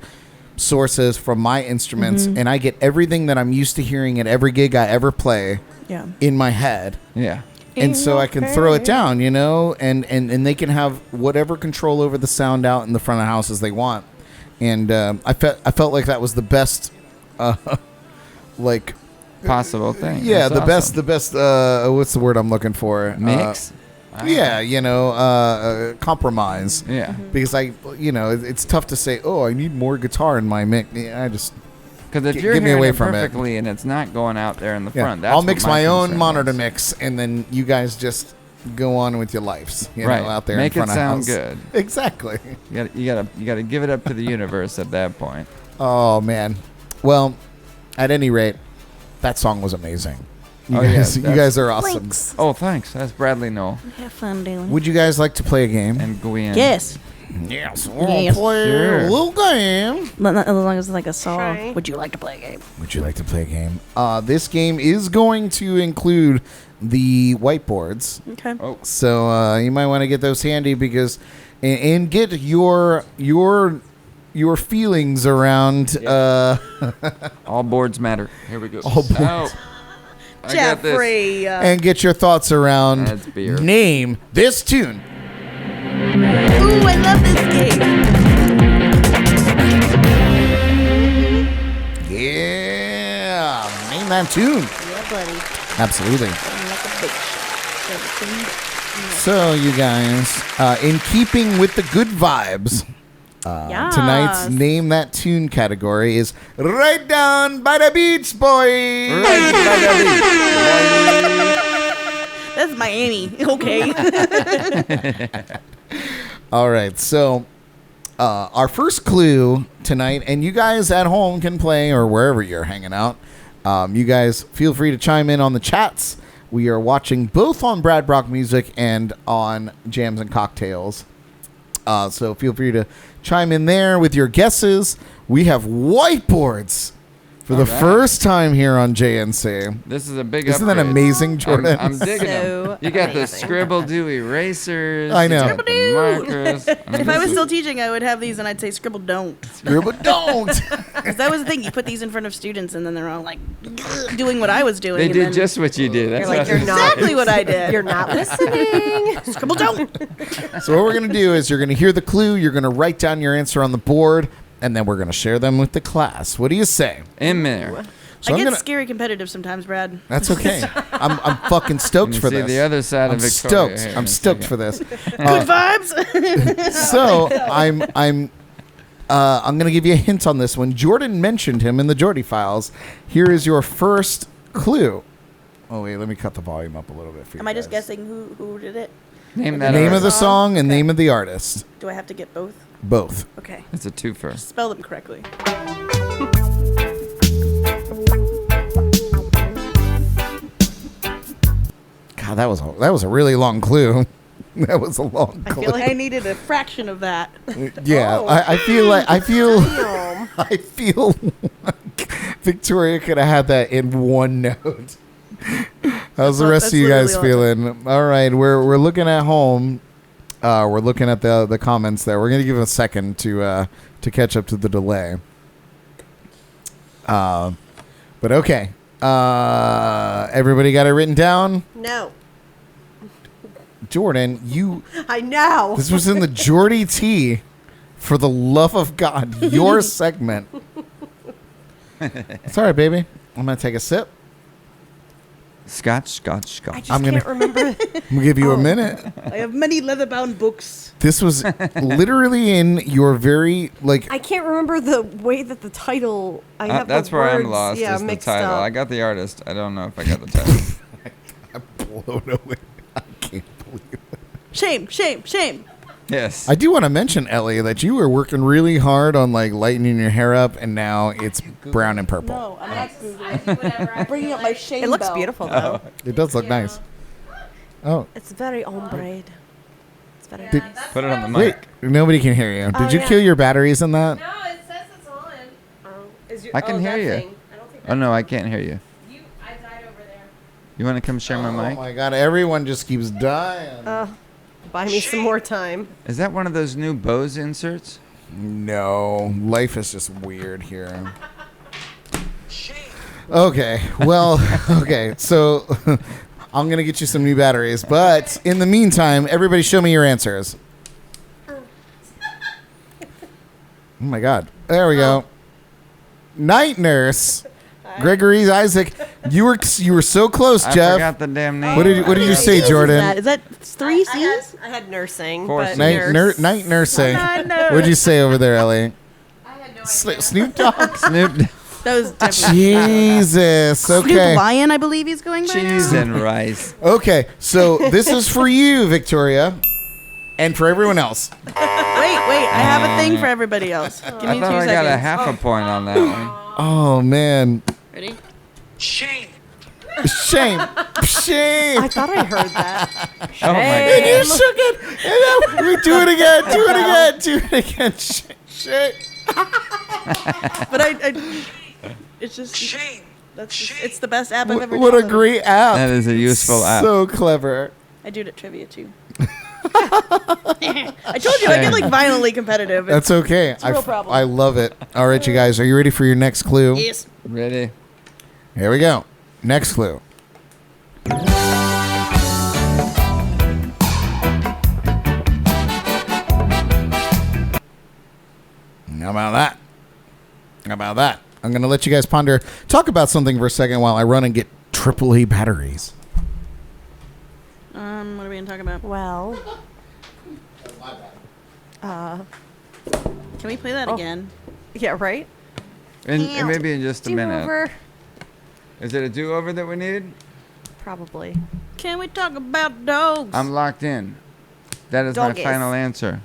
sources from my instruments, and I get everything that I'm used to hearing at every gig I ever play Yeah. in my head. Yeah. And so I can throw it down, and they can have whatever control over the sound out in the front of the house as they want. And I felt like that was the best, like, Possible thing. yeah, That's the awesome. best. What's the word I'm looking for? Mix. Compromise. Yeah. Because it's tough to say, oh, I need more guitar in my mix. I just Because if Get you're me hearing away it from it. perfectly and it's not going out there in the front, that's I'll what mix my own concern monitor is. mix, and then you guys just go on with your lives, Right. out there Make in it front of sound house. good. Exactly. You gotta give it up to the universe at that point. Oh man. Well, at any rate, that song was amazing. You Oh, yeah, guys, you that's- guys are awesome. Thanks. Oh, thanks. That's Bradley Noel Have fun doing it. Would you guys like to play a game? and Gwen. Yes. Yes, we'll Yes. play Sure. a little game. As long as it's like a song. Try. Would you like to play a game? Would you like to play a game? This game is going to include the whiteboards. Okay. Oh, So you might want to get those handy because, and get your feelings around. all boards matter. Here we go. All boards. No. I got this. Jeffrey. And get your thoughts around. That's beer. Name this tune. Ooh, I love this game. Yeah, name that tune. Yeah, buddy. Absolutely. I'm like a bitch. So you guys, in keeping with the good vibes. Yeah. Tonight's Name That Tune category is Right Down by the Beach Boys. That's Miami. Okay. All right, so our first clue tonight, and you guys at home can play or wherever you're hanging out. You guys feel free to chime in on the chats. We are watching both on Brad Brock Music and on Jams and Cocktails. So feel free to chime in there with your guesses. We have whiteboards for the right. first time here on JNC. This is a big Isn't that upgrade. amazing, Jordan? I'm digging So them. You got the amazing. scribble do erasers. I know. You got the markers. If I was still teaching, I would have these and I'd say scribble don't. But don't. Because that was the thing. You put these in front of students and then they're all like doing what I was doing. They and did then just what you did. That's You're like, what- you're not exactly what I did. You're not listening. Scribble don't. So what we're going to do is you're going to hear the clue, you're going to write down your answer on the board, and then we're going to share them with the class. What do you say? in there. So I I'm get gonna, scary competitive sometimes, Brad. That's okay. I'm fucking stoked Let me for see this. the other side I'm of Victoria. stoked. here in I'm a stoked second. for this. Good vibes. So I'm going to give you a hint on this one. Jordan mentioned him in the Jordy files. Here is your first clue. Oh wait, let me cut the volume up a little bit for you. Am I just guys. guessing who did it? Name that. Name of the artist. song and name of the artist. Do I have to get both? Both. Okay. It's a twofer. Spell them correctly. God, that was a really long clue. That was a long I feel clip. like I needed a fraction of that. Yeah, Oh. I feel like Damn. I feel like Victoria could have had that in one note. How's the rest of you guys feeling? All right, we're looking at home. We're looking at the comments there. We're gonna give a second to catch up to the delay. But okay, everybody got it written down. No. Jordan, you. I know. This was in the Geordie Tea. For the love of God, your segment. It's all right, baby. I'm gonna take a sip. Scotch. I just I'm gonna- can't remember. I'm gonna give you a minute. I have many leather-bound books. This was literally in your very like. I can't remember the way that the title. I have That's the where I'm words, lost. Yeah, is the mixed title. up. I got the artist. I don't know if I got the title. I'm blown away. I can't believe it. Shame, shame, shame. Yes. I do want to mention, Ellie, that you were working really hard on like lightening your hair up, and now it's brown and purple. No, I'm not Googling. I do whatever I Bringing feel up my like. shame It looks bell. beautiful though. It does look nice. Oh, It's very ombre. It's very Did- nice. Put it on the wait! mic. Nobody can hear you. Did Oh, you yeah. kill your batteries in that? No, it says it's on. I can hear you. Oh no, I can't hear you. I died over there. You want to come share my Oh mic? my God! Everyone just keeps dying. Buy me some more time. Is that one of those new Bose inserts? No, life is just weird here. Okay, well, okay, so I'm gonna get you some new batteries, but in the meantime, everybody, show me your answers. Oh my God! There we go. Night Nurse, Gregory Isaac. You were so close, I Jeff. forgot the damn name. What did you say, Jordan? Is that 3 C's? I had nursing, Four but C's. nurse. Night Nursing. Night nurse. What'd you say over there, Ellie? I had no Snoop Dogg. Snoop That was definitely Jesus. Snoop Okay. Lion, I believe he's going by cheese now. and rice. Okay. So this is for you, Victoria, and for everyone else. Wait, I have a thing for everybody else. Give I me 2 thought I seconds. got a half a point on that one. Oh man. Ready? Shame. I Shame. thought I heard that. Oh my And god. you shook it. And then we do it again. Do it again. Do it again. Shame. But it's just shame. It's the best app I've ever What a downloaded. great app. That is a useful app. So clever. I do it at trivia too. I told you I get like violently competitive. That's okay. a real problem. I love it. All right, you guys, are you ready for your next clue? Yes. Ready? Here we go. Next clue. How about that? How about that? I'm going to let you guys ponder. Talk about something for a second while I run and get AAA batteries. What are we gonna talk about? Well, Can we play that again? yeah, right? And maybe in just a minute. Do-over. Is it a do-over that we need? Probably. Can we talk about dogs? I'm locked in. That is Doggies. my final answer.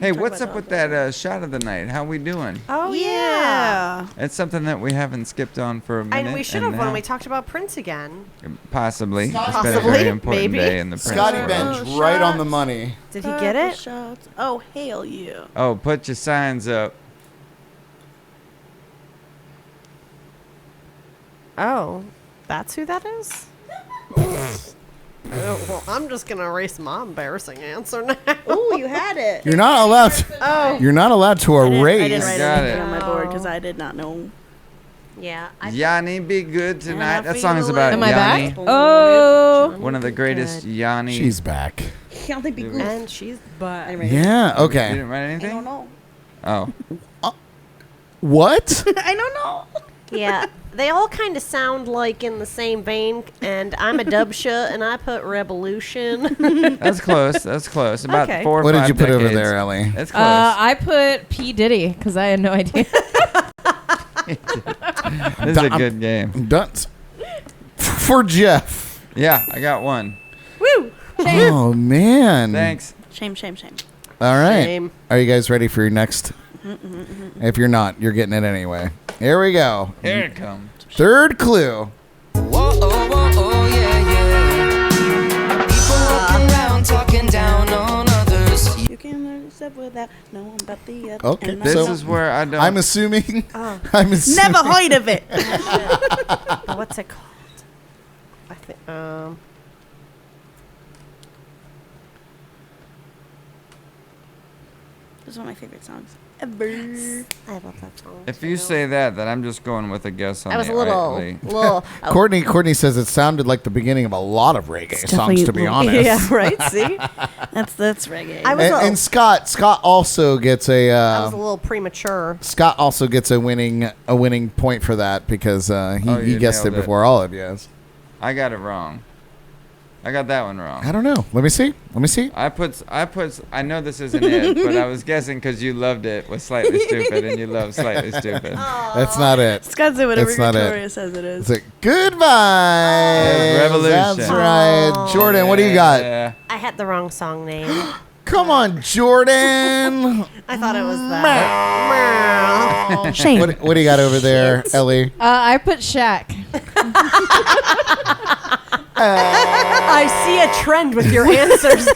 Hey, Talk what's about up with that shot of the night? How we doing? Oh, yeah. It's something that we haven't skipped on for a minute. And we should have when now- we talked about Prince again. Possibly. It's been a Possibly, very important maybe. day in the Prince Scotty world. Bench, right on the money. Did he get it? Shots. Oh, hell yeah. Oh, put your signs up. Oh, that's who that is? Oh, well, I'm just going to erase my embarrassing answer now. Oh, you had it. You're not allowed to, Oh. you're not allowed to I didn't erase. write Got anything it. on my board because I did not know. Yeah. Yanni, be good tonight. And I That song is feel about Am I Yanni. back? Oh. One of the greatest Yanni. She's back. Can't they be good? And she's but Yeah, You okay. didn't write I anything? don't know. Oh. What? I don't know. yeah, they all kind of sound like in the same vein. And I'm a dub shut, and I put revolution. That's close. That's close. About Okay. 4 or What 5 did you put over decades. there, Ellie? That's close. I put P. Diddy because I had no idea. This is a good game. Done. For Jeff. Yeah, I got one. Woo! Oh, man. Thanks. Shame, shame, shame. All right. Shame. Are you guys ready for your next? If you're not, you're getting it anyway. Here we go. Here it comes. Third clue. Whoa, oh, yeah, yeah. People walking myself without knowing about the other. Okay, and This So- is where I don't. I'm assuming. Oh. I'm assuming. Never heard of it. Oh, what's it called? I think. This is one of my favorite songs ever. I love that song. If you say that, then I'm just going with a guess on I was the a little, Isley. little. Courtney says it sounded like the beginning of a lot of reggae songs, to be definitely- honest. Yeah, right. See, That's reggae. I was a- And Scott also gets I a was a little premature. Scott also gets a winning point for that because he you guessed it nailed it. before all of you. guys. I got it wrong. I got that one wrong. I don't know. Let me see. I know this isn't it, but I was guessing because you loved it was Slightly Stupid, and you love Slightly Stupid. That's not it. Scott's it whatever That's not it. Victoria says it is. It's like goodbye. Revolution. That's right, Jordan. What do you got? Yeah. I had the wrong song name. Come on, Jordan. I thought it was that. Shame. What do you got over there, Ellie? I put Shaq. I see a trend with your answers.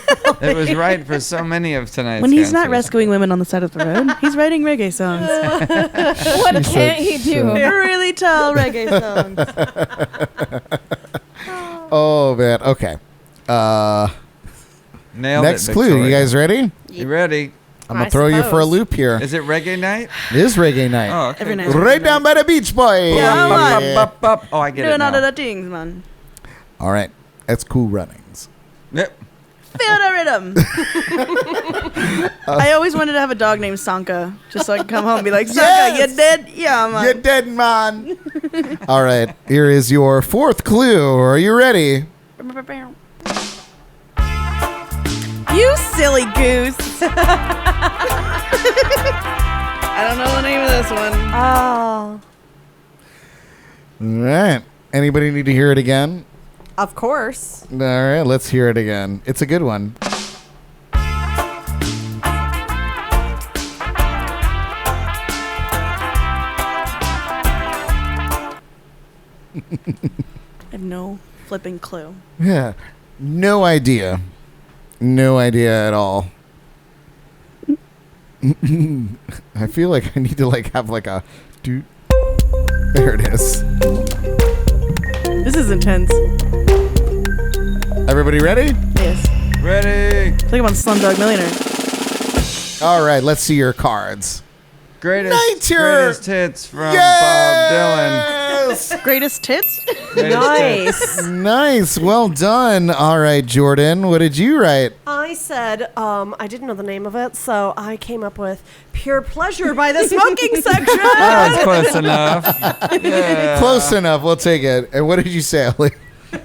It was right for so many of tonight's When he's not answers. rescuing women on the side of the road, he's writing reggae songs. What can't he do? They're really tall reggae songs. Oh man. Okay. Nailed Next it, clue. Victoria. You guys ready? You ready? I'm gonna I throw you for a suppose. loop here. Is it reggae night? It is reggae night. Oh, okay. Every night. Right down by the beach, boy. Yeah, man. Bup, bup, bup. Oh, I get it Doing all now. of the things, man. All right. That's Cool Runnings. Yep. Feel the rhythm. I always wanted to have a dog named Sanka, just so I could come home and be like, Sanka, Yes! you dead? Yeah, man. You're dead, man. All right. Here is your fourth clue. Are you ready? You silly goose. I don't know the name of this one. Oh, All right. Anybody need to hear it again? of course. All right. Let's hear it again. It's a good one. I have no flipping clue. Yeah. No idea. No idea at all. I feel like I need to have a doot. There it is. This is intense. Everybody ready? Yes. Ready. It's like I'm on Slumdog Millionaire. All right, let's see your cards. Greatest hits from Bob Yes! Greatest tits? Dylan. Nice. Nice. Well done. All right, Jordan. What did you write? I said, I didn't know the name of it, so I came up with Pure Pleasure by the Smoking Section. That was close enough. Yeah. Close enough. We'll take it. And what did you say, Ellie?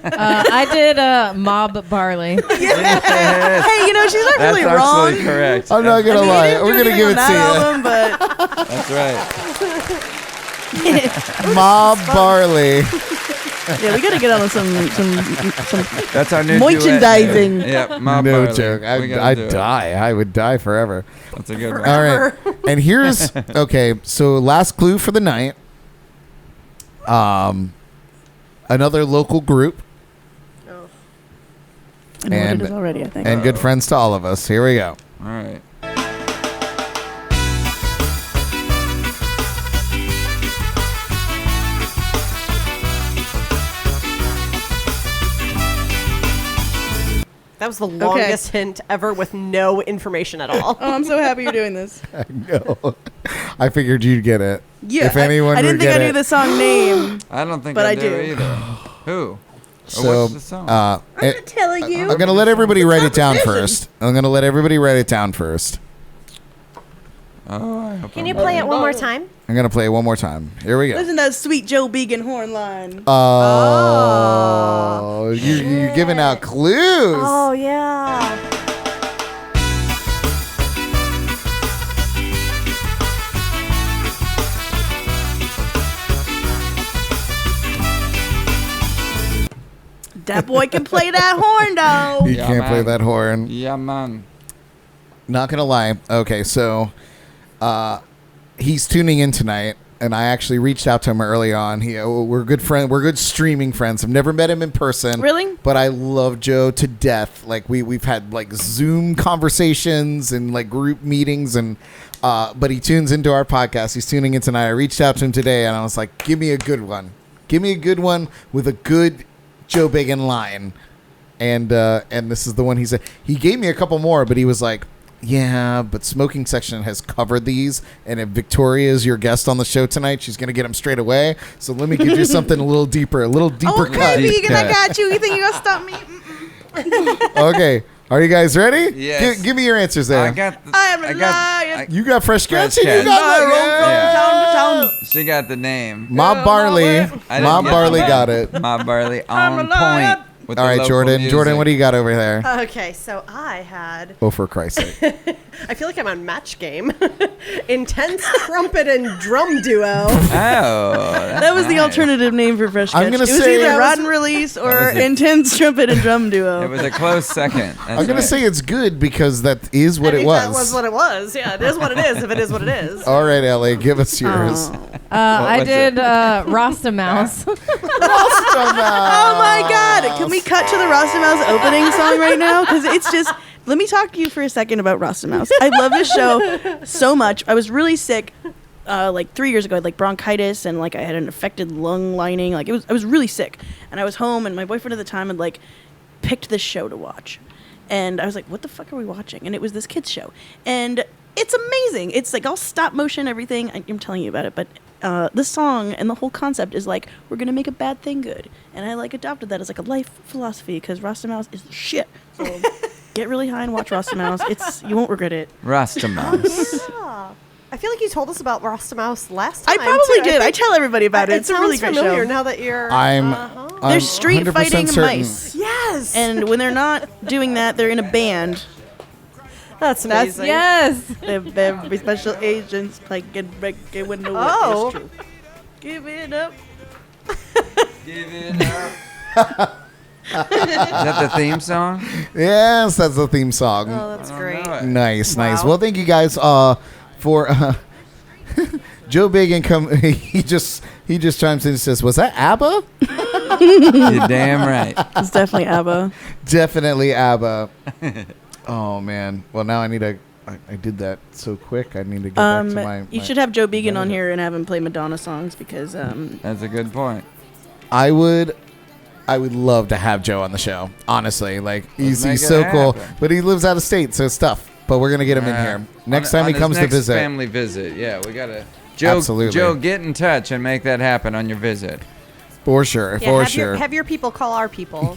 I did Mob Barley. Yes. Hey, you know, she's not That's really wrong. actually correct. I'm not going to lie. He didn't We're do going to give it anything on to that album, but That's right. you. Mob Barley. yeah, we gotta get on some That's our new merchandising. duet. Yep, Mob No Barley. joke. We gotta I'd do it. die. I would die forever. That's a good one. All right. And here's okay. So last clue for the night. Another local group I know what And- it is already, I think. and good friends to all of us. Here we go. All right. That was the longest hint ever with no information at all. Oh, I'm so happy you're doing this. No, I figured you'd get it. Yeah, If anyone I didn't would think get I knew it. the song name. I don't think But I I do do. either. Who? So, what's the song? I'm telling you. gonna let everybody write it down first. I'm gonna let everybody write it down first. Oh, I hope Can I'm you right. play it one more time? I'm gonna play it one more time. Here we go. Listen to that sweet Joe Began horn line. Oh, you're giving out clues. Oh, yeah. That boy can play that horn, though. You Yeah, can't play man. that horn. Yeah, man. Not gonna lie. Okay, so he's tuning in tonight, and I actually reached out to him early on. We're good friends. We're good streaming friends. I've never met him in person. Really? But I love Joe to death. Like we've had like Zoom conversations and like group meetings, and but he tunes into our podcast. He's tuning in tonight. I reached out to him today, and I was like, "Give me a good one. Give me a good one with a good Joe Biggin line." And this is the one he said. He gave me a couple more, but he was like, yeah, but Smoking Section has covered these, and if Victoria is your guest on the show tonight, she's going to get them straight away. So let me give you something a little deeper cut. Vegan, I got you. You think you're going to stop me? Okay. Are you guys ready? Yes. Give me your answers there. You got Fresh Sketch? You got She got the name. Mob Barley. Mob Barley got it. Mob Barley on point. With all the right, local Jordan. music. Jordan, what do you got over there? Okay, so I had. Oh, for Christ's sake. I feel like I'm on Match Game. Intense trumpet and drum duo. Oh, That was the alternative name for Fresh Sketch. I'm gonna it was say either that Rotten Release or Intense Trumpet and Drum Duo. It was a close second. I'm going to say it's good because that is what it was. That was what it was. Yeah, it is what it is if it is what it is. All right, Ellie, give us yours. I did Rasta Mouse. Oh my God! Can we cut to the Rasta Mouse opening song right now? Because it's just. Let me talk to you for a second about Rasta Mouse. I love this show so much. I was really sick, like 3 years ago. I had like bronchitis and like I had an affected lung lining. Like I was really sick, and I was home, and my boyfriend at the time had like picked this show to watch, and I was like, "What the fuck are we watching?" And it was this kids show, and it's amazing. It's like all stop motion, everything. I'm telling you about it, but. The song and the whole concept is like we're gonna make a bad thing good, and I like adopted that as like a life philosophy because Rasta Mouse is the shit. So get really high and watch Rasta Mouse. You won't regret it. Rasta Mouse. Yeah. I feel like you told us about Rasta Mouse last time. I probably too. did. I tell everybody about it. It's a really great familiar show. now that you're. They're street 100% fighting certain. mice. Yes. And when they're not doing that, they're in a band. That's amazing. Yes. They're special agents playing reggae when the Oh. work is true. Give it up. Give it up. Is that the theme song? Yes, that's the theme song. Oh, that's great. Nice. Wow. Well, thank you guys for Joe Biggin. He just chimes in and says, "Was that ABBA?" You're damn right. It's definitely ABBA. Definitely ABBA. Oh man. Well, now I need to. I did that so quick. I need to get back to my. You should have Joe Biggin on here and have him play Madonna songs because. That's a good point. I would love to have Joe on the show. Honestly, like he's make it so cool, happen. but he lives out of state, so it's tough. But we're gonna get him in here next time he his comes to next visit. Family visit. Yeah, we gotta. Joe, Absolutely. Joe, get in touch and make that happen on your visit For sure. Have your people call our people.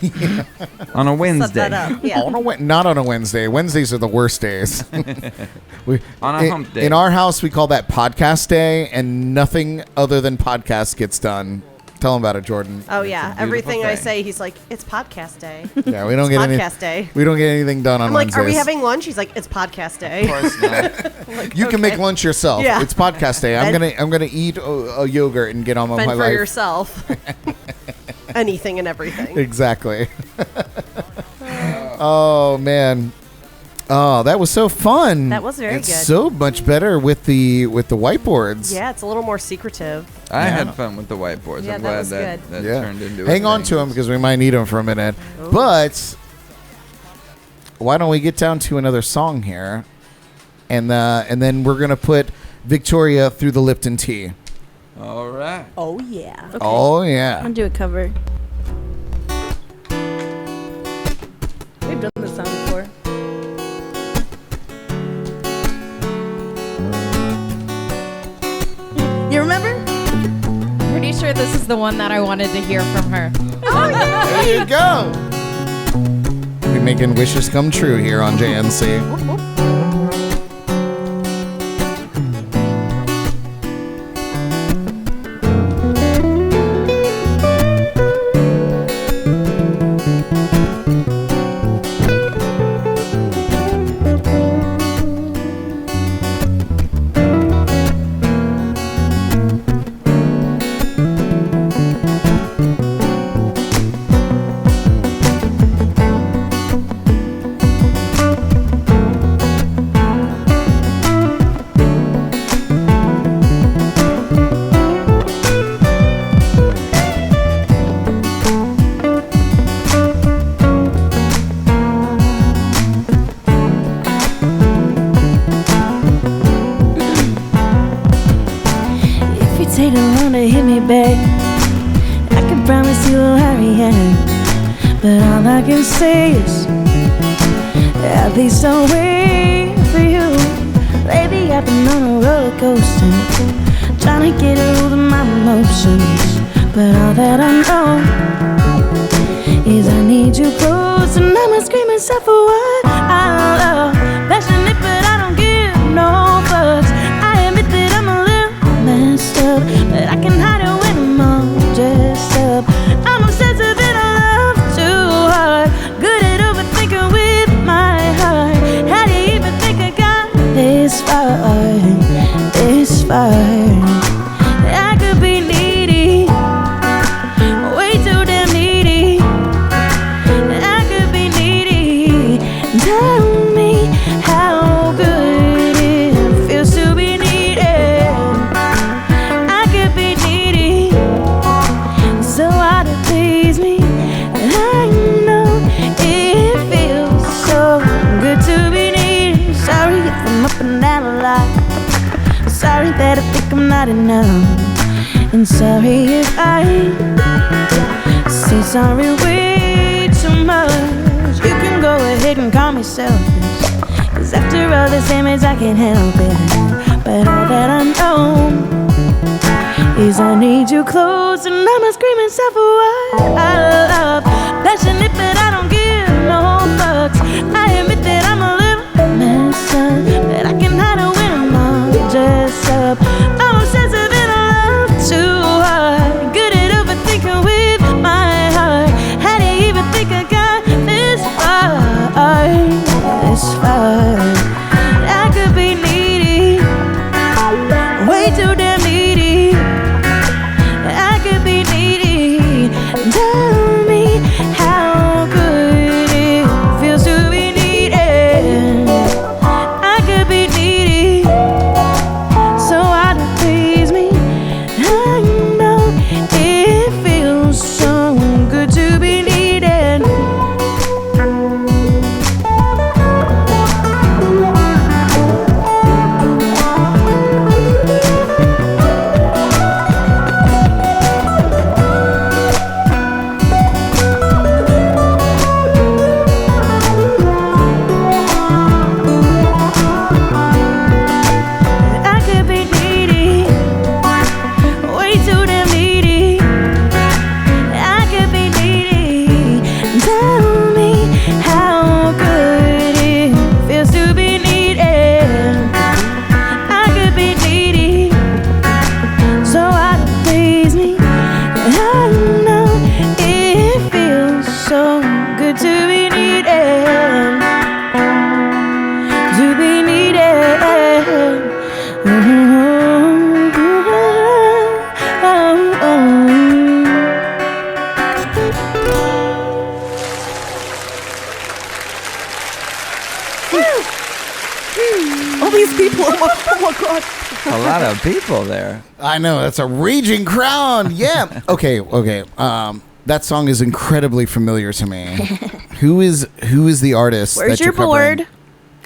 on a Set Wednesday. that up. Yeah. Not on a Wednesday. Wednesdays are the worst days. On a hump day. In our house, we call that podcast day, and nothing other than podcast gets done. Tell him about it, Jordan. Oh It's a yeah. beautiful Everything I thing. say, he's like, it's podcast day. Yeah, we don't It's get podcast day. We don't get anything done on I'm like, Wednesdays. are we having lunch? He's like, it's podcast day. Of course not. You can make lunch yourself. Yeah. It's podcast day. I'm gonna eat a yogurt and get on with Fend my for life. yourself. Anything and everything. Exactly. Oh man. Oh, that was so fun. That was very it's good. so much better with the whiteboards. Yeah, it's a little more secretive. I had fun with the whiteboards. Yeah, I'm that glad was that good. turned into Hang a on thing. to them because we might need them for a minute. But why don't we get down to another song here, and then we're gonna put Victoria through the Lipton tea. All right. Oh yeah. Okay. Oh I'm yeah. gonna do a cover. We've done this song before. You remember? Pretty sure this is the one that I wanted to hear from her. There you go. We're making wishes come true here on JNC. baby. I can promise you I'll hurry up, but all I can say is at least I'll wait for you. Lately I've been on a roller coaster, trying to get a hold of my emotions, but all that I know is I need you close, and I'm screaming so for what I love. Passionate, but I don't give no fucks. I admit that I'm a little messed up, but I can hide it when I'm all dressed up. I'm obsessive and I love too hard, good at overthinking with my heart. How do you even think I got this far? This far? I could be needy, way too damn needy. I could be needy. Tell me how good it feels to be needed. I could be needy, so hard to please me. I know it feels so good to be needed. Sorry if I'm up and down a lot. Sorry that I think I'm not enough. And sorry if I say sorry way too much. You can go ahead and call me selfish, 'cause after all this damage I can't help it. But all that I know is I need you close, and I'm screaming so for what I love. Passionate, but I don't give no fucks. I admit that I'm a little messed up, but I can hide it when I'm all dressed up. I'm obsessive and I love too hard, good at overthinking with my heart. How do you even think I got this far? This far? I could be needy, way too damn needy. I could be needy. Tell me how good it feels to be needed. I could be needy, so hard to please me. I know it feels so good to be needed. I could be needy, way too damn needy. I could be needy. Tell me how good it feels to be needed. I could be needy, so hard to please me. I know it feels so good to be needed. To be needed. All these people. Oh my god. A lot of people there. I know, that's a raging crowd. Yeah. Okay. That song is incredibly familiar to me. Who is the artist? Where's that your you're covering? board?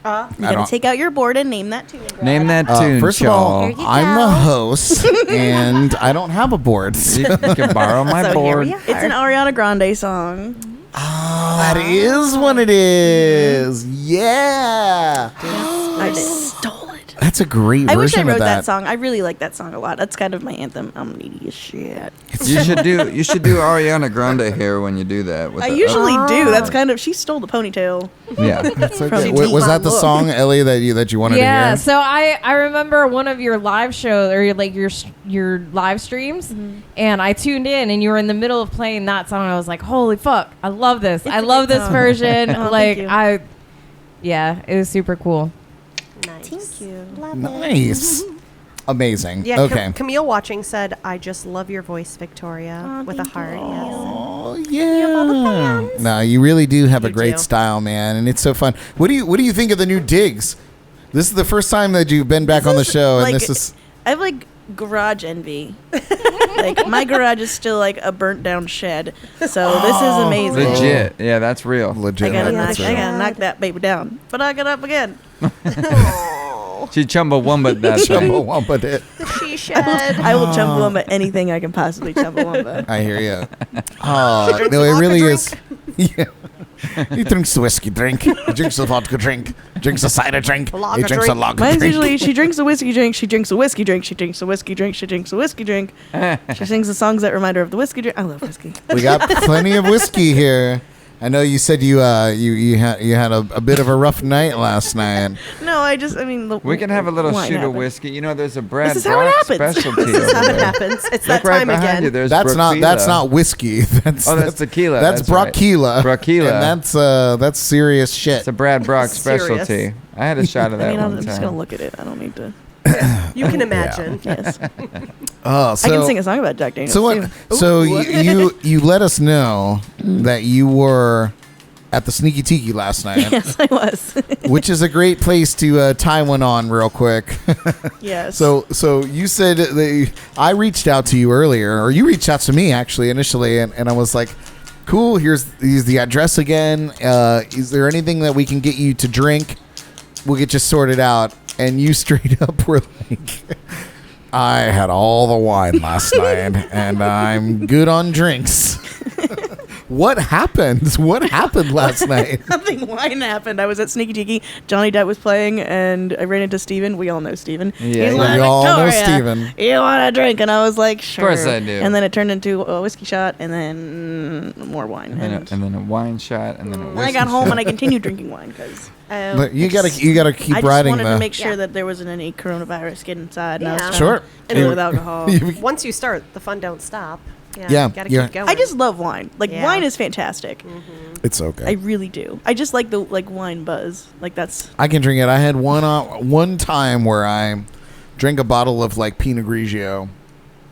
You I gotta don't- take out your board and name that tune. Name that tune, First of all, Here you I'm go. the host, and I don't have a board. You can borrow my So here board. we are. It's an Ariana Grande song. Oh, that is what it is. Yeah. I stole it. That's a great version I wish I wrote of that song. I really like that song a lot. That's kind of my anthem. I'm needy as shit. You should do Ariana Grande hair when you do that. With I the- usually do. That's kind of, she stole the ponytail. yeah. That's okay. From Was that the Look. song, Ellie, that you wanted to Yeah, hear? so I remember one of your live shows or like your live streams, and I tuned in, and you were in the middle of playing that song. And I was like, "Holy fuck, I love this! I love this version!" Oh, like thank you. yeah, it was super cool. Nice. Thank you. Nice. Amazing. Yeah, Okay. Camille watching said, "I just love your voice, Victoria," Oh, with a thank heart. you. Yes. Oh yeah. No, you really do have a You great do. style, man, and it's so fun. What do you think of the new digs? This is the first time that you've been back on the show, and this is I have like garage envy. Like my garage is still like a burnt down shed. So this is amazing. Legit. Yeah, that's real. legit. I gotta That's knock right. that baby down. But I got up again. No. She Chumbawamba that thing. Chumbawamba it. The she shed. I will Chumbawamba anything I can possibly Chumbawamba. I hear you. Oh, drinks no, a it vodka really drink. is. Yeah. He drinks a whiskey drink. He drinks a vodka drink. Drinks a cider drink. Lager He drinks a drink. lager Mine's drink. usually she drinks a whiskey drink, she drinks a whiskey drink, she drinks a whiskey drink, she drinks a whiskey drink. She sings the songs that remind her of the whiskey drink. I love whiskey. We got plenty of whiskey here. I know you said you had a bit of a rough night last night. No, I mean, We can have a little wine shoot of happens. whiskey. You know, there's a Brad This is how it Brock happens. specialty. This is how over it there. happens. It's Look that right time behind again. you. There's That's not whiskey. That's tequila. That's right. Brockila. Brockila. And that's serious shit. It's a Brad Brock Serious. specialty. I had a shot of I that mean, one I'm just time. gonna look at it. I don't need to. You can imagine. Yes, Oh, so I can sing a song about Jack Daniels. So what? too. So you let us know that you were at the Sneaky Tiki last night, Yes, I was. which is a great place to tie one on real quick. Yes. So you said that I reached out to you earlier, or you reached out to me actually initially, and I was like, cool, here's the address again. Is there anything that we can get you to drink? We'll get you sorted out. And you straight up were like, I had all the wine last night, and I'm good on drinks. What happened? What happened last night? Nothing wine happened. I was at Sneaky Tiki. Johnny Depp was playing, and I ran into Steven. We all know Steven. Yeah, He's yeah. like, We all know "Victoria, Steven." You want a drink? And I was like, sure. course I do. And then it turned into a whiskey shot, and then more wine. And then a wine shot, and then a Then whiskey I got home shot. and I continued drinking wine because But you gotta keep I just riding wanted the. to make sure Yeah. that there wasn't any coronavirus getting inside. And I was Yeah. trying Sure. to do it with alcohol. Once you start, the fun don't stop. Yeah, You gotta yeah. keep going. I just love wine. Like Yeah. wine is fantastic. It's okay. I really do. I just like the wine buzz. Like that's I can drink it. I had one time where I drank a bottle of like Pinot Grigio,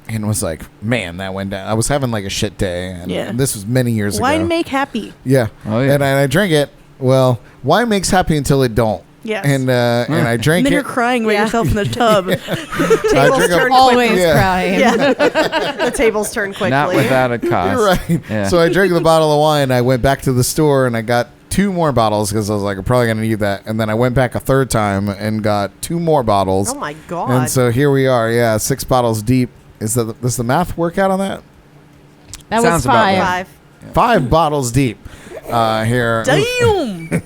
and was like, man, that went down. I was having like a shit day, and Yeah. this was many years wine ago. make happy. Yeah. Oh, yeah. And I drank it. Well, wine makes happy until it don't. Yes. And I And drank then it. you're crying by Yeah. yourself in the tub. tables drink a- turn Always quickly. Yeah. crying. Yeah. The tables turn quickly. Not without a cost. You're right. Yeah. So I drank the bottle of wine. I went back to the store and I got 2 more bottles because I was like, I'm probably gonna need that. And then I went back a third time and got 2 more bottles. Oh my god. And so here we are. Yeah, 6 bottles deep. Does the math work out on that? That was Sounds about 5. right. 5. 5 bottles deep. Here. Damn.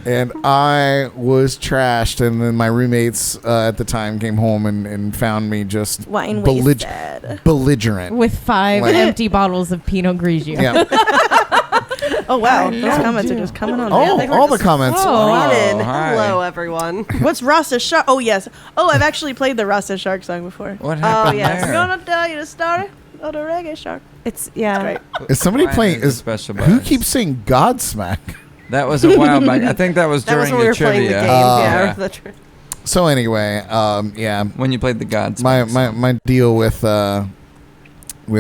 And I was trashed, and then my roommates at the time came home and found me just Wine bellig- wasted. belligerent. With 5 Like- empty bottles of Pinot Grigio. Yeah. Oh wow, those comments are just coming on. Oh, man. all the comments. Oh. Morning. hi. Hello, everyone. What's Rasta Shark? Oh yes. Oh, I've actually played the Rasta Shark song before. What happened yes. I'm there? gonna tell you the story of the reggae shark. It's yeah. Great. Is somebody Wine playing? is a Is special who buzz. keeps saying Godsmack? That was a while back. I think that was That was during when we your were playing the trivia. game. Oh. yeah. the So anyway, yeah, When you played the gods. my deal with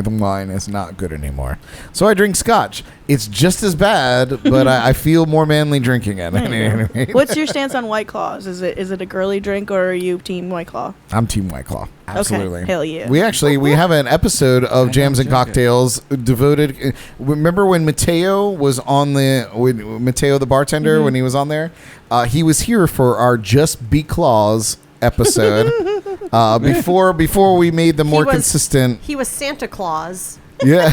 wine is not good anymore. So I drink scotch. It's just as bad, but I feel more manly drinking it. Anyway. What's your stance on White Claws? Is it a girly drink or are you team White Claw? I'm Team White Claw. Absolutely. Okay. Hell yeah. We have an episode of Jams and drink it. Cocktails devoted. Remember when Mateo was on Mateo the bartender when he was on there? He was here for our Just Be Claws episode before we made them more was- consistent. He was Santa Claus. Yeah,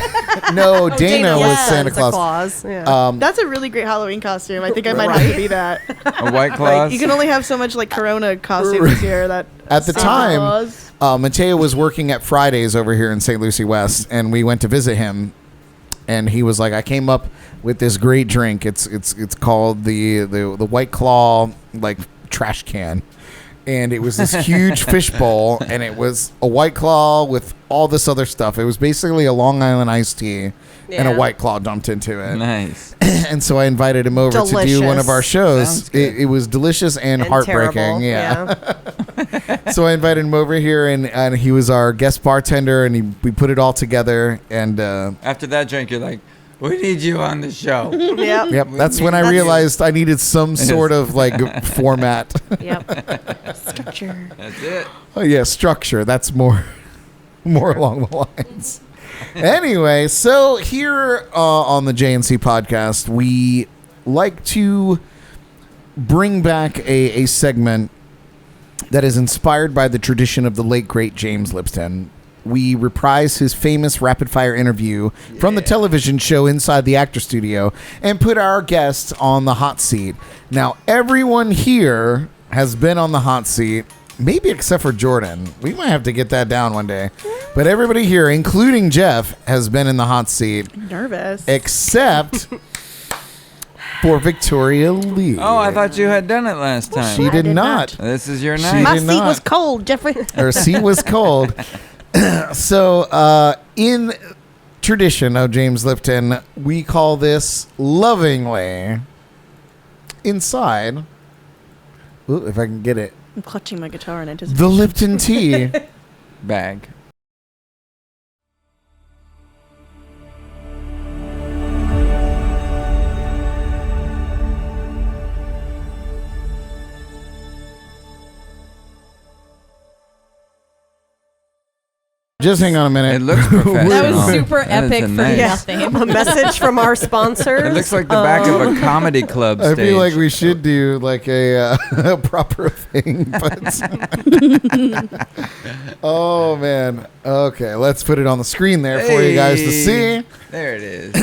no, Dana was was Santa Claus. Yeah. That's a really great Halloween costume. I think I might have to be that. A White Claws. Like, you can only have so much like Corona costumes here. That At the Santa time, Claus. Mateo was working at Fridays over here in St. Lucie West, and we went to visit him. And he was like, I came up with this great drink. It's called the White Claw like trash can. And it was this huge fish bowl, and it was a White Claw with all this other stuff. It was basically a Long Island iced tea and a Yeah. White Claw dumped into it. Nice. And so I invited him over to do one of our shows. Sounds good. It was delicious and heartbreaking. terrible. Yeah. So I invited him over here, and he was our guest bartender, and we put it all together. And After that drink, you're like, we need you on the show. Yep. yep, that's when I realized I needed some sort of like format. Yep. Structure. That's it. Oh yeah, structure. That's more along the lines. Anyway, so here on the JNC podcast, we like to bring back a segment that is inspired by the tradition of the late, great James Lipton. We reprise his famous rapid-fire interview from the television show Inside the Actor Studio and put our guests on the hot seat. Now, everyone here has been on the hot seat, maybe except for Jordan. We might have to get that down one day. But everybody here, including Jeff, has been in the hot seat. Nervous. Except for Victoria Leigh. Oh, I thought you had done it last time. She did not. This is your She night. My did seat not. was cold, Jeffrey. Her seat was cold. So, in tradition of James Lipton, we call this lovingly Inside. Ooh, if I can get it. I'm clutching my guitar in anticipation. The Lipton tea. Bag. Just hang on a minute. It looks professional. That was super That is epic a for nice- nothing. A message from our sponsors. It looks like the back of a comedy club I stage. feel like we should do like a proper thing. But oh, man. Okay, let's put it on the screen there for you guys to see. There it is.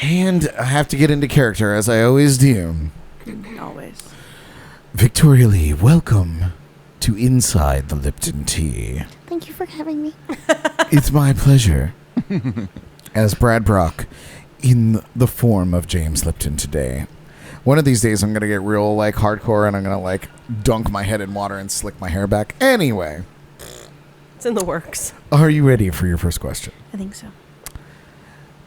And I have to get into character, as I always do. Always. Victoria Leigh, welcome to Inside the Lipton Tea. Thank you for having me. It's my pleasure. As Brad Brock, in the form of James Lipton today. One of these days I'm going to get real like hardcore and I'm going to like dunk my head in water and slick my hair back. Anyway, It's in the works. are you ready for your first question? I think so.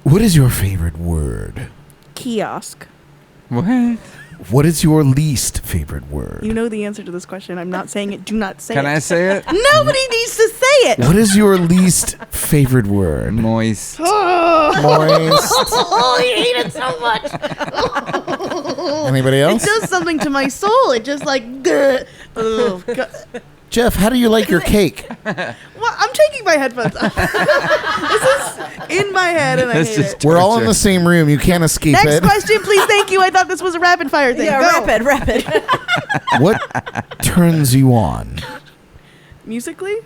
What is your favorite word? Kiosk. What? What is your least favorite word? You know the answer to this question. I'm not saying it. Do not say Can it. I say it? Nobody needs to say it. What is your least favorite word? Moist. Moist. Oh, I hate it so much. Anybody It else? does something to my soul. It just like, oh, God. Jeff, how do you like your cake? Well, I'm taking my headphones off. This is in my head, and I This hate is it. We're all in torture. the same room. You can't escape Next it. question, please. Thank you. I thought this was a rapid fire thing. Yeah, Go. rapid. What turns you on? Musically?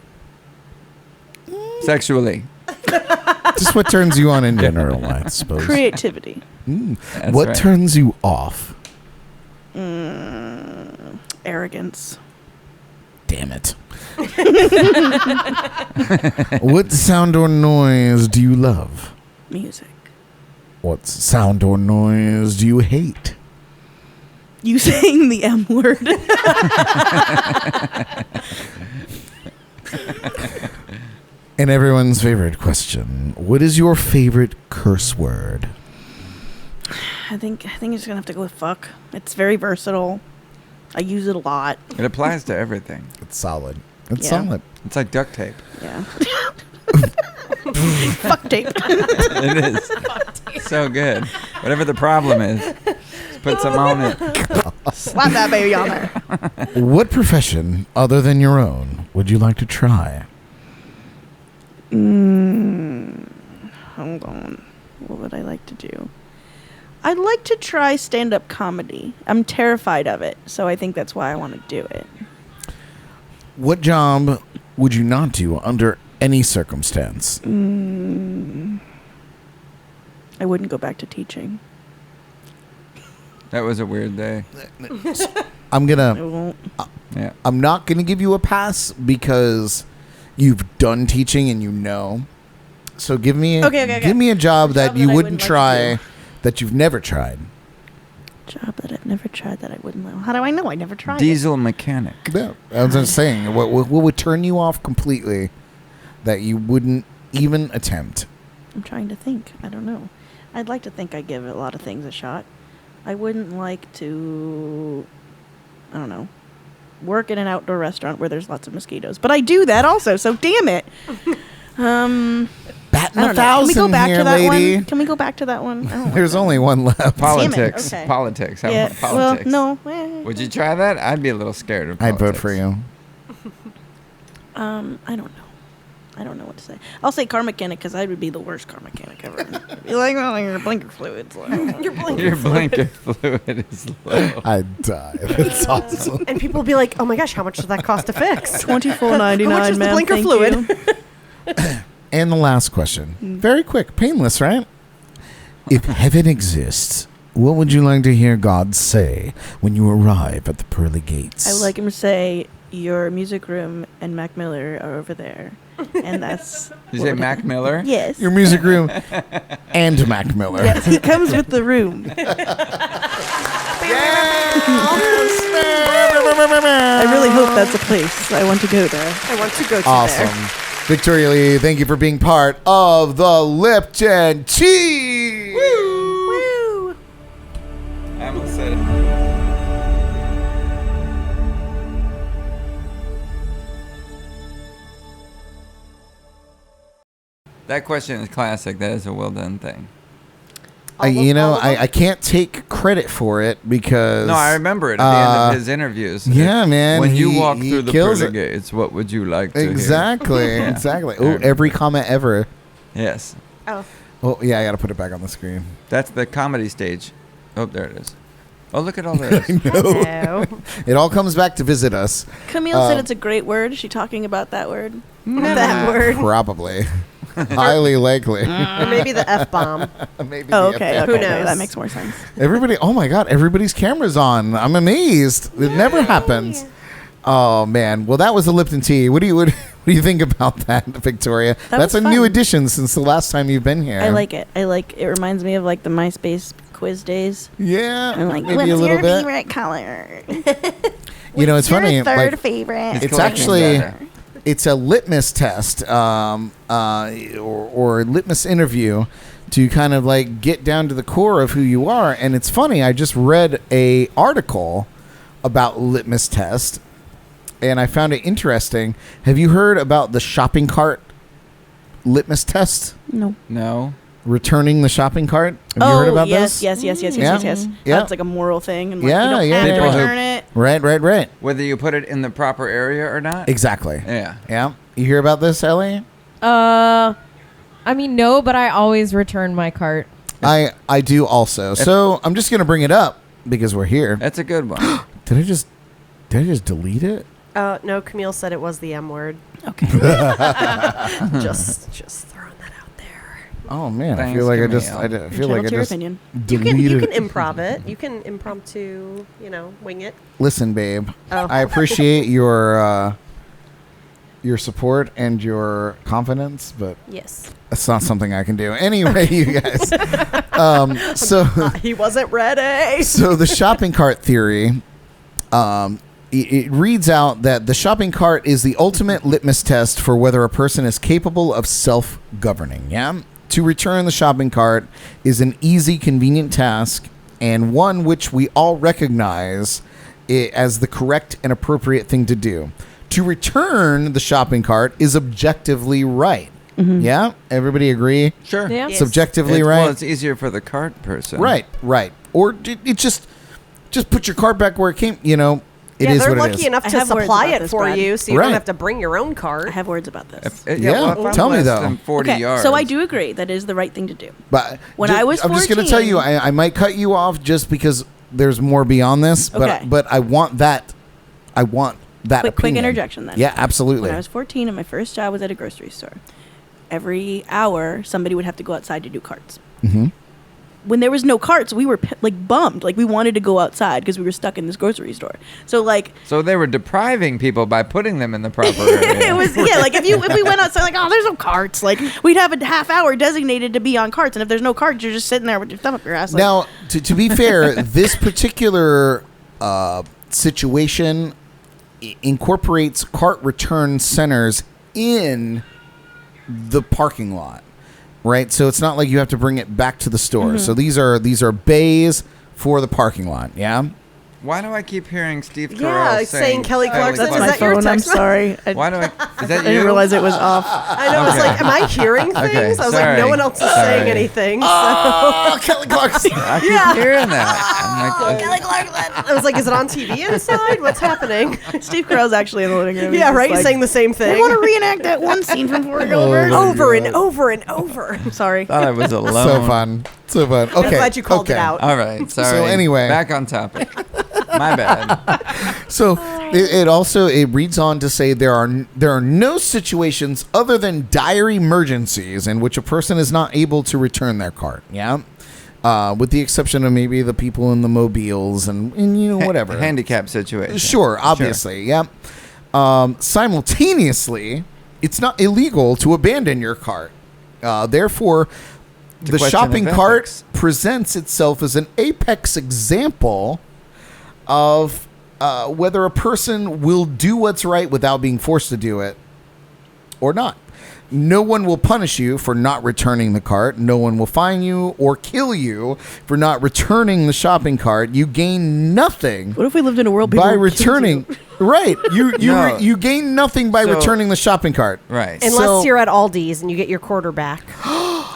Sexually. Just what turns you on in general, I suppose. Creativity. That's What right. turns you off? Arrogance. Damn it. What sound or noise do you love? Music. What sound or noise do you hate? You saying the M word. And everyone's favorite question. What is your favorite curse word? I think you're just gonna have to go with fuck. It's very versatile. I use it a lot. It applies to everything. It's solid. It's Yeah. solid. It's like duct tape. Yeah. Fuck tape. It is. So good. Whatever the problem is, just put some on it. Slap that baby on there. What profession, other than your own, would you like to try? Hold on. What would I like to do? I'd like to try stand-up comedy. I'm terrified of it, so I think that's why I want to do it. What job would you not do under any circumstance? I wouldn't go back to teaching. That was a weird day. I'm I gonna. won't. Yeah. I'm not gonna give you a pass because you've done teaching and you know. So give me a, Okay. give me a job A that job you that I wouldn't wouldn't like to try, do. that you've never tried. Job that I've never tried that I wouldn't like. How do I know? I never tried it. Diesel mechanic. Yeah, I was just saying, what would turn you off completely that you wouldn't even attempt? I'm trying to think. I don't know. I'd like to think I give a lot of things a shot. I wouldn't like to, I don't know, work in an outdoor restaurant where there's lots of mosquitoes. But I do that also, so damn it. Batting I a don't know. Can we thousand go back here, to that lady. one? Can we go back to that one? I don't like There's that only one left. Politics. okay. Politics. How one. Yeah. about politics? Well, no. Would you try that? I'd be a little scared of I'd politics. vote for you. I don't know. I don't know what to say. I'll say car mechanic because I would be the worst car mechanic ever. Be like, oh, your blinker fluid's low. Your Your blinker fluid is low. I'd die. That's awesome. And people will be like, "Oh my gosh, how much does that cost to fix?" $24.99, How much is the ma'am. blinker Thank fluid? you. And the last question. Very quick, painless, right? If heaven exists, what would you like to hear God say when you arrive at the pearly gates? I would like him to say, your music room and Mac Miller are over there. And that's... You say Mac Miller? Yes. Your music room and Mac Miller. Yes, he comes with the room. I really hope that's a place. I want to go there. I want to go to Awesome. there. Victoria Leigh, thank you for being part of the Lipton Tea. Woo! I almost said it. That question is classic. That is a well done thing. I can't take credit for it because... No, I remember it at the end of his interviews. Yeah, man. When you he- walk he through the kills pearly it. gates, what would you like to Exactly. hear? Yeah. Exactly. I Oh, remember. every comment ever. Yes. Oh, Oh, yeah, I got to put it back on the screen. That's the comedy stage. Oh, there it is. Oh, look at all this. hello. It all comes back to visit us. Camille said it's a great word. Is she talking about that word? That word. Probably. Highly likely. Or maybe the F-bomb. Maybe Oh, the okay. FF. Who Okay, knows? that makes more sense. Everybody, oh my God, everybody's camera's on. I'm amazed. It never happens. Oh man. Well, that was the Lipton tea. What do you think about that, Victoria? That That's was a new fun. addition since the last time you've been here. I like it. It reminds me of like the MySpace quiz days. Yeah, I'm like, maybe what's a little your bit. favorite color? You know, it's funny. Your third Like, favorite. it's collecting actually data. it's a litmus test, or litmus interview to kind of like get down to the core of who you are. And it's funny. I just read a article about litmus test, and I found it interesting. Have you heard about the shopping cart litmus test? No. No. Returning the shopping cart. Have you heard about yes, this? yes. Yeah. Yes. Yeah. That's like a moral thing, and like, Yeah, you don't yeah, have yeah. to People who- return it. Right. Whether you put it in the proper area or not? Exactly. Yeah. Yeah. You hear about this, Ellie? I mean, no, but I always return my cart. I do also. So I'm just gonna bring it up because we're here. That's a good one. Did I just delete it? No, Camille said it was the M word. Okay. Just throwing that out there. Oh man, I Thanks, feel like Camille. I feel like I Entitled to your just opinion. You deleted. can improv it. You can impromptu, wing it. Listen, babe. Oh. I appreciate your support and your confidence, but Yes. that's not something I can do. Anyway, you guys. So He wasn't ready. So the shopping cart theory, it reads out that the shopping cart is the ultimate litmus test for whether a person is capable of self-governing. Yeah, to return the shopping cart is an easy, convenient task, and one which we all recognize as the correct and appropriate thing to do. To return the shopping cart is objectively right. Yeah, everybody agree? Sure. Yeah. Yes. Subjectively Well, right. it's easier for the cart person. Right. Or it just put your cart back where it came. It is they're what it lucky is. enough I to have words supply about it this, for Brad. you, so you Right. don't have to bring your own cart. I have words about this. Yeah, if I'm tell me, less though. than 40 Okay, yards. so I do agree that is the right thing to do. But When I was I'm just going to tell you, 14 I might cut you off just because there's more beyond this. But Okay. but I want that. Quick opinion. interjection then. Yeah, absolutely. When I was 14 and my first job was at a grocery store, every hour somebody would have to go outside to do carts. Mm-hmm. When there was no carts, we were bummed. Like we wanted to go outside because we were stuck in this grocery store. So So they were depriving people by putting them in the proper area. it was like if we went outside like, oh, there's no carts, like we'd have a half hour designated to be on carts, and if there's no carts, you're just sitting there with your thumb up your ass. Like, Now, to be fair, this particular situation incorporates cart return centers in the parking lot, right? So it's not like you have to bring it back to the store. So these are bays for the parking lot. Yeah. Why do I keep hearing Steve Carell Yeah, saying Kelly Clarkson. That's Is my that your phone. I'm text? sorry. Why do I? Is that I didn't you? realize it was off. I know. I was Okay. like, am I hearing things? Okay, I was like, sorry. no one else is Sorry. saying anything. So. Oh, Kelly Clarkson. I keep Yeah. hearing that. I'm like, Kelly Clarkson. I was like, is it on TV inside? What's happening? Steve Carell's actually in the living room. Yeah, He's right. just saying the same thing. I want to reenact that one scene from Four Oh, Gilbert. my over God. and over and over. Sorry. thought I was alone. So fun. So fun. Okay. I'm glad you called okay. it out. All right. Sorry. So anyway. back on topic. My bad. So it also reads on to say there are no situations other than dire emergencies in which a person is not able to return their cart. Yeah. With the exception of maybe the people in the mobiles and you know whatever. Handicap situation. Sure, obviously, yeah. Simultaneously, it's not illegal to abandon your cart. Therefore, the question shopping of cart ethics. presents itself as an apex example of whether a person will do what's right without being forced to do it or not. No one will punish you for not returning the cart. No one will fine you or kill you for not returning the shopping cart. You gain nothing What if we lived in a world people by would kill returning. you? Right. No. You gain nothing by So- returning the shopping cart. Right. Unless So- you're at Aldi's and you get your quarter back.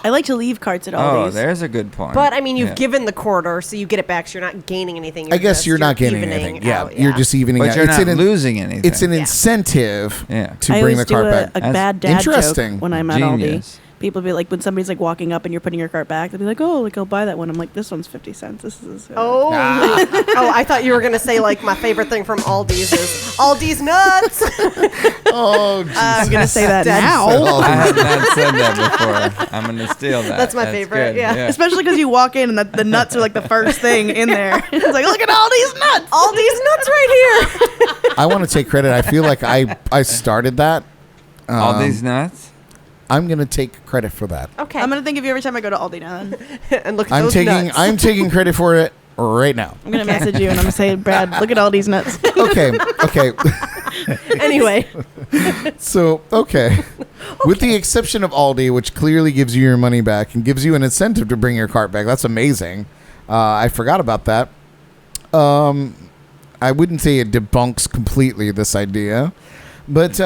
I like to leave carts at Oh, Aldi's. there's a good point. But I mean, you've Yeah. given the quarter, so you get it back. So you're not gaining anything. I guess just- you're not getting evening anything. Yeah, out, you're just evening But out. you're It's not an- losing anything. It's an Yeah. incentive I to bring always the do cart a back. That's bad dad interesting. joke when I'm at Genius. Aldi. People be like, when somebody's like walking up and you're putting your cart back, they'll be like, "Oh, like I'll buy that one." I'm like, "This one's 50 cents. This is." Oh, oh! I thought you were gonna say like my favorite thing from Aldi's is Aldi's nuts. Oh, Jesus. I'm gonna say that Dead. now, I have not said that before. I'm going to steal that. That's my favorite, good, yeah. especially because you walk in and the nuts are like the first thing in there. It's like, look at all these nuts. Aldi's nuts right here. I want to take credit. I feel like I started that. All these nuts? I'm going to take credit for that. Okay. I'm gonna think of you every time I go to Aldi now. Then and look at I'm those taking nuts. I'm taking credit for it right now. I'm gonna message you and I'm gonna say, "Brad, look at all these nuts." Okay. Okay. Anyway, So, okay. With the exception of Aldi, which clearly gives you your money back and gives you an incentive to bring your cart back. That's amazing. I forgot about that. I wouldn't say it debunks completely this idea. But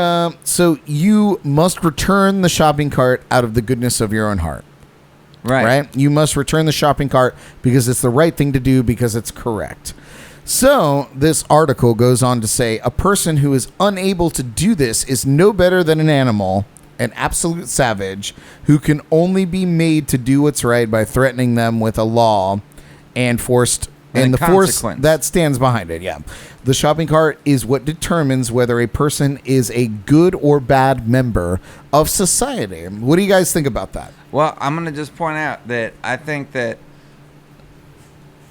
so you must return the shopping cart out of the goodness of your own heart. Right? You must return the shopping cart because it's the right thing to do because it's correct. So this article goes on to say a person who is unable to do this is no better than an animal, an absolute savage, who can only be made to do what's right by threatening them with a law and forced and a the force consequence. that stands behind it. Yeah. The shopping cart is what determines whether a person is a good or bad member of society. What do you guys think about that? Well, I'm going to just point out that I think that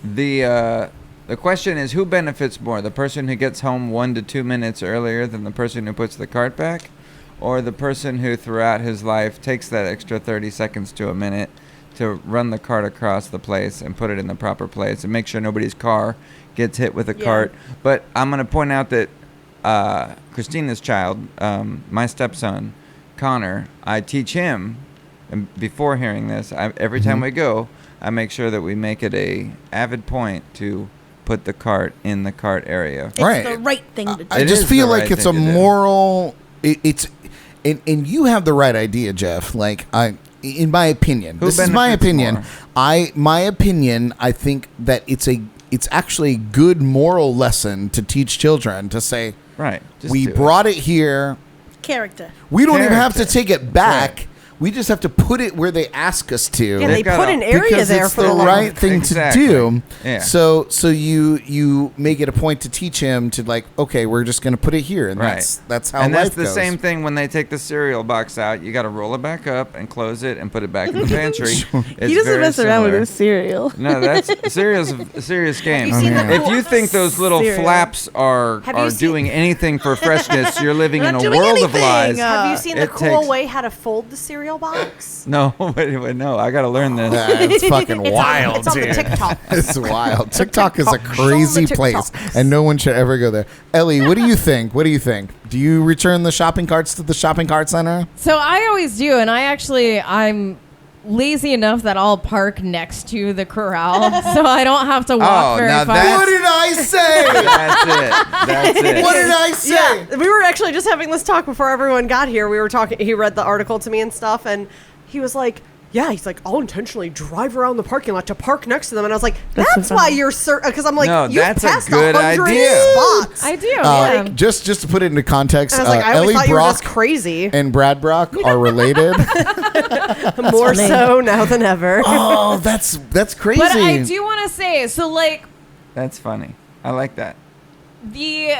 the question is who benefits more, the person who gets home 1 to 2 minutes earlier than the person who puts the cart back, or the person who throughout his life takes that extra 30 seconds to a minute to run the cart across the place and put it in the proper place and make sure nobody's car gets hit with a cart. But I'm going to point out that Christina's child, my stepson, Connor, I teach him, and before hearing this, every time we go, I make sure that we make it a avid point to put the cart in the cart area. It's Right. the right thing to do. I It just is feel the like right it's a thing to do. moral. It's and you have the right idea, Jeff. Like in my opinion, Who this is my benefits opinion. more? I think that it's actually a good moral lesson to teach children to say, Right. Just we do it. brought it here. Character. We don't even have to Character. take it back. Right. We just have to put it where they ask us to. yeah, they They've got put a- an area because there it's for the the love. right thing Exactly. to do. Yeah. So you make it a point to teach him to like, okay, we're just going to put it here, and Right. that's how And life that's the goes. same thing when they take the cereal box out. You got to roll it back up and close it and put it back in the pantry. It's He doesn't very mess around with similar. his cereal. No, that's cereal's a serious game. you seen the If cool- you think those little Cereal. flaps are Have you seen- doing anything for freshness, you're living in Not a doing world of anything. lies. Have you seen the it cool takes- way how to fold the cereal box? No, wait, no. I got to learn this. It's fucking It's wild, on, it's on the dude. TikTok. It's wild. TikTok is a TikTok. Show 'em crazy the place, TikToks. and no one should ever go there. Ellie, what do you think? What do you think? Do you return the shopping carts to the shopping cart center? So I always do, and I'm lazy enough that I'll park next to the corral, so I don't have to walk very now far. What did I say? That's it. What did I say? Yeah, we were actually just having this talk before everyone got here. We were talking. He read the article to me and stuff, and he was like, "Yeah, he's like, I'll intentionally drive around the parking lot to park next to them." And I was like, "That's why you're because I'm like, No, you've that's a passed good 100 idea. spots." I do. Yeah. Just to put it into context, And I was like, I always Elly thought you were Brock just crazy. and Brad Brock are related. More so now than ever. Oh, that's crazy. But I do want to say, so like That's funny. I like that. the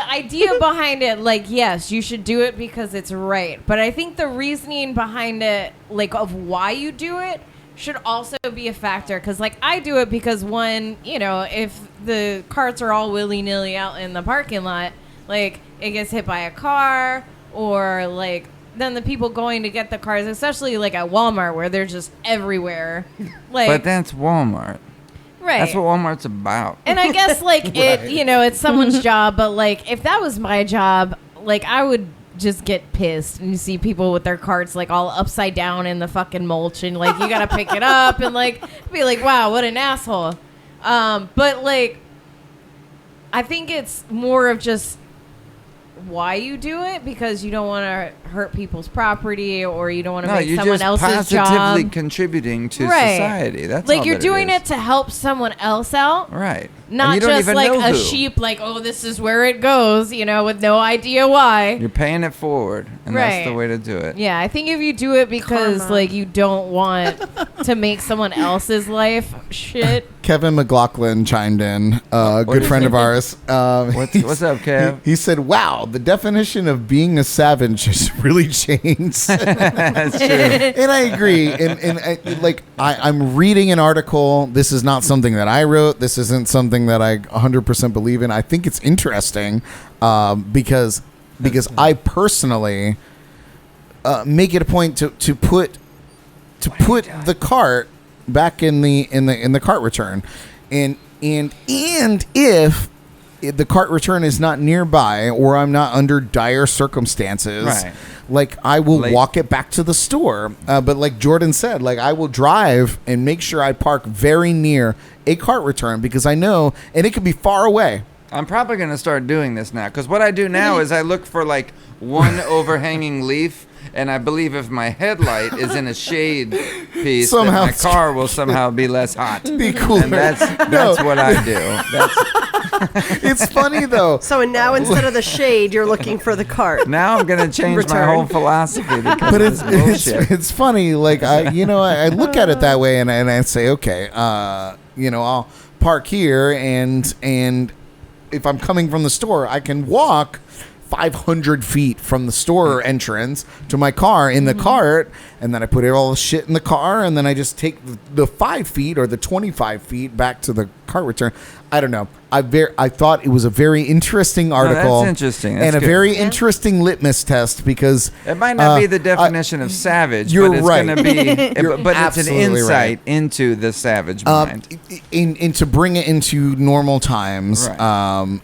idea behind it, like, yes, you should do it because it's right. But I think the reasoning behind it, like, of why you do it, should also be a factor. Because, like, I do it because, one, you know, if the carts are all willy-nilly out in the parking lot, like, it gets hit by a car, or, like, then the people going to get the cars, especially, like, at Walmart, where they're just everywhere. Like, But that's Walmart. right. That's what Walmart's about. And I guess, like, it, you know, it's someone's job, but, like, if that was my job, like, I would just get pissed and you see people with their carts, like, all upside down in the fucking mulch, and, like, you gotta pick it up and, like, be like, wow, what an asshole. But, like, I think it's more of just why you do it, because you don't want to hurt people's property, or you don't want to make someone else's job. You're just positively contributing to society. That's like, all you're that doing is. it to help someone else out. Right. Not you don't just even like know a who. sheep, like, oh, this is where it goes, you know, with no idea why. You're paying it forward, and Right. that's the way to do it. Yeah, I think if you do it because, Karma. like, you don't want to make someone else's life shit. Kevin McLaughlin chimed in, a What good is friend it? of ours. What's up, Kev? He said, "Wow, the definition of being a savage has really changed." That's true. And I agree. I'm reading an article. This is not something that I wrote. This isn't something that I 100% believe in. I think it's interesting because I personally make it a point to put the cart back in the cart return, and if the cart return is not nearby, or I'm not under dire circumstances, Right. like, I will Like- walk it back to the store. But like Jordan said, like, I will drive and make sure I park very near a cart return, because I know, and it could be far away. I'm probably going to start doing this now, because what I do now is I look for, like, one overhanging leaf, and I believe if my headlight is in a shade piece, Somehow then my it's- car will somehow be less hot. Be cooler. And that's what I do. That's, It's funny though. So and now instead of the shade, you're looking for the cart. now I'm going to change my Return. whole philosophy because But of it's this bullshit. it's funny. Like, I look at it that way, and I say, okay, I'll park here, and if I'm coming from the store, I can walk 500 feet from the store entrance to my car in the cart, and then I put all the shit in the car, and then I just take the 5 feet or the 25 feet back to the cart return. I don't know. I thought it was a very interesting article. that's interesting. That's and a good. very interesting litmus test, because It might not be the definition of savage, you're but it's right. going to be. You're but it's an absolutely insight right. into the savage mind. in to bring it into normal times, Right.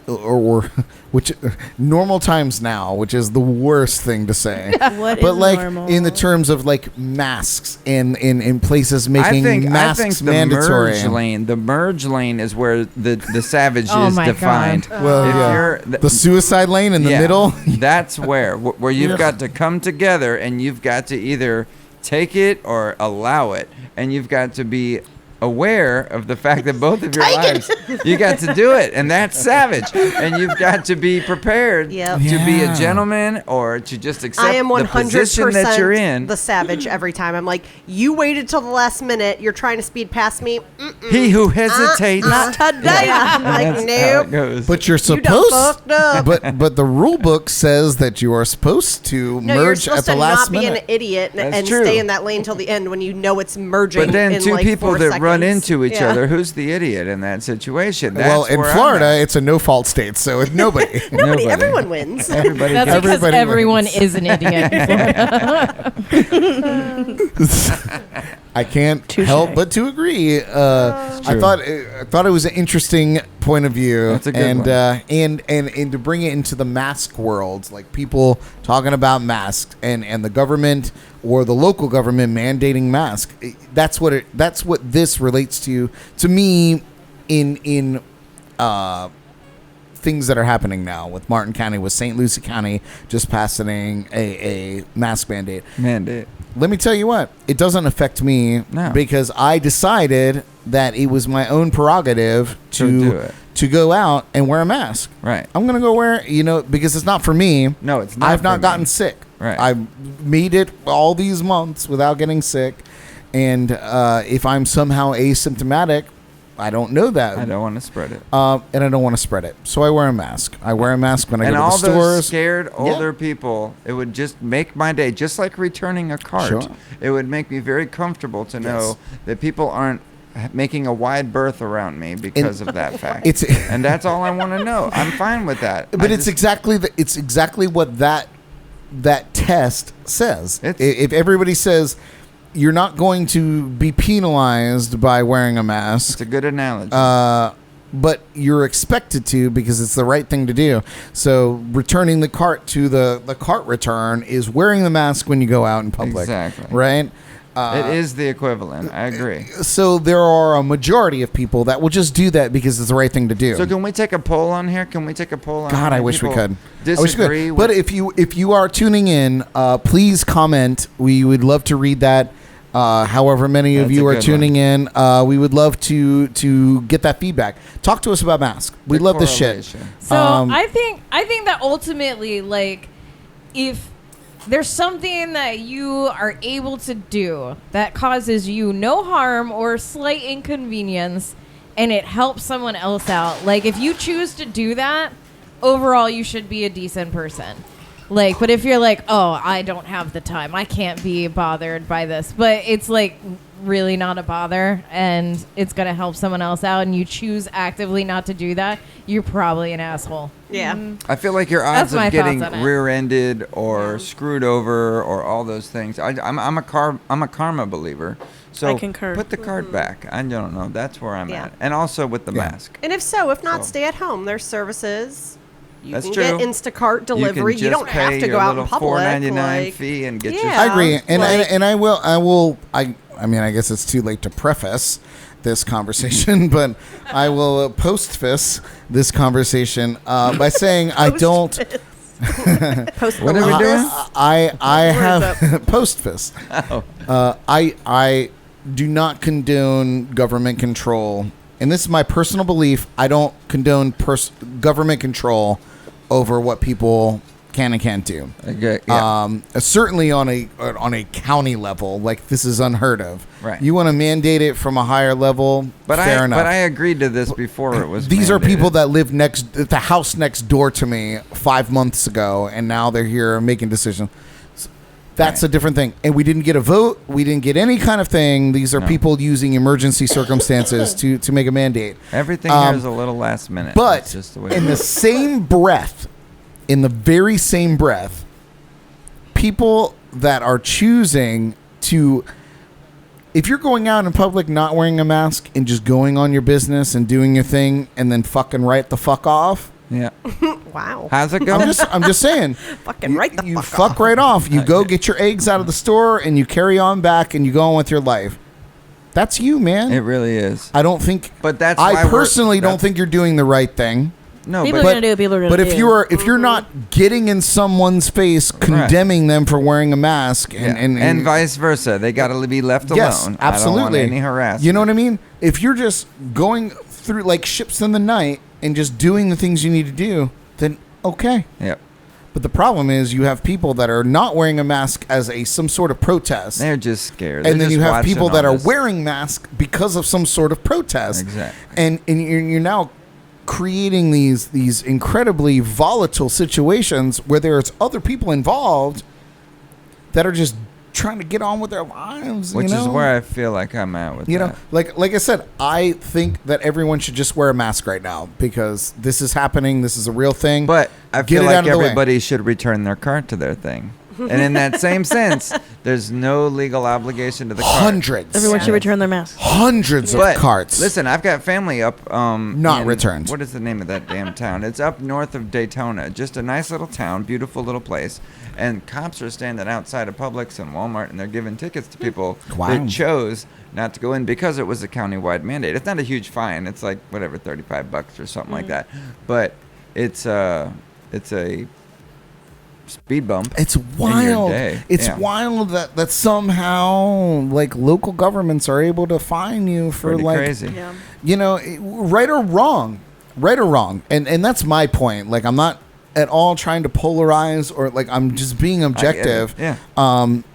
or which normal times now, which is the worst thing to say. What But is like normal? in the terms of like masks in places I making think masks the mandatory. merge lane is where the savage Oh is my defined. Well, If yeah. you're The suicide lane in the yeah, middle. that's where you've Ugh. got to come together, and you've got to either take it or allow it, and you've got to be aware of the fact that both of your lives you got to do it, and that's savage, and you've got to be prepared Yep. to be Yeah. a gentleman, or to just accept I am the position that you're in. 100% the savage every time. I'm like, you waited till the last minute. You're trying to speed past me. He who hesitates Not today. I'm like, that's how nope. it goes. But you're You done supposed, fucked up. but the rule book says that you are supposed to No, you're merge supposed at the to last not be minute. an idiot That's and true. stay in that lane till the end when you know it's merging. But then in two like people 4 that run seconds. into each Yeah. other, who's the idiot in that situation? That's Well, in where I'm Florida, at. it's a no-fault state, so it's nobody. Nobody, everyone wins. Everybody That's gets- because Everybody everyone wins. is an idiot. I can't Touché. help but to agree. I thought it was an interesting point of view. That's a good and, one. And to bring it into the mask world, like people talking about masks and the government or the local government mandating masks. That's what this relates to me in things that are happening now with Martin County, with St. Lucie County just passing a mask mandate. Let me tell you what, it doesn't affect me because I decided that it was my own prerogative to go out and wear a mask. Right. I'm going to go wear, because it's not for me. No, it's not. I've not gotten sick. Right. I've made it all these months without getting sick. And if I'm somehow asymptomatic, I don't know that. I don't want to spread it. And I don't want to spread it. So I wear a mask. I wear a mask when I go to the stores. And all those scared older people, it would just make my day. Just like returning a cart. Sure. It would make me very comfortable to know that people aren't making a wide berth around me because of that fact. And that's all I want to know. I'm fine with that. But it's exactly what that test says. If everybody says you're not going to be penalized by wearing a mask. It's a good analogy. But you're expected to because it's the right thing to do. So returning the cart to the cart return is wearing the mask when you go out in public. Exactly. Right? It is the equivalent. I agree. So there are a majority of people that will just do that because it's the right thing to do. So can we take a poll on here? Can we take a poll on God, I wish we could. Disagree with... But if you are tuning in, please comment. We would love to read that. However many of you are tuning in, we would love to get that feedback. Talk to us about masks. We love this shit. So I think that ultimately, like, if there's something that you are able to do that causes you no harm or slight inconvenience, and it helps someone else out, like if you choose to do that, overall you should be a decent person. Like, but if you're like, oh, I don't have the time, I can't be bothered by this, but it's like really not a bother and it's going to help someone else out and you choose actively not to do that, you're probably an asshole. Yeah. I feel like your odds of getting rear-ended or screwed over or all those things, I'm a karma believer. So I concur. Put the card back. I don't know. That's where I'm at. And also with the mask. And if not, stay at home. There's services. You That's can true. get Instacart delivery. You don't have to go out in public. $4.99 fee and get your. I agree, and I will. I mean, I guess it's too late to preface this conversation, but I will post-fiss this conversation by saying I don't. What are we doing? I have post-fiss. I do not condone government control. And this is my personal belief. I don't condone government control over what people can and can't do. Certainly on a county level, like this is unheard of. Right. You want to mandate it from a higher level, fair enough. But I agreed to this before it was. These mandated. are people that live the house next door to me 5 months ago, and now they're here making decisions. That's a different thing. And we didn't get a vote. We didn't get any kind of thing. These are people using emergency circumstances to make a mandate. Everything here is a little last minute. But just the way in the same breath, in the very same breath, people that are choosing to... If you're going out in public not wearing a mask and just going on your business and doing your thing and then fucking right the fuck off... Yeah. Wow. How's it going? I'm just saying. Fucking right the fuck off. You fuck right off. You go get your eggs out of the store and you carry on back and you go on with your life. That's you, man. It really is. I don't think. But that's. I personally don't think you're doing the right thing. No, people are gonna do. People are gonna do. But if you're not getting in someone's face, condemning them for wearing a mask, and vice versa, they got to be left alone. Yes, absolutely. I don't want any harassment. You know what I mean? If you're just going through like ships in the night and just doing the things you need to do, then okay. Yep. But the problem is you have people that are not wearing a mask as some sort of protest. They're just scared. And then you have people that are wearing masks because of some sort of protest. Exactly. And you're now creating these incredibly volatile situations where there's other people involved that are just trying to get on with their lives, which is where I feel like I'm at with that. Like I said, I think that everyone should just wear a mask right now because this is happening. This is a real thing. But I feel like everybody should return their card to their thing. And in that same sense, there's no legal obligation to the cart. Hundreds. Everyone should return their masks. Hundreds of But carts. listen, I've got family up. Not in- returned. What is the name of that damn town? It's up north of Daytona. Just a nice little town, beautiful little place. And cops are standing outside of Publix and Walmart, and they're giving tickets to people Wow. that chose not to go in because it was a countywide mandate. It's not a huge fine. It's like whatever, $35 or something like that. But it's a speed bump. It's in your wild. day. It's Yeah. wild that somehow like local governments are able to fine you for Pretty like crazy. Yeah. you know, right or wrong, and that's my point. Like I'm not at all trying to polarize or like I'm just being objective. Yeah.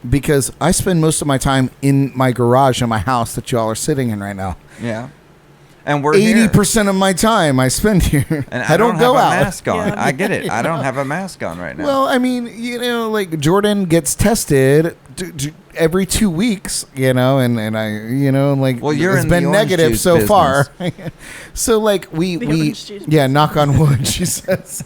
Because I spend most of my time in my garage in my house that y'all are sitting in right now. Yeah. And we're here. 80% of my time I spend here. And I don't go have out. a mask on. Yeah. I get it. I don't have a mask on right now. Well, I mean, you know, like Jordan gets tested every 2 weeks, you know, and I, you know, like Well, you're it's in the been orange negative juice so far. business. So like we orange juice yeah, knock on wood, she says.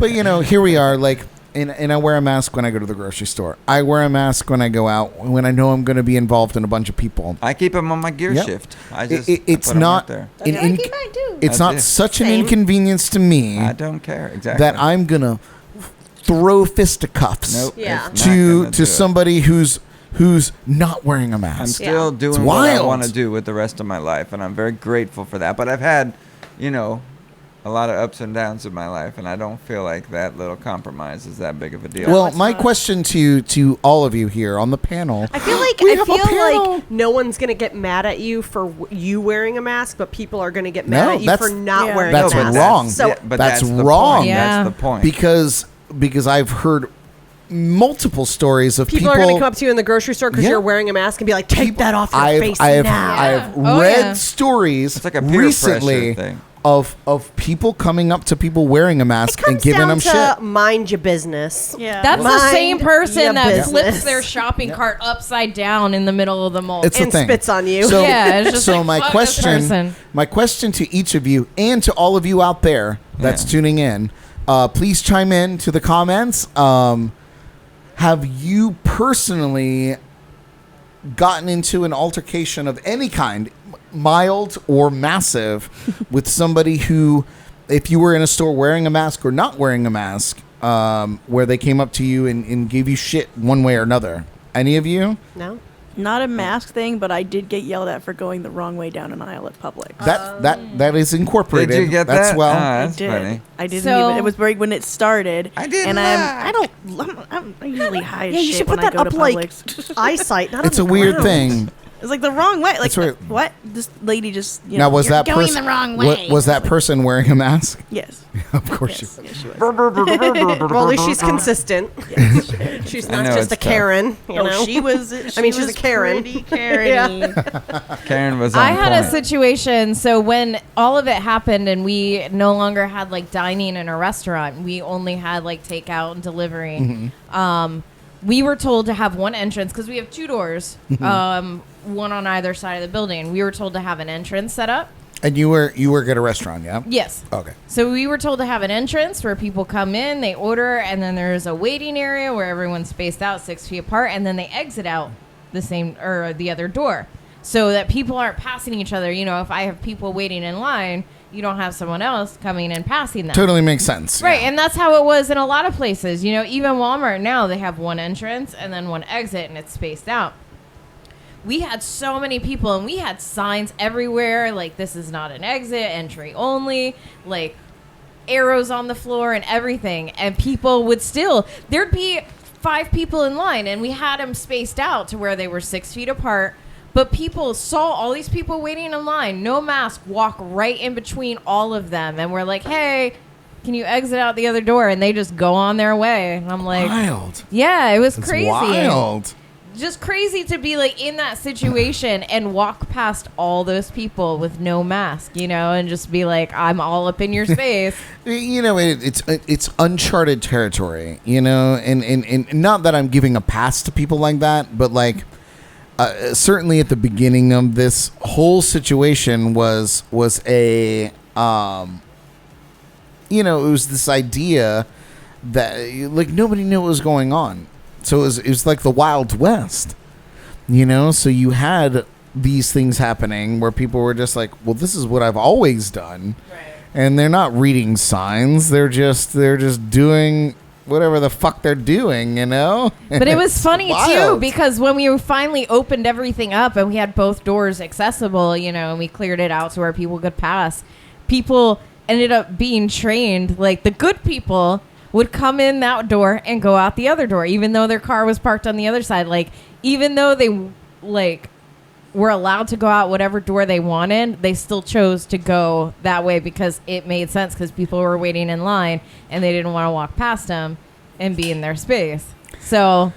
But you know, here we are, like. And I wear a mask when I go to the grocery store. I wear a mask when I go out, when I know I'm going to be involved in a bunch of people. I keep them on my gear Yep. shift. I just It's put 'em not out there. an I keep mine too. it's I not do. such an Same. inconvenience to me I don't care exactly. that I'm going to throw fisticuffs Nope. Yeah. it's not gonna do to it. somebody who's not wearing a mask. I'm still It's doing what I wild. want to do with the rest of my life, and I'm very grateful for that. But I've had, you know, a lot of ups and downs in my life, and I don't feel like that little compromise is that big of a deal. Well, it's my not. question to all of you here on the panel. I feel like We have a panel. no one's gonna get mad at you for you wearing a mask, but people are gonna get mad No, at you that's- for not Yeah. wearing That's a mask. wrong. So yeah, but that's the wrong. Point. Yeah. That's the point. because I've heard multiple stories of people people are gonna come up to you in the grocery store because Yeah. you're wearing a mask and be like, "Take that off your face I've now." I've Oh, read yeah. stories It's like a peer recently pressure thing. of people coming up to people wearing a It mask and comes giving down them to shit. mind your business. Yeah. That's the Mind same person your that flips business. their shopping cart upside down in the middle of the mall. It's the And thing. spits on you. So, Yeah, it's just so like, my fuck this person. question to each of you and to all of you out there that's Yeah. tuning in, please chime in to the comments. Have you personally gotten into an altercation of any kind, mild or massive, with somebody who, if you were in a store wearing a mask or not wearing a mask, where they came up to you and gave you shit one way or another? Any of you? No. Not a mask thing, but I did get yelled at for going the wrong way down an aisle at Publix. That is incorporated. Did you get That's that? well. I That's did. funny. I didn't So- even. It was right when it started. I didn't And laugh. I'm usually high as Yeah, you shit should when put that I go up to like Publix. eyesight. Not It's on a the weird ground. thing. It's like the wrong way. Like That's right. what? This lady just. You Now, know, was "You're that going person the wrong way? Was that person wearing a mask? Yes. Of course Yes. Yes, she was. Well, at least she's consistent. She's I not know just a it's tough. Karen. You know? Oh, she was. I mean, she's a Karen. Pretty Karen. Karen was on I had a point. situation. So when all of it happened and we no longer had like dining in a restaurant, we only had like takeout and delivery. We were told to have one entrance because we have two doors, one on either side of the building. We were told to have an entrance set up. And you work at a restaurant, yeah? Yes. Okay. So we were told to have an entrance where people come in, they order, and then there's a waiting area where everyone's spaced out 6 feet apart, and then they exit out the same or the other door, so that people aren't passing each other. You know, if I have people waiting in line, you don't have someone else coming and passing them. Totally makes sense. Right, yeah. and that's how it was in a lot of places. You know, even Walmart now, they have one entrance and then one exit, and it's spaced out. We had so many people, and we had signs everywhere, like, this is not an exit, entry only, like, arrows on the floor and everything. And people would still, there'd be 5 people in line, and we had them spaced out to where they were 6 feet apart. But people saw all these people waiting in line, no mask, walk right in between all of them. And we're like, hey, can you exit out the other door? And they just go on their way. And I'm like, Wild. yeah, it was It's crazy. wild. Just crazy to be like in that situation and walk past all those people with no mask, you know, and just be like, I'm all up in your space. You know, it's uncharted territory, you know, and not that I'm giving a pass to people like that, but like certainly at the beginning of this whole situation was a you know, it was this idea that like nobody knew what was going on. So it was like the Wild West, you know? So you had these things happening where people were just like, well, this is what I've always done. Right. And they're not reading signs. They're just doing whatever the fuck they're doing, you know? But it was funny too, wild. because when we finally opened everything up and we had both doors accessible, you know, and we cleared it out to where people could pass, people ended up being trained. Like the good people would come in that door and go out the other door, even though their car was parked on the other side. Like, even though they were allowed to go out whatever door they wanted, they still chose to go that way because it made sense, because people were waiting in line and they didn't want to walk past them and be in their space. So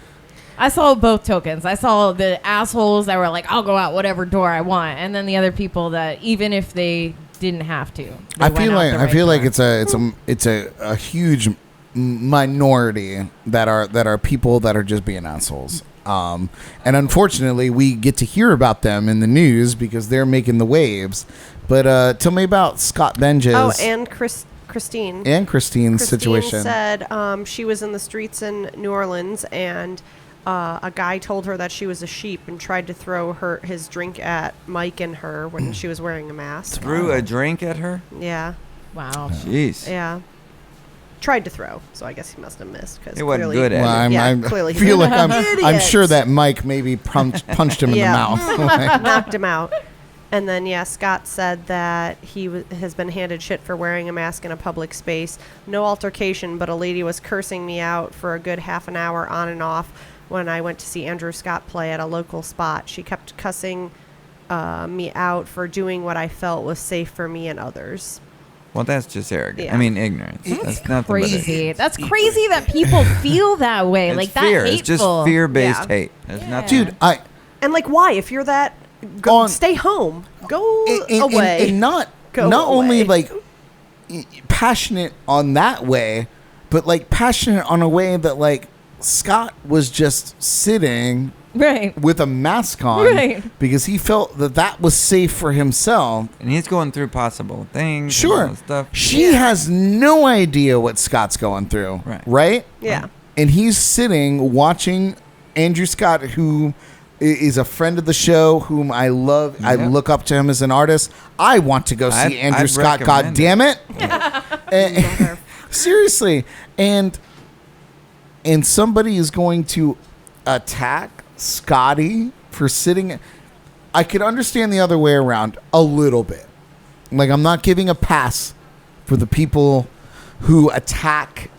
I saw both tokens. I saw the assholes that were like, I'll go out whatever door I want, and then the other people that even if they didn't have to, I feel like it's a huge minority that are people that are just being assholes. And unfortunately, we get to hear about them in the news because they're making the waves. But tell me about Scott Benjes. Oh, and Christine. And Christine's situation. Said she was in the streets in New Orleans, and a guy told her that she was a sheep and tried to throw his drink at Mike and her when she was wearing a mask. Threw a drink at her? Yeah. Wow. Jeez. Yeah. Tried to throw, so I guess he must have missed. Cause He wasn't clearly, good at it. I clearly he feel like didn't. I'm sure that Mike maybe punched him in the mouth. Knocked him out. And then, Scott said that he has been handed shit for wearing a mask in a public space. No altercation, but a lady was cursing me out for a good half an hour on and off when I went to see Andrew Scott play at a local spot. She kept cussing me out for doing what I felt was safe for me and others. Well, that's just arrogant. Yeah. I mean, ignorance. That's nothing Crazy. but That's crazy that people feel that way. it's like fear. that hateful. It's just fear-based Yeah. hate. There's nothing. Dude, And why? If you're that, stay home. Go away. And not Go only away. like passionate on that way, but like passionate on a way that like Scott was just sitting Right. with a mask on Right. because he felt that was safe for himself. And he's going through possible things. And Sure. all that stuff. She has no idea what Scott's going through. Right? Yeah. And he's sitting watching Andrew Scott, who is a friend of the show, whom I love. I look up to him as an artist. I want to go see Andrew I'd Scott. God recommend damn it! Seriously, and somebody is going to attack Scotty for sitting. I could understand the other way around a little bit. Like, I'm not giving a pass for the people who attack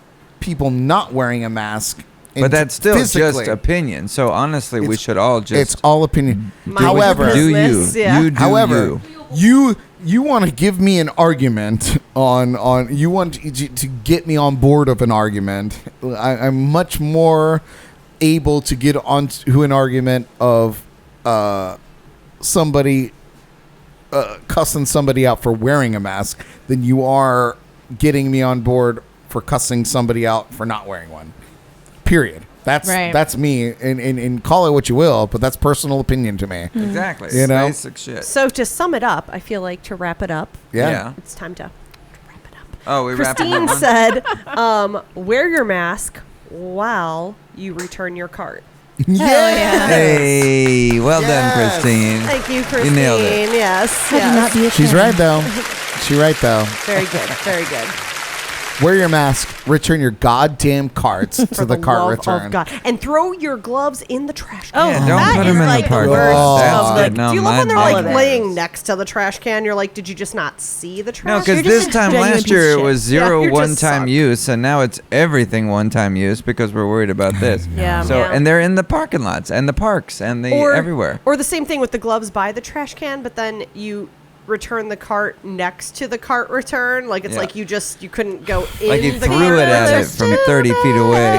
people not wearing a mask. But that's still physically. just opinion. So honestly, we should all just. It's all opinion. Mind However, your do you. business, yeah. You do However, you. you want to give me an argument on you want to get me on board of an argument. I'm much more able to get onto an argument of somebody cussing somebody out for wearing a mask than you are getting me on board for cussing somebody out for not wearing one. Period. That's me, and call it what you will, but that's personal opinion to me. Exactly. You know? Basic shit. So to sum it up, I feel like to wrap it up, Yeah. it's time to wrap it up. Oh, we wrapped it Christine up. said, wear your mask while you return your cart. Yeah. Hey, well Yes. done, Christine. Thank you, Christine. You nailed it. Yes. She's right though. She's right though. Very good. Very good. Wear your mask. Return your goddamn carts to For the cart love return. of God. And throw your gloves in the trash Oh, can. Yeah, don't That put is them in like the park. worst That's of good. the- No, Do you love when they're my like bad. laying next to the trash can? You're like, did you just not see the trash? No, because You're just this a time genuine last piece year of it was shit. Yeah, zero you just one-time suck. use, and now it's everything one-time use because we're worried about this. Yeah. So Yeah. and they're in the parking lots and the parks and the everywhere. Or the same thing with the gloves by the trash can, but then you return the cart next to the cart return. Like it's Yeah. like you couldn't go in Like you the threw cart it at it return. from 30 feet away.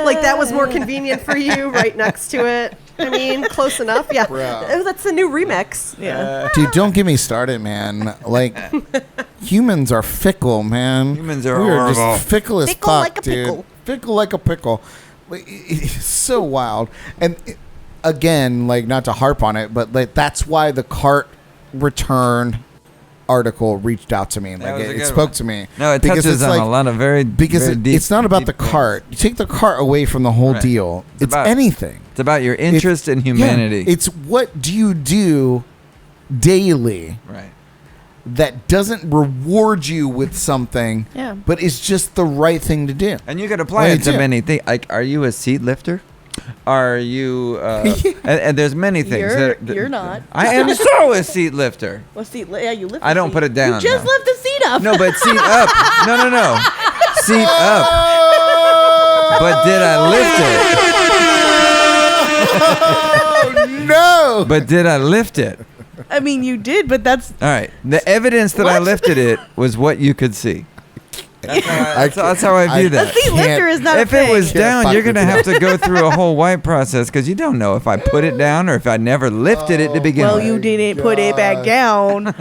Like that was more convenient for you, right next to it. I mean, close enough. Yeah. Bro. Oh, that's the new remix. Yeah. Dude, don't get me started, man. Like, humans are fickle, man. Humans are we are horrible. just fickle as Fickle fuck, like a dude. pickle. Fickle like a pickle. Like, it's so wild. And again, like, not to harp on it, but like that's why the cart return article reached out to me. That Like was a it good spoke one. to me. No, it Because touches it's on like- a lot of very because very deep, it's not about deep the things. cart. You take the cart away from the whole Right. deal. It's about- anything. It's about your interest in humanity. Yeah, it's what do you do daily right. that doesn't reward you with something, Yeah. but is just the right thing to do. And you could apply Well, it to yeah. many things. Like, are you a seat lifter? Are you? And there's many things. You're not. I am so a seat lifter. Well, see, yeah, you lift. I the don't seat. put it down, You just no. lift the seat up. No, but seat up. No. Seat up. But did I lift it? Oh no! But did I lift it? I mean, you did, but that's All right. The evidence that I What? lifted it was what you could see. That's how I view the that. seat lifter is not. If a it was thing. down, fuck you're with going to you. have to go through a whole wipe process because you don't know if I put it down or if I never lifted it to begin Well, with. you didn't put it back down.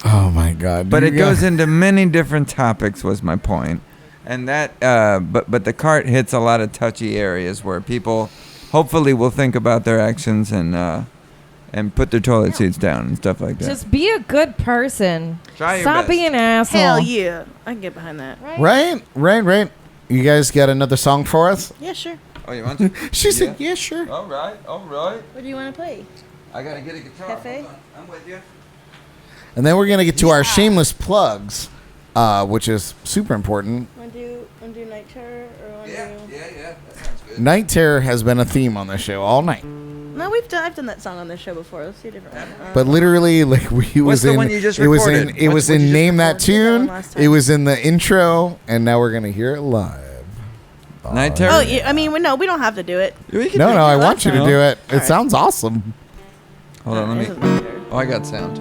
Oh my god! But You it got- goes into many different topics was my point. And that but the cart hits a lot of touchy areas where people hopefully will think about their actions and put their toilet seats down and stuff like that. Just be a good person. Try your Stop best. being an asshole. Hell yeah, I can get behind that. Right. You guys got another song for us? Yeah, sure. Oh, you want to? She said, "Yeah, sure." All right. What do you want to play? I got to get a guitar. Cafe? Hold on. I'm with you. And then we're gonna get to our shameless plugs, which is super important. Want to do Night Terror or want Yeah. That sounds good. Night Terror has been a theme on the show all night. No, I've done that song on this show before. Let's see a different one. But literally, like we What's was the in, one you just it was in, recorded? it was What'd in you just Name That record? We did that one Tune. last time. It was in the intro, and now we're gonna hear it live. Night Terror? Oh, yeah, I mean, no, we don't have to do it. We can No, do no, it. I want you to time. do it. It Alright. sounds awesome. Hold on, This let is me. Night Terror. Oh, I got sound.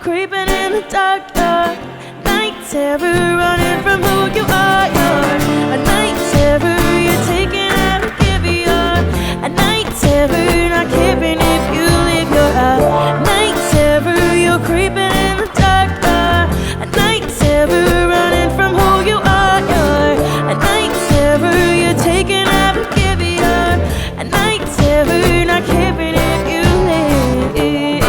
creeping in the dark. Night terror, running from who you are. You're a night terror, you're taking every give you are. A night terror, not caring if you leave your night terror, you're creeping in the dark. A night terror, running from who you are. You're a night terror, you're taking every give you are. A night terror, not caring if you leave.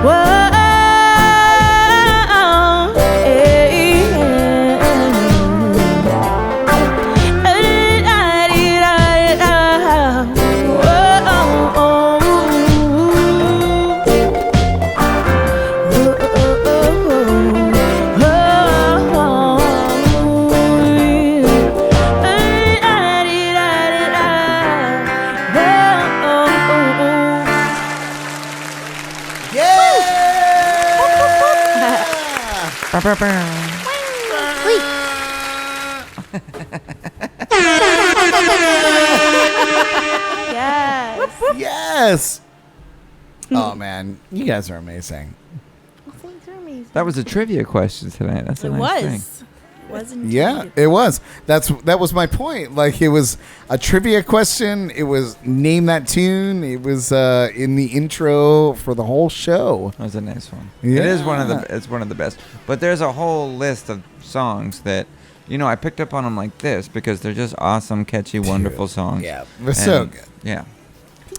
Whoa. Yes. Yes. Oh man, you guys are amazing. Thanks, are amazing. That was a trivia question tonight. That's a It nice was. thing. It was indeed. Yeah, it was. That was my point. Like it was a trivia question. It was name that tune. It was in the intro for the whole show. That was a nice one. Yeah. It is it's one of the best. But there's a whole list of songs that, I picked up on them like this because they're just awesome, catchy, wonderful songs. Yeah, they're so And, good. Yeah.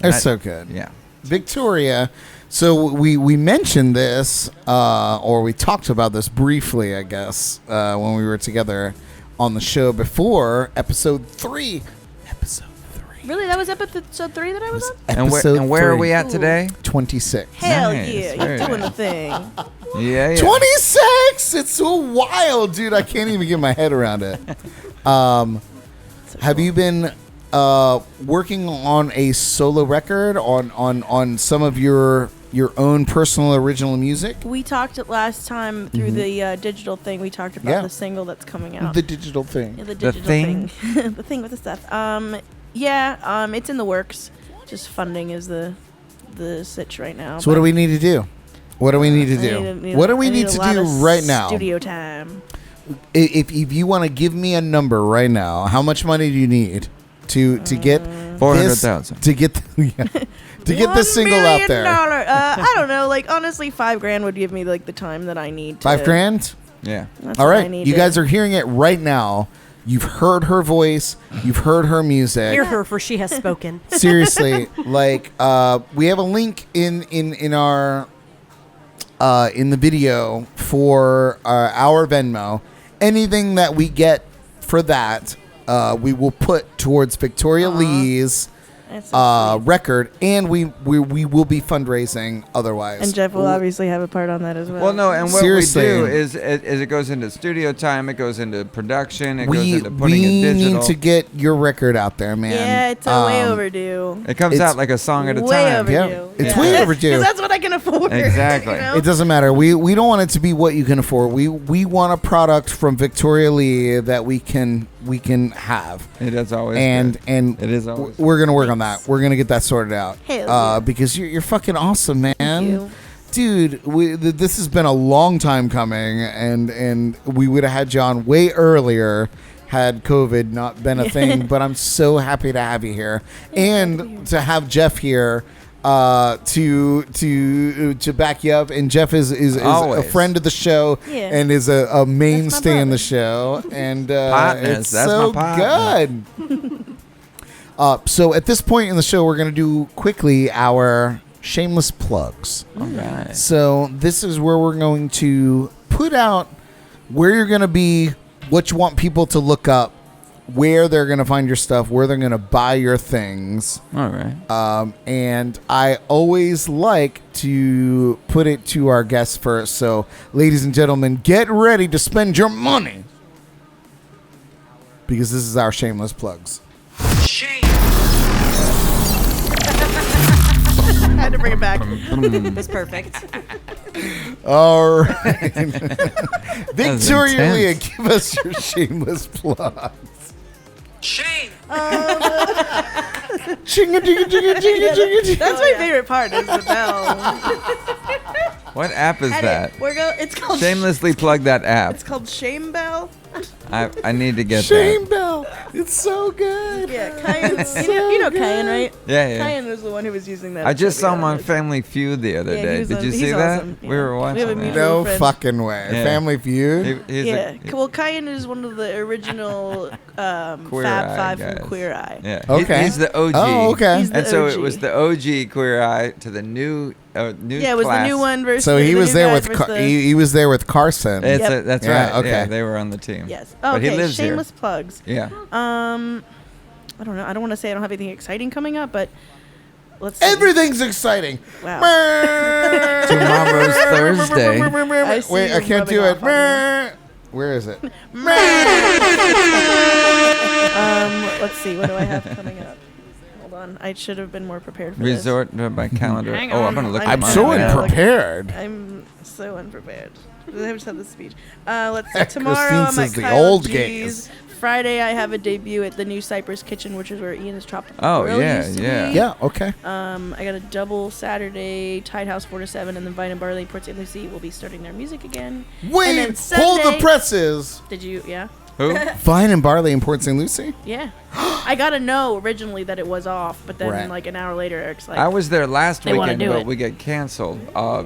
They're so good. Yeah. Victoria. So we mentioned this, or we talked about this briefly, I guess, when we were together on the show before episode 3. Really? That was episode 3 that I was on? And where are we at Ooh. today? 26. Hell Nice. yeah. Very You're doing nice. the thing. Yeah. 26! It's so wild, dude. I can't even get my head around it. Have you been working on a solo record on some of your own personal original music? We talked it last time through the digital thing. We talked about Yeah. the single that's coming out. The digital thing. Yeah, the digital thing? thing. The thing with the stuff. It's in the works. Just funding is the sitch right now. So what do we need to do? What do we need to do? What do we need to do right now? Studio time. If you want to give me a number right now, how much money do you need to get 400,000. to get this single $1 out there? million. I don't know. Like honestly, $5,000 would give me like the time that I need. To, $5,000? Yeah. That's All what I right, need you to- guys are hearing it right now. You've heard her voice. You've heard her music. Hear her, for she has spoken. Seriously, like we have a link in our in the video for our Venmo. Anything that we get for that, we will put towards Victoria Leigh's That's so sweet. record, and we will be fundraising otherwise. And Jeff will obviously have a part on that as well. Well, no, and what Seriously. we do is it goes into studio time, it goes into production, it goes we into putting it digital. need to get your record out there, man. yeah, it's way overdue. It comes It's out like a song at a way time. overdue. Yeah, it's Yeah. way overdue. Because that's what I can afford. Exactly. You know? It doesn't matter. We don't want it to be what you can afford. We want a product from Victoria Leigh that we can have. It is always And good. and It is always we're gonna work on that. We're gonna get that sorted out. Hell yeah. Because you're fucking awesome, man. you. Dude, this has been a long time coming, and we would have had you on way earlier had COVID not been a thing. But I'm so happy to have you here, and to have Jeff here to back you up. And Jeff is a Always. friend of the show, Yeah. and is a mainstay in the brother. show, and Partners, it's that's so my partner. good. So at this point in the show, we're going to do quickly our shameless plugs. All right. So this is where we're going to put out where you're going to be, what you want people to look up, where they're going to find your stuff, where they're going to buy your things. All right. And I always like to put it to our guests first. So, ladies and gentlemen, get ready to spend your money, because this is our shameless plugs. I had to bring it back. It's perfect. All right. Victoria intense. Leigh, give us your shameless plugs. Shame. Chinga, chinga, chinga, chinga, chinga, chinga. That's my favorite part is the bell. What app is that? It's called Shamelessly plug that app. It's called Shame Bell. I need to get Shame that. Bell. It's so good. Yeah, Kyan. you know Kyan, right? Yeah. Kyan was the one who was using that. I just saw him on Family. Family Feud the other Yeah, day. he's Did you he's see that? awesome. We Yeah. were We have watching a that. mutual No friend. fucking way. Yeah. Family Feud. He's Yeah, a well, Kyan is one of the original Queer Fab Eye Five guys. from Queer Eye. Yeah. Okay. He's the OG. Oh, okay. He's the And so it OG. was the OG Queer Eye to the new Yeah, it was class. the new one versus. So the he new was there guy with versus the- he was there with Carson. That's Yep. that's Yeah, right. okay. Yeah, they were on the team. Yes. But Okay. he lives here. Shameless plugs. Yeah. I don't know. I don't want to say I don't have anything exciting coming up, but let's. See. Everything's exciting. Wow. Tomorrow's Thursday. I see Wait, I you can't do rubbing it. off on Where is it? Let's see. What do I have coming up? Hold on. I should have been more prepared for this. Resort to my calendar. Hang Oh, on. I'm gonna look. I'm at I'm mine so right now. unprepared. I'm so unprepared. I just have the speech. Let's see. Tomorrow Christine I'm says at the Kyle old G's. gays. Friday I have a debut at the new Cypress Kitchen, which is where Ian's Tropical Oh, Grill yeah, used to yeah. be. Yeah. Okay. I got a double Saturday, Tide House 4 to 7, and then Vine and Barley, Port St. Lucie will be starting their music again. And Wait. then Hold the Sunday- presses. Did you? Yeah. Who? Vine and Barley in Port St. Lucie. Yeah. I got to know originally that it was off, but then Right. like an hour later, Eric's like, I was there last They wanna weekend, do but it. we got canceled.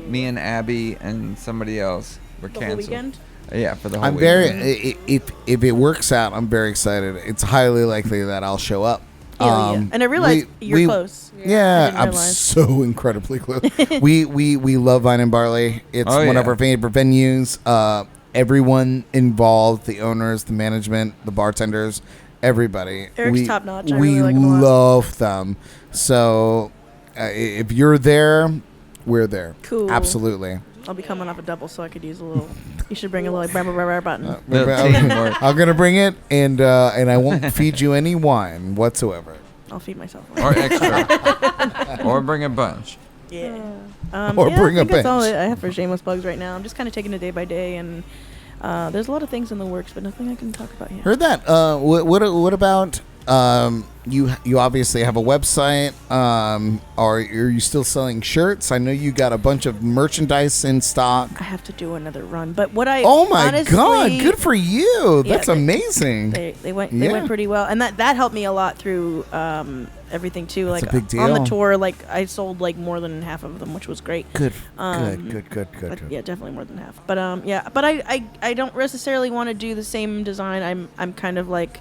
Me and Abby and somebody else were the whole canceled. weekend. Yeah, for the whole I'm very weekend. if it works out, I'm very excited. It's highly likely that I'll show up. Yeah. And I realized you're close. I Yeah, didn't I'm realize. so incredibly close. we love Vine and Barley. It's Oh, one of yeah. our favorite venues. Everyone involved, the owners, the management, the bartenders, everybody. Eric's top notch. I We really like him a lot. love them. So if you're there, we're there. Cool. Absolutely. I'll be coming off a double, so I could use a little. You should bring a little like rah, button. Little teamwork. I'm gonna bring it, and I won't feed you any wine whatsoever. I'll feed myself. Or extra. Or bring a bunch. Yeah. Or yeah, bring I a think that's all bench. I have for shameless plugs right now. I'm just kind of taking it day by day, and there's a lot of things in the works, but nothing I can talk about yet. Heard that. What about you obviously have a website. Are you still selling shirts? I know you got a bunch of merchandise in stock. I have to do another run, but what I Oh my honestly, god, good for you. Yeah, That's amazing. They went Yeah. pretty well, and that helped me a lot through everything too. That's Like a big on the deal. tour, like I sold like more than half of them, which was great. Good. But Good. yeah, definitely more than half. But yeah, but I don't necessarily want to do the same design. I'm kind of like,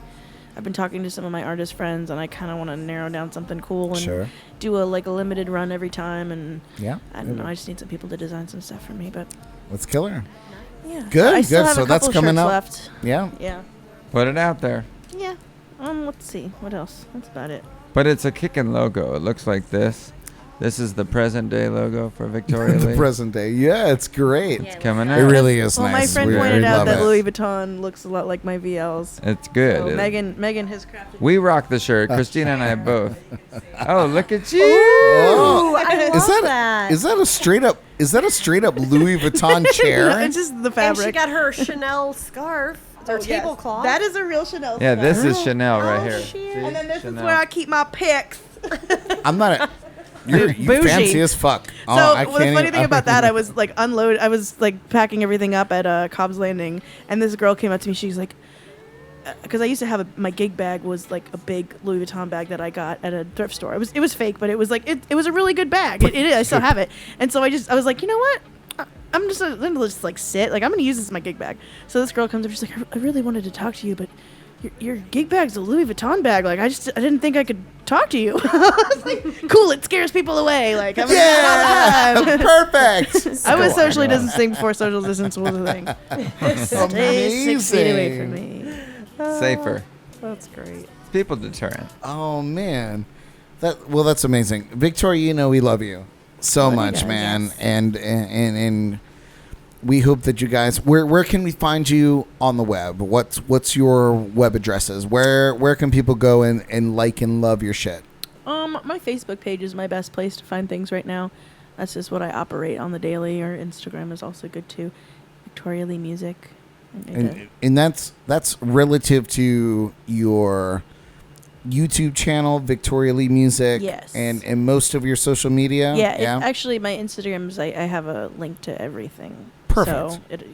I've been talking to some of my artist friends, and I kind of want to narrow down something cool and Sure. do a limited run every time. And Yeah. I don't know, I just need some people to design some stuff for me. But Let's kill her. yeah, Good, I still good. have So a that's couple coming shirts up. left. Yeah. Yeah, Put it out there. yeah. Let's see what else. That's about it. But it's a kicking logo. It looks like this. This is the present day logo for Victoria The Leigh. present day. Yeah, it's great. It's coming It out. really is Well, nice. my friend We pointed out love that it. Louis Vuitton looks a lot like my VLs. It's good. So It- Megan has crafted. we rock the shirt. Christina and I both. Oh, look at you! Oh, I is love that is that a straight up Louis Vuitton chair? It's just the And fabric. she got her Chanel scarf, or Oh, yes. tablecloth. That is a real Chanel. Yeah, scarf. this is Chanel right Oh, here. shit. See? And then this Chanel. is where I keep my pics. I'm not. You Bougie. fancy as fuck. Oh, So I the can't funny even- thing about that, I was like I was like packing everything up at Cobb's Landing, and this girl came up to me. She's like, because I used to have my gig bag was like a big Louis Vuitton bag that I got at a thrift store. It was fake, but it was like it was a really good bag. It is. I still have it. And so I was like, you know what? I'm gonna just like sit. Like I'm gonna use this as my gig bag. So this girl comes up. She's like, I really wanted to talk to you, but your gig bag's a Louis Vuitton bag. Like I didn't think I could talk to you. I was like, cool. It scares people away. Like I'm Yeah, perfect. I was socially distancing before social distance was a thing. Stay 6 feet away from me. Safer. That's great. People deterrent. Oh man, that's amazing, Victoria. You know we love you so Love you much, guys, man, yes. and we hope that you guys. Where can we find you on the web? What's your web addresses? Where can people go and like and love your shit? My Facebook page is my best place to find things right now. That's just what I operate on the daily. Or Instagram is also good too. Victoria Leigh Music. And that's relative to your YouTube channel, Victoria Leigh Music. Yes. And most of your social media. Yeah. Actually, my Instagrams, I have a link to everything. Perfect. So,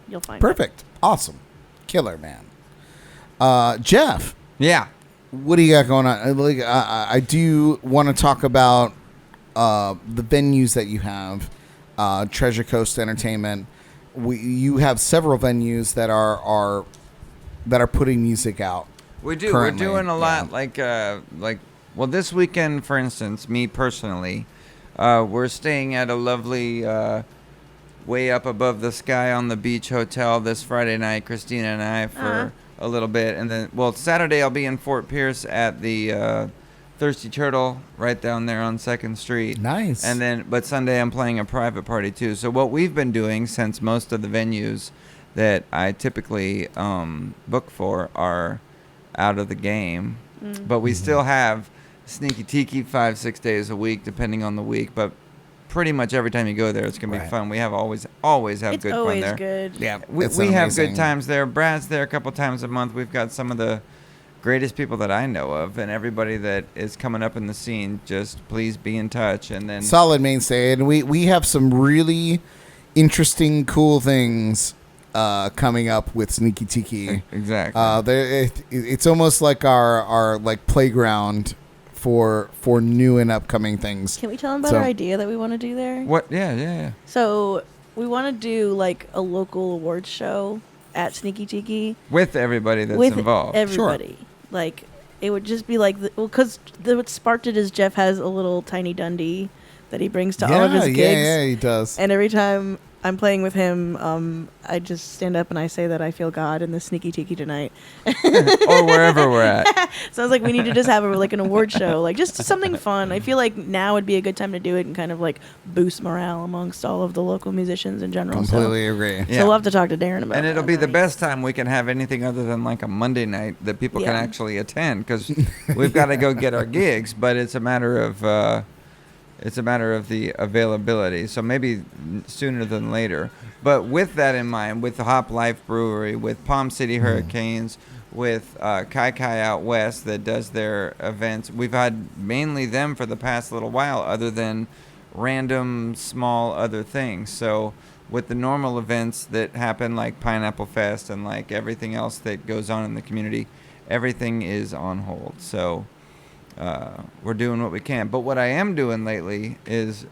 you'll find Perfect. Awesome. Killer, man. Jeff. Yeah. What do you got going on? I do want to talk about the venues that you have. Treasure Coast Entertainment. You have several venues that are putting music out. We do. Currently. We're doing a lot. Well, this weekend, for instance, me personally, we're staying at a lovely, way up above the sky on the beach hotel this Friday night. Christina and I for a little bit, and then Saturday I'll be in Fort Pierce at the Thirsty Turtle right down there on 2nd Street. Nice. But Sunday I'm playing a private party too. So what we've been doing, since most of the venues that I typically book for are out of the game, but we still have Sneaky Tiki 5-6 days a week, depending on the week. But pretty much every time you go there, it's gonna be fun. We have always have good fun there. Good. Yeah, We have good times there. Brad's there a couple times a month. We've got some of the greatest people that I know of, and everybody that is coming up in the scene. Just please be in touch. And then solid mainstay, and we have some really interesting, cool things coming up with Sneaky Tiki. Exactly. It's almost like our like playground for new and upcoming things. Can we tell them about our idea that we want to do there? What? Yeah. So we want to do like a local awards show at Sneaky Tiki with everybody that's with involved. Everybody. Sure. Like it would just be like because what sparked it is Jeff has a little tiny Dundee that he brings to all of his gigs. Yeah, he does. And every time I'm playing with him, I just stand up and I say that I feel God in the Sneaky Tiki tonight. Or wherever we're at. So I was like, we need to just have an award show, like just something fun. I feel like now would be a good time to do it and kind of like boost morale amongst all of the local musicians in general. Completely agree. So we'll have to talk to Darren about it. And it'll be the best time we can have anything other than like a Monday night that people can actually attend, because we've got to go get our gigs, but it's a matter of the availability, so maybe sooner than later. But with that in mind, with the Hop Life Brewery, with Palm City Hurricanes, with Kai Kai out west that does their events, we've had mainly them for the past little while, other than random small other things. So with the normal events that happen, like Pineapple Fest and like everything else that goes on in the community, everything is on hold. So we're doing what we can. But what I am doing lately is,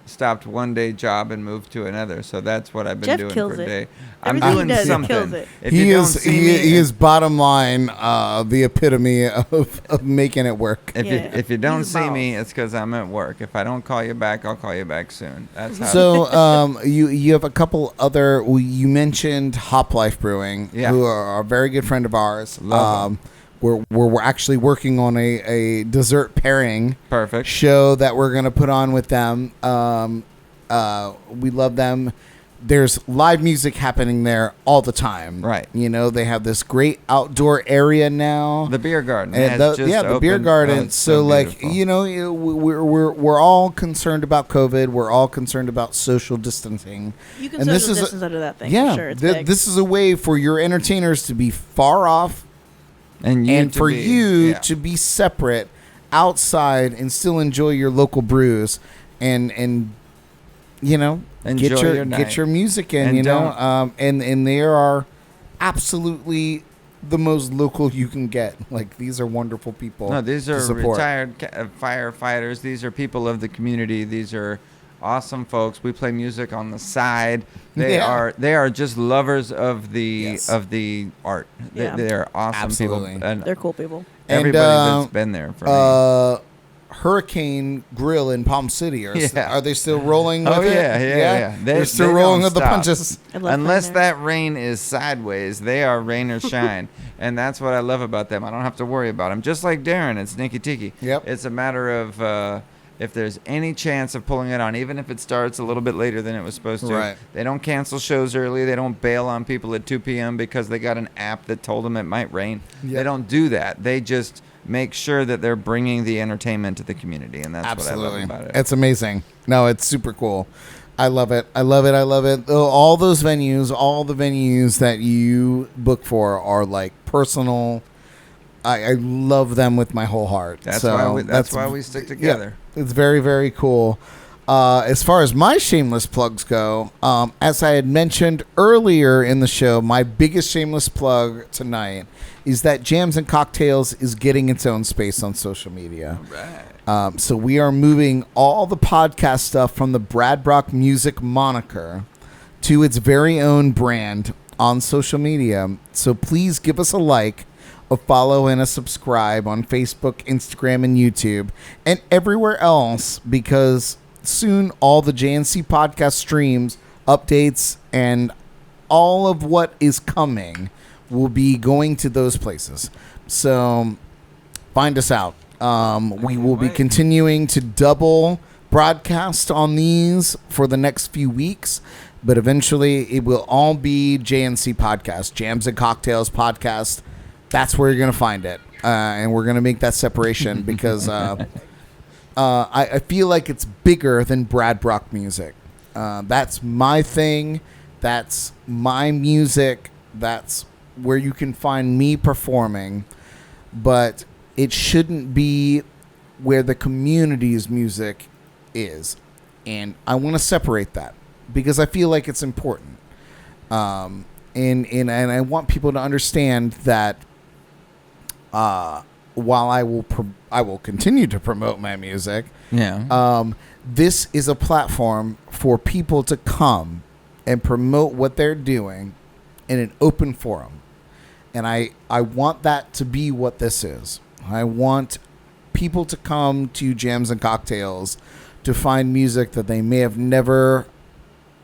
stopped one day job and moved to another. So that's what I've been Jeff doing kills for a it. day. Everything I'm doing he does, something. He kills it. If you don't see me, he is bottom line, the epitome of making it work. If you don't He's see a me, it's because I'm at work. If I don't call you back, I'll call you back soon. That's how. So you have a couple other. You mentioned Hop Life Brewing, who are a very good friend of ours. Love them. We're actually working on a dessert pairing show that we're going to put on with them. We love them. There's live music happening there all the time. Right. They have this great outdoor area now. The beer garden. And the beer garden. So beautiful. We're all concerned about COVID. We're all concerned about social distancing. You can social distance under that thing. Yeah. For sure. It's big. This is a way for your entertainers to be far off. And for you to be separate outside and still enjoy your local brews and get your music in, and they are absolutely the most local you can get. Like, these are wonderful people. No, these are retired firefighters. These are people of the community. These are awesome folks. We play music on the side. They are just lovers of the art. They're awesome Absolutely. people. And they're cool people. Everybody that's been there for me. Hurricane Grill in Palm City. Are they still rolling with it? Yeah. They're still rolling with the punches. Unless that rain is sideways, they are rain or shine. And that's what I love about them. I don't have to worry about them. Just like Darren at Sneaky Tiki. Yep. It's a matter of if there's any chance of pulling it on, even if it starts a little bit later than it was supposed to. Right. They don't cancel shows early. They don't bail on people at 2 p.m. because they got an app that told them it might rain. Yep. They don't do that. They just make sure that they're bringing the entertainment to the community, and that's what I love about it. It's amazing. No, it's super cool. I love it. I love it. All the venues that you book for are like personal I love them with my whole heart. That's so why we stick together. Yeah, it's very, very cool. As far as my shameless plugs go, as I had mentioned earlier in the show, my biggest shameless plug tonight is that Jams and Cocktails is getting its own space on social media. Right. So we are moving all the podcast stuff from the Brad Brock Music moniker to its very own brand on social media. So please give us a like, a follow, and a subscribe on Facebook, Instagram, and YouTube, and everywhere else, because soon all the JNC podcast streams, updates, and all of what is coming will be going to those places. So find us out. We will be continuing to double broadcast on these for the next few weeks, but eventually it will all be JNC podcast, Jams and Cocktails podcast. That's where you're going to find it. And we're going to make that separation because I feel like it's bigger than Brad Brock music. That's my thing. That's my music. That's where you can find me performing. But it shouldn't be where the community's music is. And I want to separate that because I feel like it's important. And I want people to understand that while I will continue to promote my music, this is a platform for people to come and promote what they're doing in an open forum. And I want that to be what this is. I want people to come to Jams and Cocktails to find music that they may have never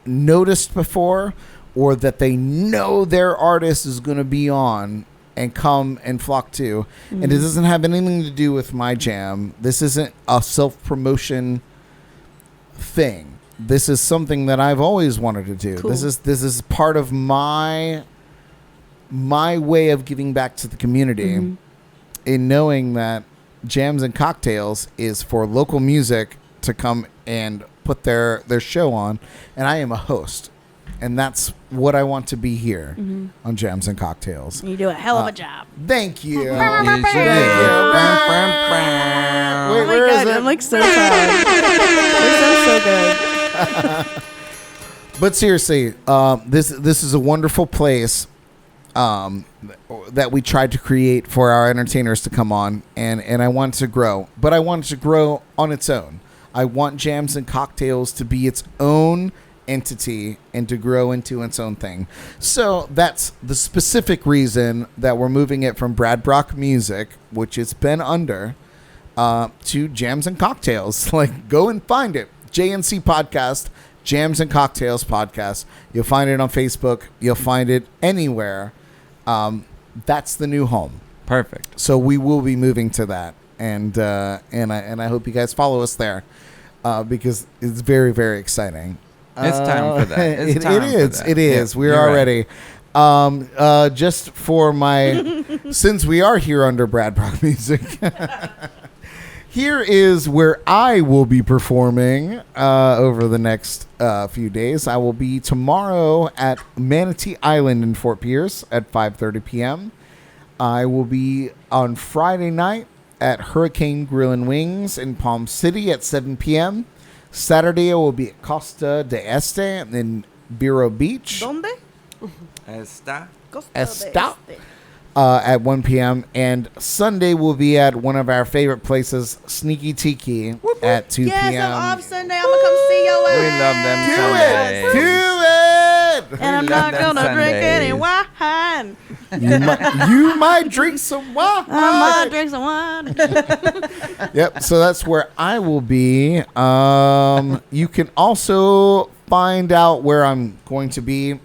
noticed before, or that they know their artist is going to be on and come and flock to. And it doesn't have anything to do with my jam. This isn't a self-promotion thing. This is something that I've always wanted to do. Cool. This is part of my way of giving back to the community, in knowing that Jams and Cocktails is for local music to come and put their show on, and I am a host. And that's what I want to be here on Jams and Cocktails. You do a hell of a job. Thank you. Oh my God, I'm like so tired. This sounds so good. But seriously, this is a wonderful place that we tried to create for our entertainers to come on, and I want it to grow. But I want it to grow on its own. I want Jams and Cocktails to be its own entity and to grow into its own thing. So that's the specific reason that we're moving it from Brad Brock Music, which it's been under, to Jams and Cocktails. Like, go and find it. JNC Podcast, Jams and Cocktails Podcast. You'll find it on Facebook. You'll find it anywhere. That's the new home. Perfect. So we will be moving to that, and I hope you guys follow us there, because it's very, very exciting. It's time for that. It is. We're already. Just for my, since we are here under Brad Brock Music, here is where I will be performing over the next few days. I will be tomorrow at Manatee Island in Fort Pierce at 5:30 p.m. I will be on Friday night at Hurricane Grill and Wings in Palm City at 7 p.m. Saturday, I will be at Costa de Este in Vero Beach. ¿Dónde? Está. Está. At 1 p.m. And Sunday, we'll be at one of our favorite places, Sneaky Tiki, at 2 p.m. Yes, I'm off Sunday. I'm going to come see your ass. We love them Sundays. Do it! And I'm not going to drink any wine. You might drink some wine. I might drink some wine. Yep, so that's where I will be. You can also find out where I'm going to be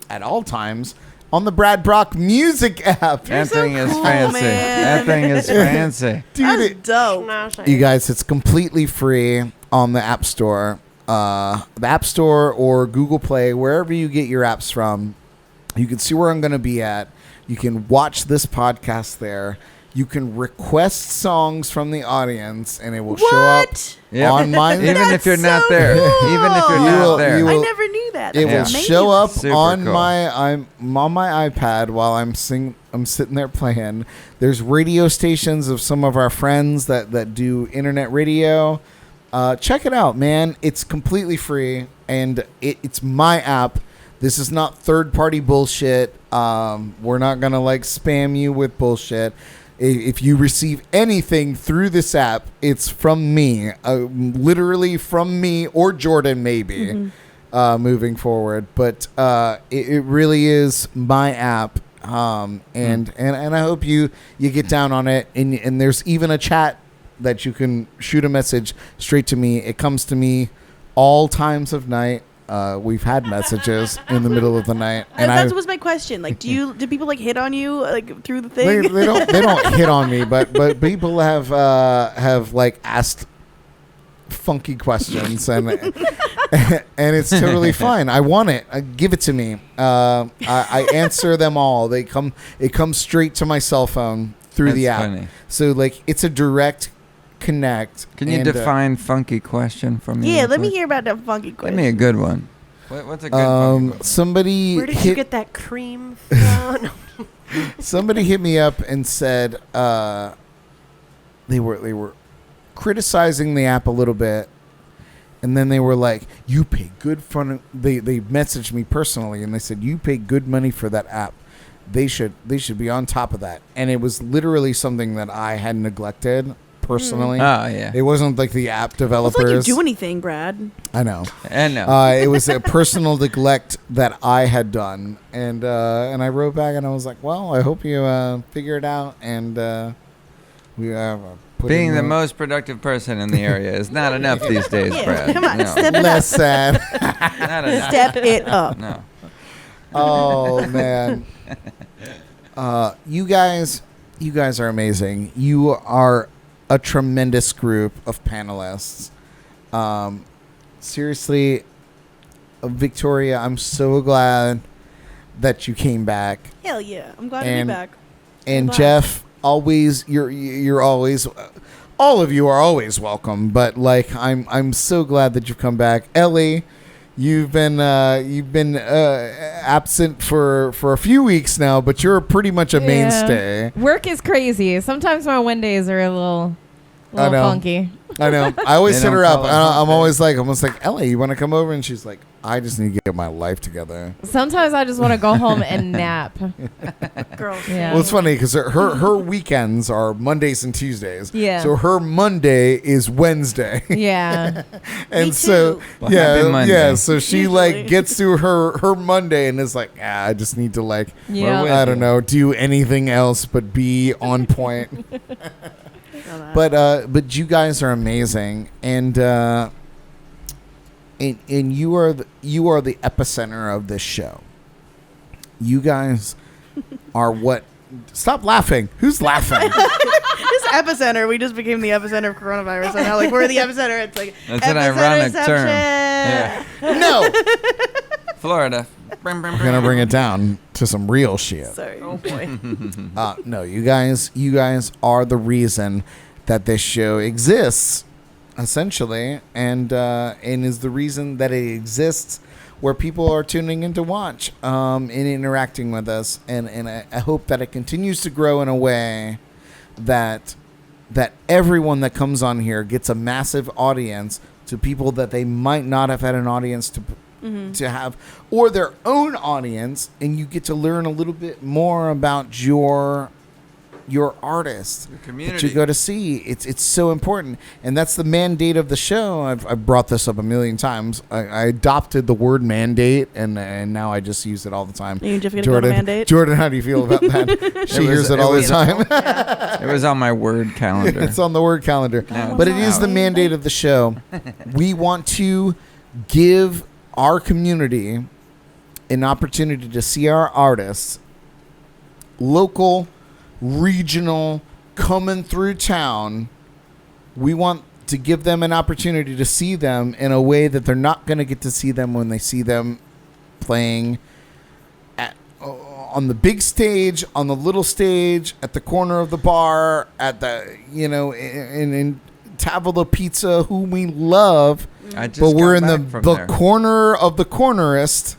at all times on the Brad Brock Music app. That thing is cool, fancy. man. That thing is fancy. Dude, That's dope. you guys, it's completely free on the App Store. The App Store or Google Play, wherever you get your apps from. You can see where I'm going to be at. You can watch this podcast there. You can request songs from the audience, and it will show up on my... Even if you're not there. Cool. Even if you're not there. I never knew that. It That's will amazing. show up Super on cool. my iPad while I'm I'm sitting there playing. There's radio stations of some of our friends that do internet radio. Check it out, man. It's completely free, and it's my app. This is not third-party bullshit. We're not going to, like, spam you with bullshit. If you receive anything through this app, it's from me. Literally from me or Jordan, maybe, moving forward. But it really is my app. And I hope you get down on it. And there's even a chat that you can shoot a message straight to me. It comes to me all times of night. We've had messages in the middle of the night, and that was my question. Like, do people like hit on you like through the thing? They don't hit on me, but people have like asked funky questions, and it's totally fine. I want it. Give it to me. I answer them all. It comes straight to my cell phone through the app. Funny. So like it's a direct connect. Can you define funky question for me? Yeah, let me hear about that funky question. Give me a good one. What's a good funky question? Somebody Where did you get that cream from? Somebody hit me up and said they were criticizing the app a little bit, and then they were like, "You pay good fun." They messaged me personally and they said, "You pay good money for that app. They should be on top of that." And it was literally something that I had neglected personally. Oh yeah. It wasn't like the app developers. It's like you do anything, Brad. I know. I know. It was a personal neglect that I had done, and I wrote back and I was like, "Well, I hope you figure it out." And we put Being the most productive person in the area is not enough these days, Brad. Come on, No. step it less up. sad. Not enough. Step it up. No. Oh man, you guys are amazing. You are a tremendous group of panelists. Seriously, Victoria, I'm so glad that you came back. Hell yeah, I'm glad to be back. And Bye. Jeff, always you're always, all of you are always welcome. But like, I'm so glad that you've come back. Elly, you've been absent for a few weeks now, but you're pretty much a mainstay. Work is crazy. Sometimes my Wednesdays are a little funky. I know. I always They hit don't her up. call it I'm Wednesday. almost like, Elly, you want to come over? And she's like, I just need to get my life together. Sometimes I just want to go home and nap. Girl. Yeah. Well, it's funny because her weekends are Mondays and Tuesdays. Yeah. So her Monday is Wednesday. Yeah. And Me so too. Well, happy Monday. yeah. So she Usually. like gets to her Monday and is like, I just need to like, Yeah. with I you. don't know, do anything else but be on point. But you guys are amazing, and you are the epicenter of this show. You guys are what? Stop laughing. Who's laughing? This epicenter, we just became the epicenter of coronavirus. So now, like, we're the epicenter. It's like That's an ironic term. epicenterception. Yeah. No. Florida. We're gonna bring it down to some real shit. Sorry. Oh boy. No, you guys are the reason that this show exists, essentially, and is the reason that it exists, where people are tuning in to watch, and interacting with us, and I hope that it continues to grow in a way that everyone that comes on here gets a massive audience to people that they might not have had an audience to have, or their own audience, and you get to learn a little bit more about your artist, Your community. that you go to see. It's so important, and that's the mandate of the show. I've brought this up a million times. I adopted the word mandate, and now I just use it all the time. You just gonna go to mandate? Jordan, how do you feel about that? She hears it all the time. It was on my word calendar. It's on the word calendar, Now but it's it is the out. mandate of the show. We want to give our community an opportunity to see our artists, local, regional, coming through town. We want to give them an opportunity to see them in a way that they're not going to get to see them when they see them playing on the big stage, on the little stage, at the corner of the bar, at the, in Tavola Pizza, whom we love, I just but we're got in back from the there. corner of the cornerist.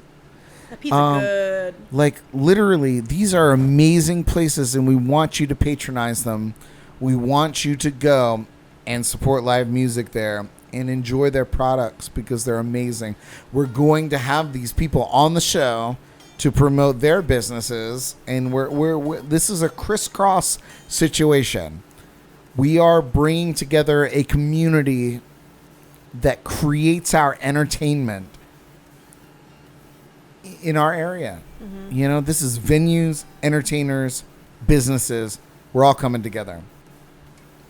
The pizza good. good. Like, literally, these are amazing places, and we want you to patronize them. We want you to go and support live music there and enjoy their products because they're amazing. We're going to have these people on the show to promote their businesses, and we're this is a crisscross situation. We are bringing together a community that creates our entertainment in our area. Mm-hmm. You know, this is venues, entertainers, businesses. We're all coming together.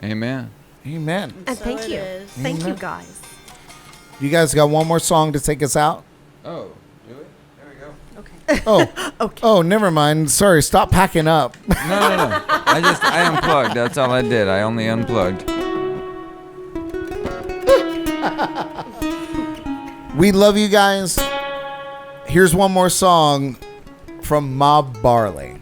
Amen. Amen. And So thank it you. is. Thank you, Amen. guys. You guys got one more song to take us out? Oh, do it? There we go. Okay. Oh, Okay. oh, never mind. Sorry, stop packing up. No. I unplugged. That's all I did. I only unplugged. We love you guys. Here's one more song from Mob Barley.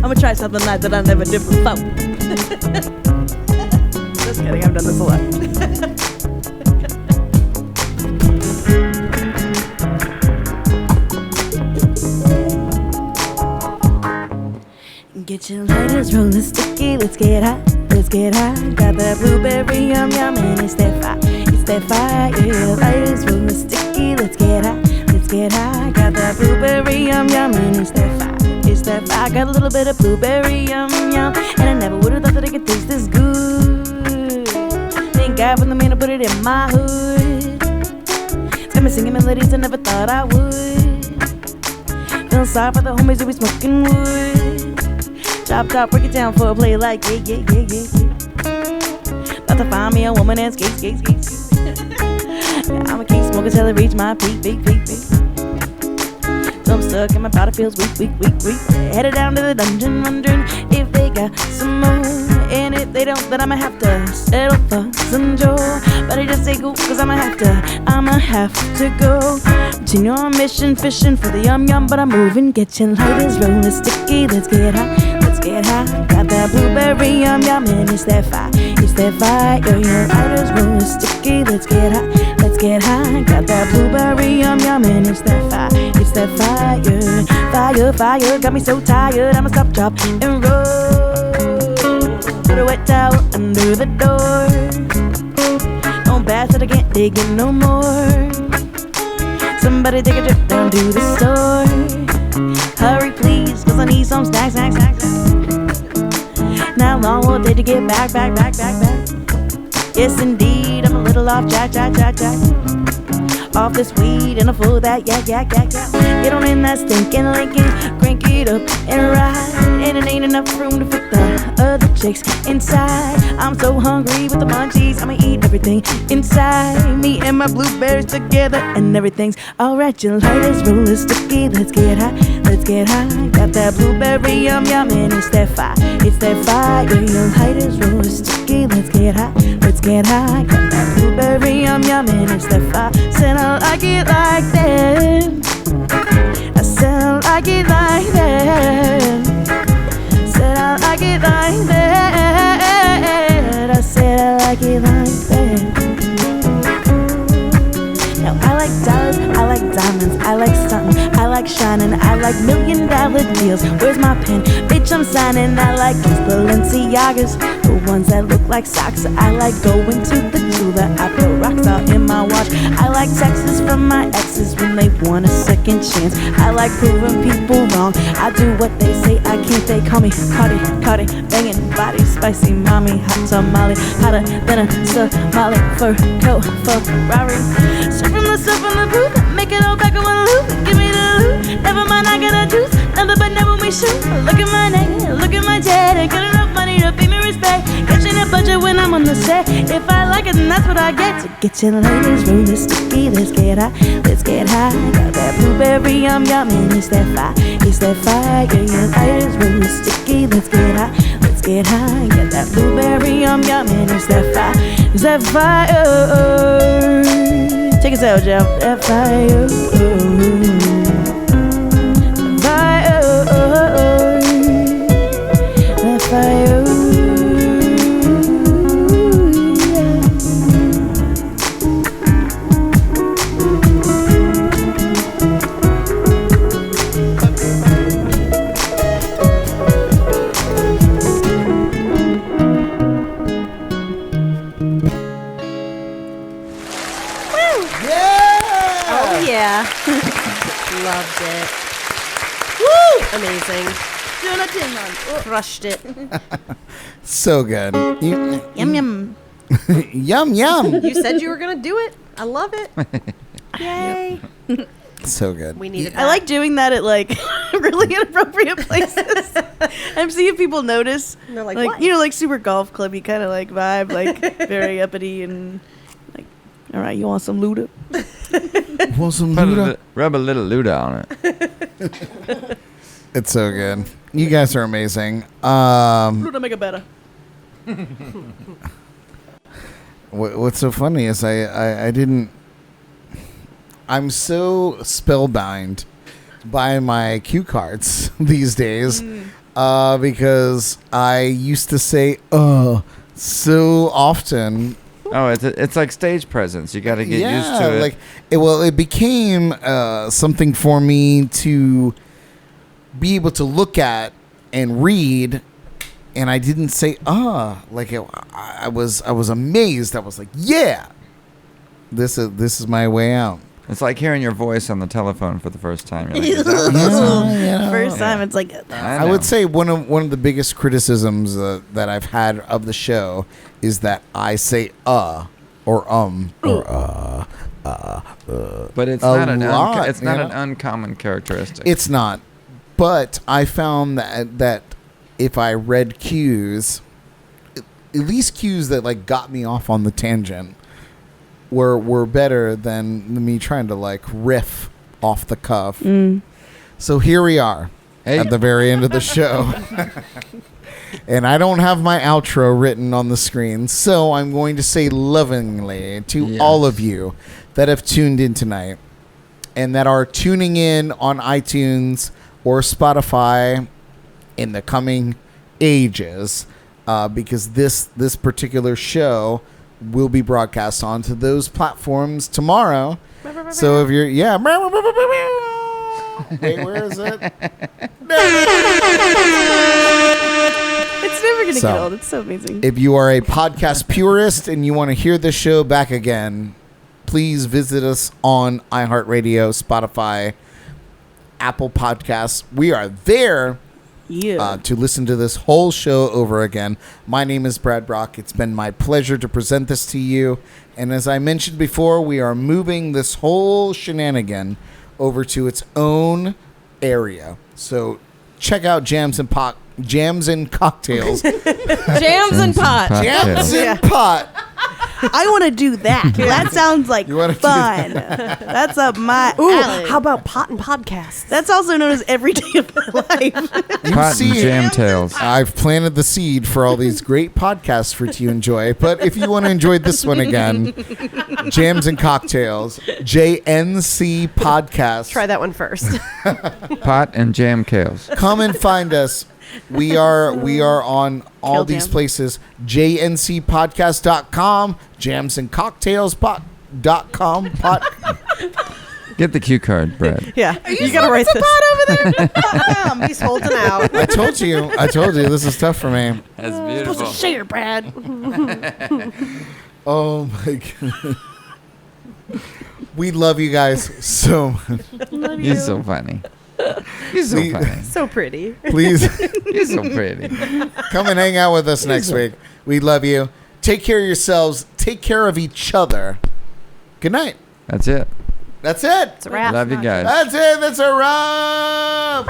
I'm gonna try something like that I never did before. Just kidding, I've done this a lot. Get your lighters, rollin' sticky, let's get high, let's get high. Got that blueberry yum yum and it's that fire, yeah. Lighters, rollin' sticky, let's get high, let's get high. Got that blueberry yum yum and it's that fire. Got a little bit of blueberry yum yum, and I never would've thought that I could taste this good. Thank God for the man who put it in my hood. Got me singing melodies I never thought I would. Feeling sorry for the homies who be smoking wood. Chop top, break it down for a play like yeah. About to find me a woman and skate. Yeah, I'ma keep smoking till it reach my peak. So I'm stuck and my body feels weak. Headed down to the dungeon, wondering if they got some more. And if they don't, then I'ma have to settle for some joy. But I just say go, cause I'ma have to go. Continue on mission, fishing for the yum yum, but I'm moving. Get your lighters, rollin' sticky, let's get high. Got that blueberry yum yum and it's that fire. Your lighters, rollin' sticky, let's get high. Got that blueberry yum yum and it's that fire. Got me so tired, I'ma stop, drop, and roll. Put a wet towel under the door. Don't pass it, I can't dig it no more. Somebody take a trip down to the store. Hurry please, cause I need some snacks. Now long will it take to get back. Yes indeed, I'm a little off jack. Off this weed and a full of that yak. Get on in that stinking Lincoln, crank it up and ride. And it ain't enough room to fit the other chicks inside. I'm so hungry with the munchies, I'ma eat everything inside. Me and my blueberries together and everything's alright. Your lighters, rollin' sticky, let's get high. Got that blueberry yum yum and it's that fire. Your lighters, rollin' sticky, let's get high. Got that blueberry yum yum and it's that fire. Said I like it like that. I said I like it like that. Said I like it like that. I said I like it like that. Now I like dollars, I like diamonds, I like stuntin', I like like shining. I like $1 million deals. Where's my pen? Bitch, I'm signing. I like these Balenciagas, the ones that look like socks. I like going to the jeweler. I put rocks out in my watch. I like texts from my exes when they want a second chance. I like proving people wrong. I do what they say. I can't. They call me Cardi, banging body, spicy mommy, hot tamale, hotter than a Somali fur coat, Ferrari. Surfing myself on the booth, make it all back in one loop. Give me the loot, never mind, I got a juice. Nothing but never we shoot. Look at my neck, look at my jet. Got enough money to pay me respect. Catching a budget when I'm on the set. If I like it, then that's what I get. To get you ladies really sticky, let's get high, let's get high. Got that blueberry, yum, and it's that fire, it's that fire. Yeah, your ladies really sticky, let's get high, let's get high. Get that blueberry, yum, and it's that fire, it's that fire. Take us out, Joe. That fire. Loved it. Woo! Amazing. Doing a 10 on. Crushed it. So good. Yum, yum. Yum, yum. You said you were going to do it. I love it. Yay. So good. We needed that. I like doing that at like really inappropriate places. I'm seeing people notice. And they're like, like what? you know, like super golf clubby kind of like vibe, like very uppity and like, all right, you want some Luda? Want some Put Luda? rub a little Luda on it. It's so good. You guys are amazing. Luda make it better. What's so funny is I didn't. I'm so spellbound by my cue cards these days because I used to say so often. Oh, it's like stage presence. You got to get used to it. Like it became something for me to be able to look at and read, and I didn't say like I was amazed. I was like, yeah, this is my way out. It's like hearing your voice on the telephone for the first time. You're like, is that what this is? First time, it's like I would say one of the biggest criticisms that I've had of the show is that I say or or But it's a not lot, it's not you an know? uncommon characteristic. It's not, but I found that if I read cues, at least cues that like got me off on the tangent, were better than me trying to like riff off the cuff. So here we are at the very end of the show. And I don't have my outro written on the screen, so I'm going to say lovingly to all of you that have tuned in tonight and that are tuning in on iTunes or Spotify in the coming ages, because this particular show will be broadcast onto those platforms tomorrow. So if you're wait, where is it? it's never gonna get old. It's so amazing. If you are a podcast purist and you want to hear this show back again, please visit us on iHeartRadio, Spotify, Apple Podcasts. We are there to listen to this whole show over again. My name is Brad Brock. It's been my pleasure to present this to you. And as I mentioned before, we are moving this whole shenanigan over to its own area. So check out Jams and Cocktails. Jams and pot. Jams and Pot. I want to do that. That sounds like fun. That's up my alley. How about pot and podcasts? That's also known as every day of my life. Pot and jam tails. I've planted the seed for all these great podcasts for you to enjoy. But if you want to enjoy this one again, Jams and Cocktails, JNC Podcast. Try that one first. Pot and jam tails. Come and find us. We are on all these places. JNCpodcast.com, jamsandcocktailspot.com. Get the cue card, Brad. Yeah, you gotta write this. Over there. He's holding out. I told you. This is tough for me. That's Supposed beautiful. to share, Brad. Oh my god. We love you guys so much. Love He's so funny. He's so We- funny. So pretty. Please He's so pretty. come and hang out with us next week. We love you. Take care of yourselves. Take care of each other. Good night. That's it. That's it. It's a wrap. Love you guys. That's it. That's a wrap.